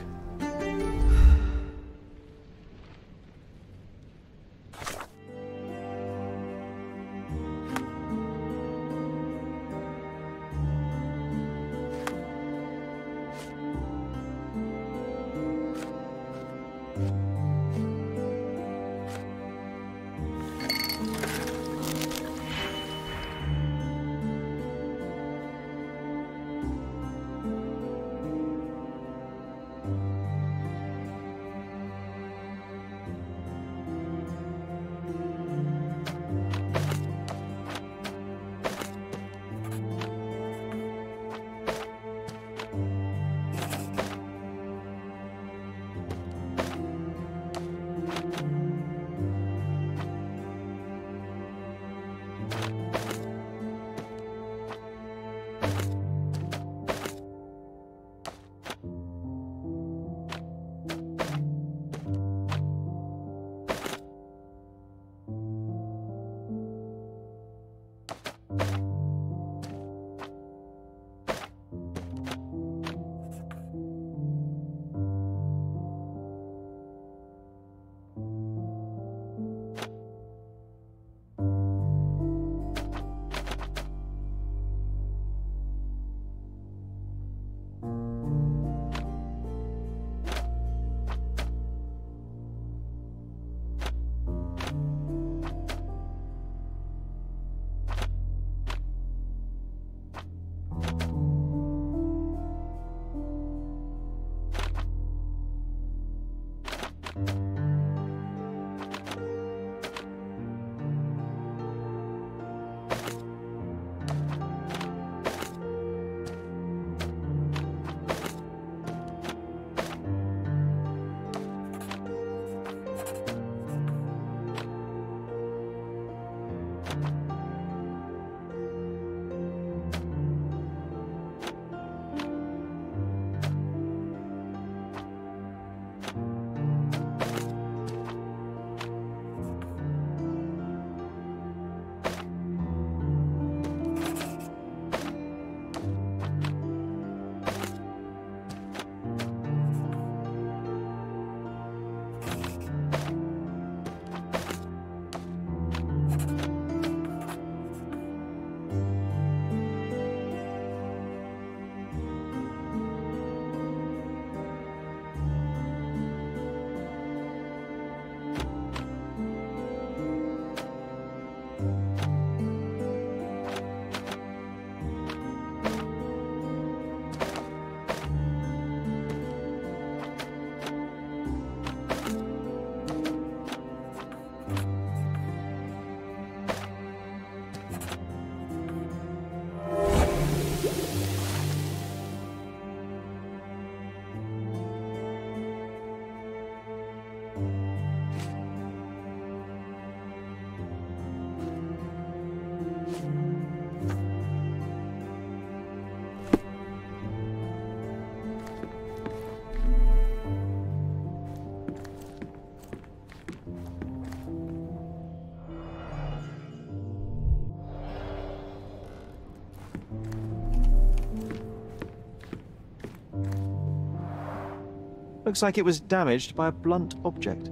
Looks like it was damaged by a blunt object.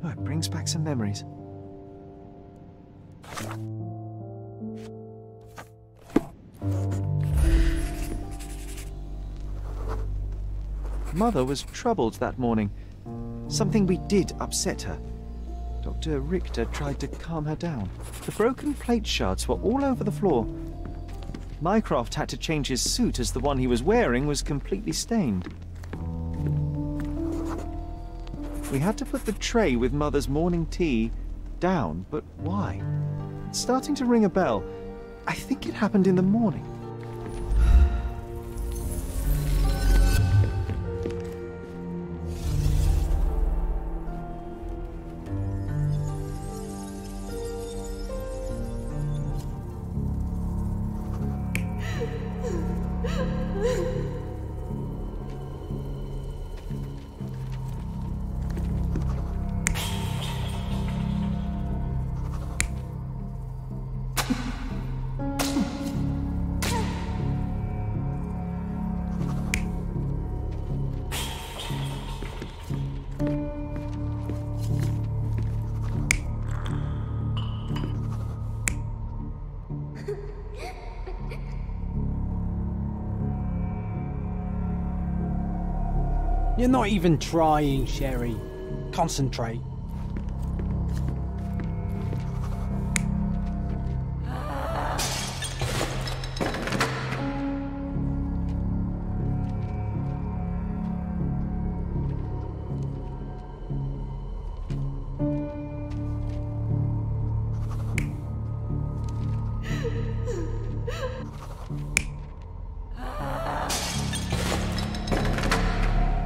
Oh, it brings back some memories. Mother was troubled that morning. Something we did upset her. Dr. Richter tried to calm her down. The broken plate shards were all over the floor. Mycroft had to change his suit as the one he was wearing was completely stained. We had to put the tray with Mother's morning tea down, but why? It's starting to ring a bell. I think it happened in the morning.
You're not even trying, Sherry. Concentrate.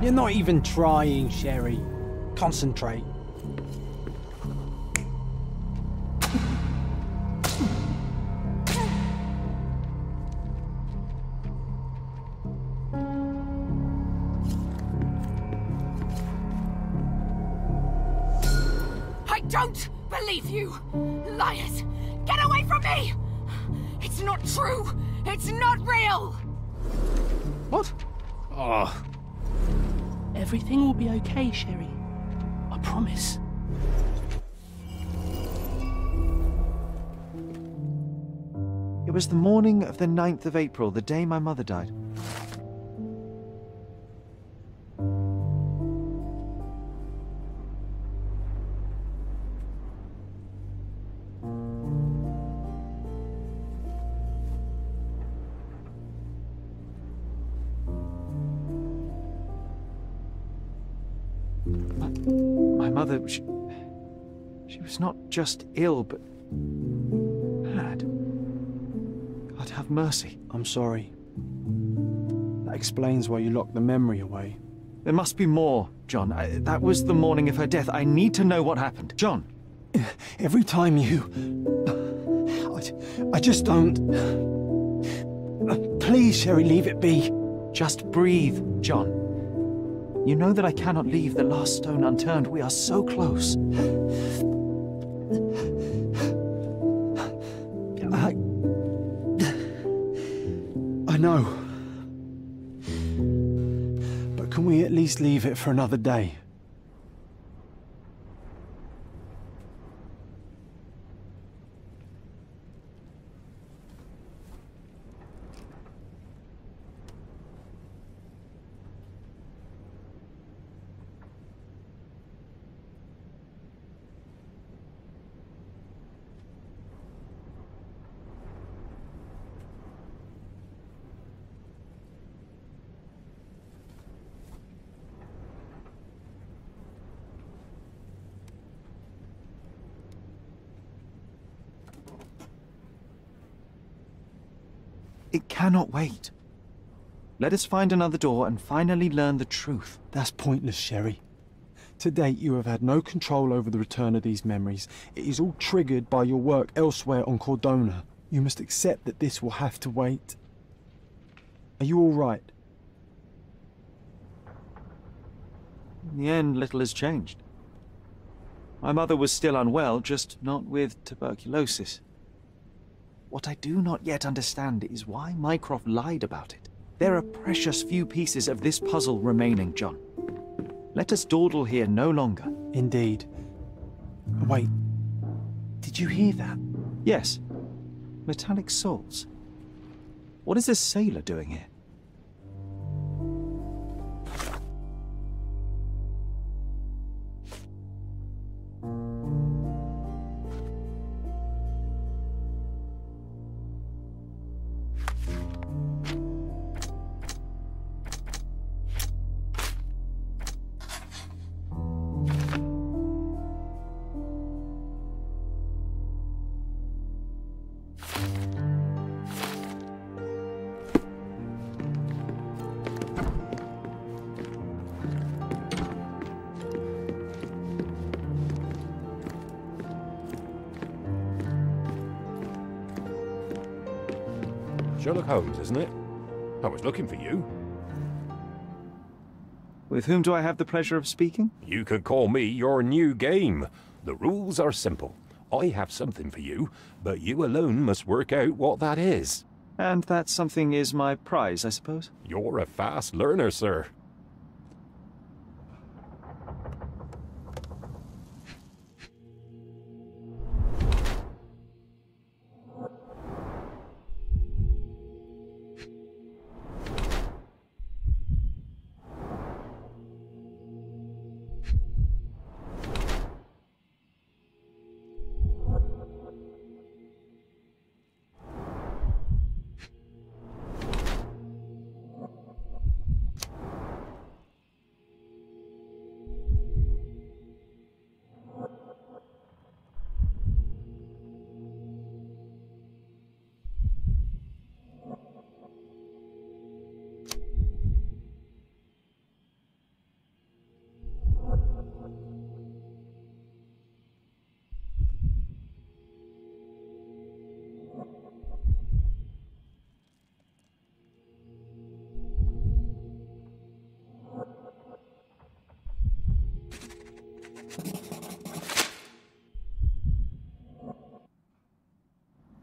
You're not even trying, Sherry. Concentrate.
I don't believe you! Liars! Get away from me! It's not true! It's not real!
What? Oh.
Everything will be okay, Sherry. I promise.
It was the morning of the 9th of April, the day my mother died. My mother, she was not just ill, but mad. God have mercy.
I'm sorry. That explains why you locked the memory away.
There must be more, John. That was the morning of her death. I need to know what happened. John!
Every time you... I just don't... Please, Sherry, leave it be.
Just breathe, John. You know that I cannot leave the last stone unturned. We are so close.
I know. But can we at least leave it for another day?
It cannot wait. Let us find another door and finally learn the truth.
That's pointless, Sherry. To date, you have had no control over the return of these memories. It is all triggered by your work elsewhere on Cordona. You must accept that this will have to wait. Are you all right?
In the end, little has changed. My mother was still unwell, just not with tuberculosis. What I do not yet understand is why Mycroft lied about it. There are precious few pieces of this puzzle remaining, John. Let us dawdle here no longer.
Indeed. Wait, did you hear that?
Yes. Metallic salts. What is this sailor doing here?
Sherlock Holmes, isn't it? I was looking for you.
With whom do I have the pleasure of speaking?
You can call me your new game. The rules are simple. I have something for you, but you alone must work out what that is.
And that something is my prize, I suppose?
You're a fast learner, sir.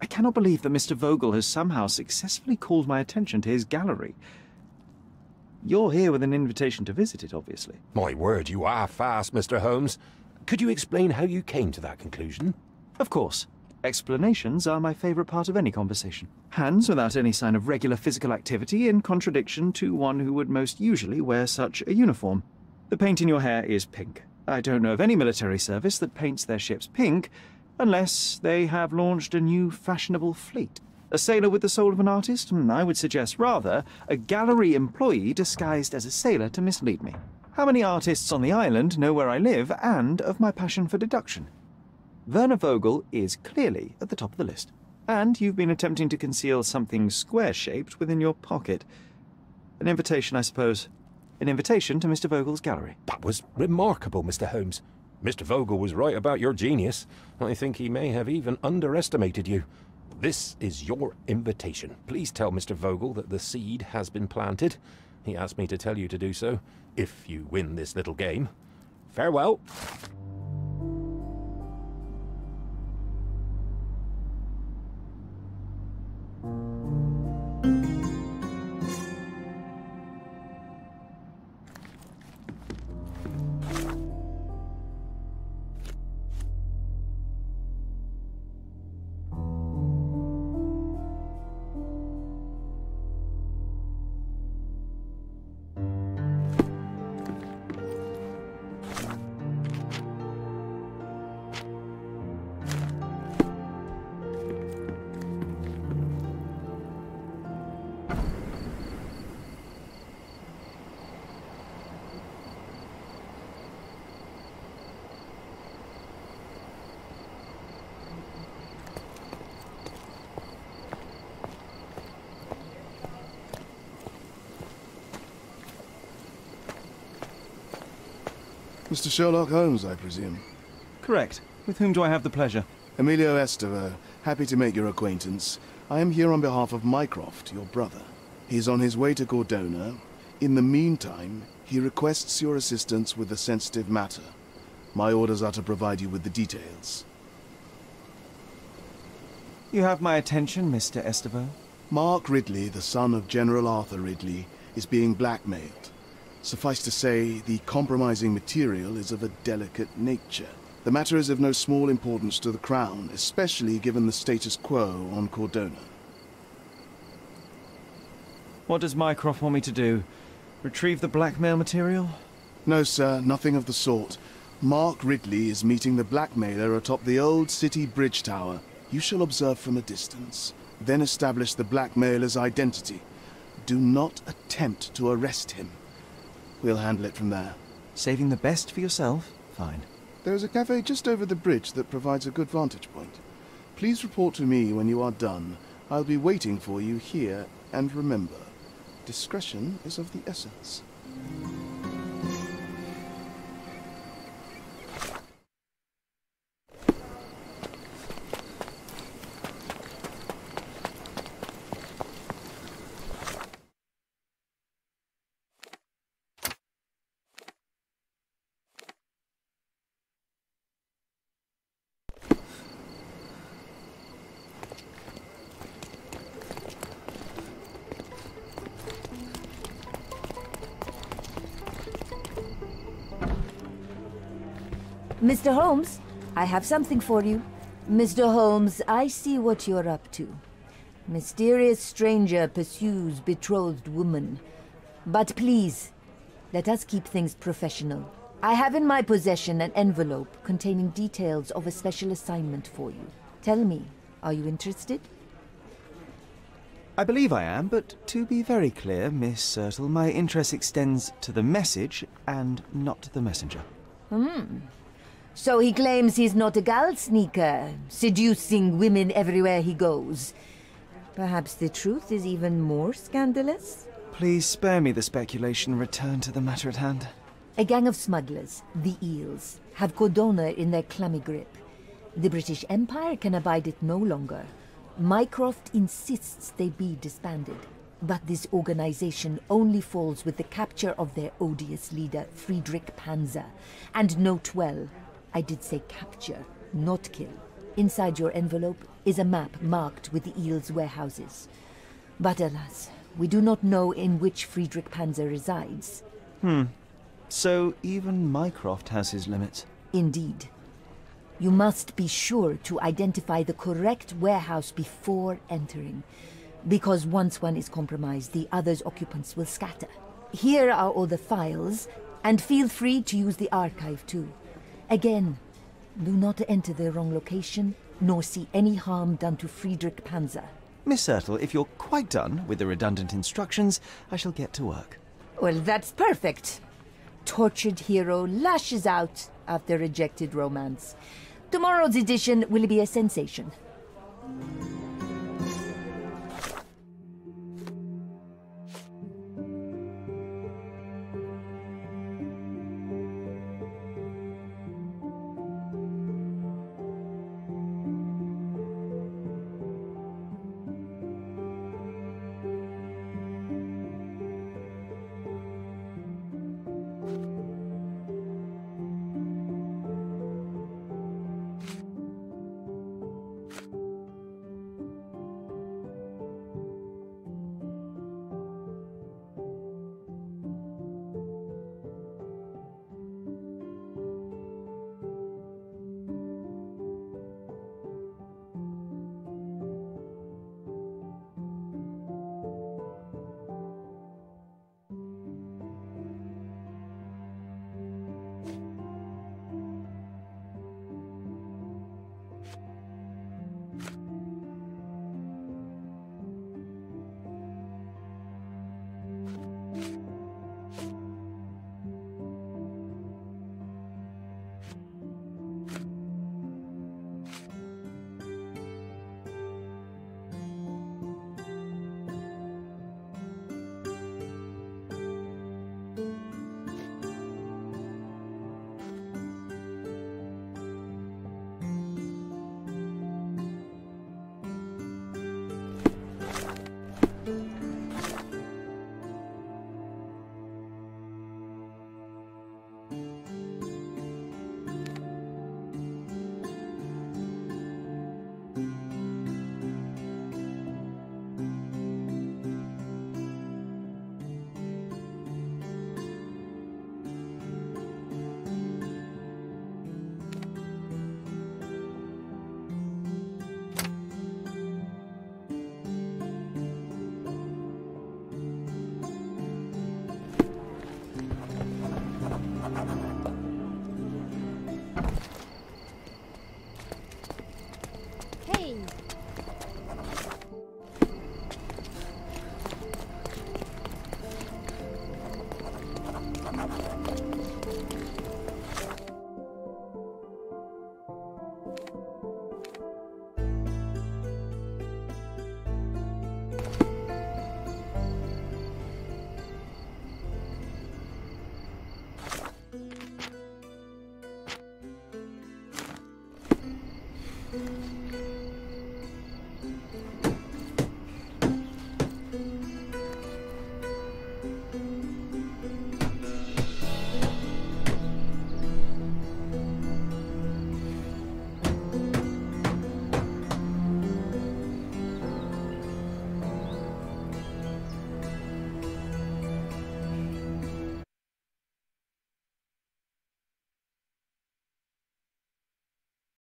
I cannot believe that Mr. Vogel has somehow successfully called my attention to his gallery. You're here with an invitation to visit it, obviously.
My word, you are fast, Mr. Holmes. Could you explain how you came to that conclusion?
Of course. Explanations are my favorite part of any conversation. Hands without any sign of regular physical activity, in contradiction to one who would most usually wear such a uniform. The paint in your hair is pink. I don't know of any military service that paints their ships pink, unless they have launched a new fashionable fleet. A sailor with the soul of an artist? I would suggest rather a gallery employee disguised as a sailor to mislead me. How many artists on the island know where I live and of my passion for deduction? Werner Vogel is clearly at the top of the list. And you've been attempting to conceal something square-shaped within your pocket. An invitation, I suppose. An invitation to Mr. Vogel's gallery.
That was remarkable, Mr. Holmes. Mr. Vogel was right about your genius. I think he may have even underestimated you. This is your invitation. Please tell Mr. Vogel that the seed has been planted. He asked me to tell you to do so, if you win this little game. Farewell.
Mr. Sherlock Holmes, I presume?
Correct. With whom do I have the pleasure?
Emilio Estevaux. Happy to make your acquaintance. I am here on behalf of Mycroft, your brother. He's on his way to Cordona. In the meantime, he requests your assistance with a sensitive matter. My orders are to provide you with the details.
You have my attention, Mr. Estevaux.
Mark Ridley, the son of General Arthur Ridley, is being blackmailed. Suffice to say, the compromising material is of a delicate nature. The matter is of no small importance to the Crown, especially given the status quo on Cordona.
What does Mycroft want me to do? Retrieve the blackmail material?
No, sir, nothing of the sort. Mark Ridley is meeting the blackmailer atop the old city bridge tower. You shall observe from a distance, then establish the blackmailer's identity. Do not attempt to arrest him. We'll handle it from there.
Saving the best for yourself? Fine.
There is a cafe just over the bridge that provides a good vantage point. Please report to me when you are done. I'll be waiting for you here, and remember, discretion is of the essence.
Mr. Holmes, I have something for you. Mr. Holmes, I see what you're up to. Mysterious stranger pursues betrothed woman. But please, let us keep things professional. I have in my possession an envelope containing details of a special assignment for you. Tell me, are you interested?
I believe I am, but to be very clear, Miss Sertle, my interest extends to the message and not the messenger.
So he claims he's not a gal sneaker, seducing women everywhere he goes. Perhaps the truth is even more scandalous?
Please spare me the speculation and return to the matter at hand.
A gang of smugglers, the Eels, have Cordona in their clammy grip. The British Empire can abide it no longer. Mycroft insists they be disbanded. But this organization only falls with the capture of their odious leader, Friedrich Panzer. And note well, I did say capture, not kill. Inside your envelope is a map marked with the Eels' warehouses. But alas, we do not know in which Friedrich Panzer resides.
So even Mycroft has his limits.
Indeed. You must be sure to identify the correct warehouse before entering. Because once one is compromised, the other's occupants will scatter. Here are all the files, and feel free to use the archive too. Again, do not enter the wrong location, nor see any harm done to Friedrich Panzer.
Miss Sertle, if you're quite done with the redundant instructions, I shall get to work.
Well, that's perfect. tortured hero lashes out after rejected romance. Tomorrow's edition will be a sensation.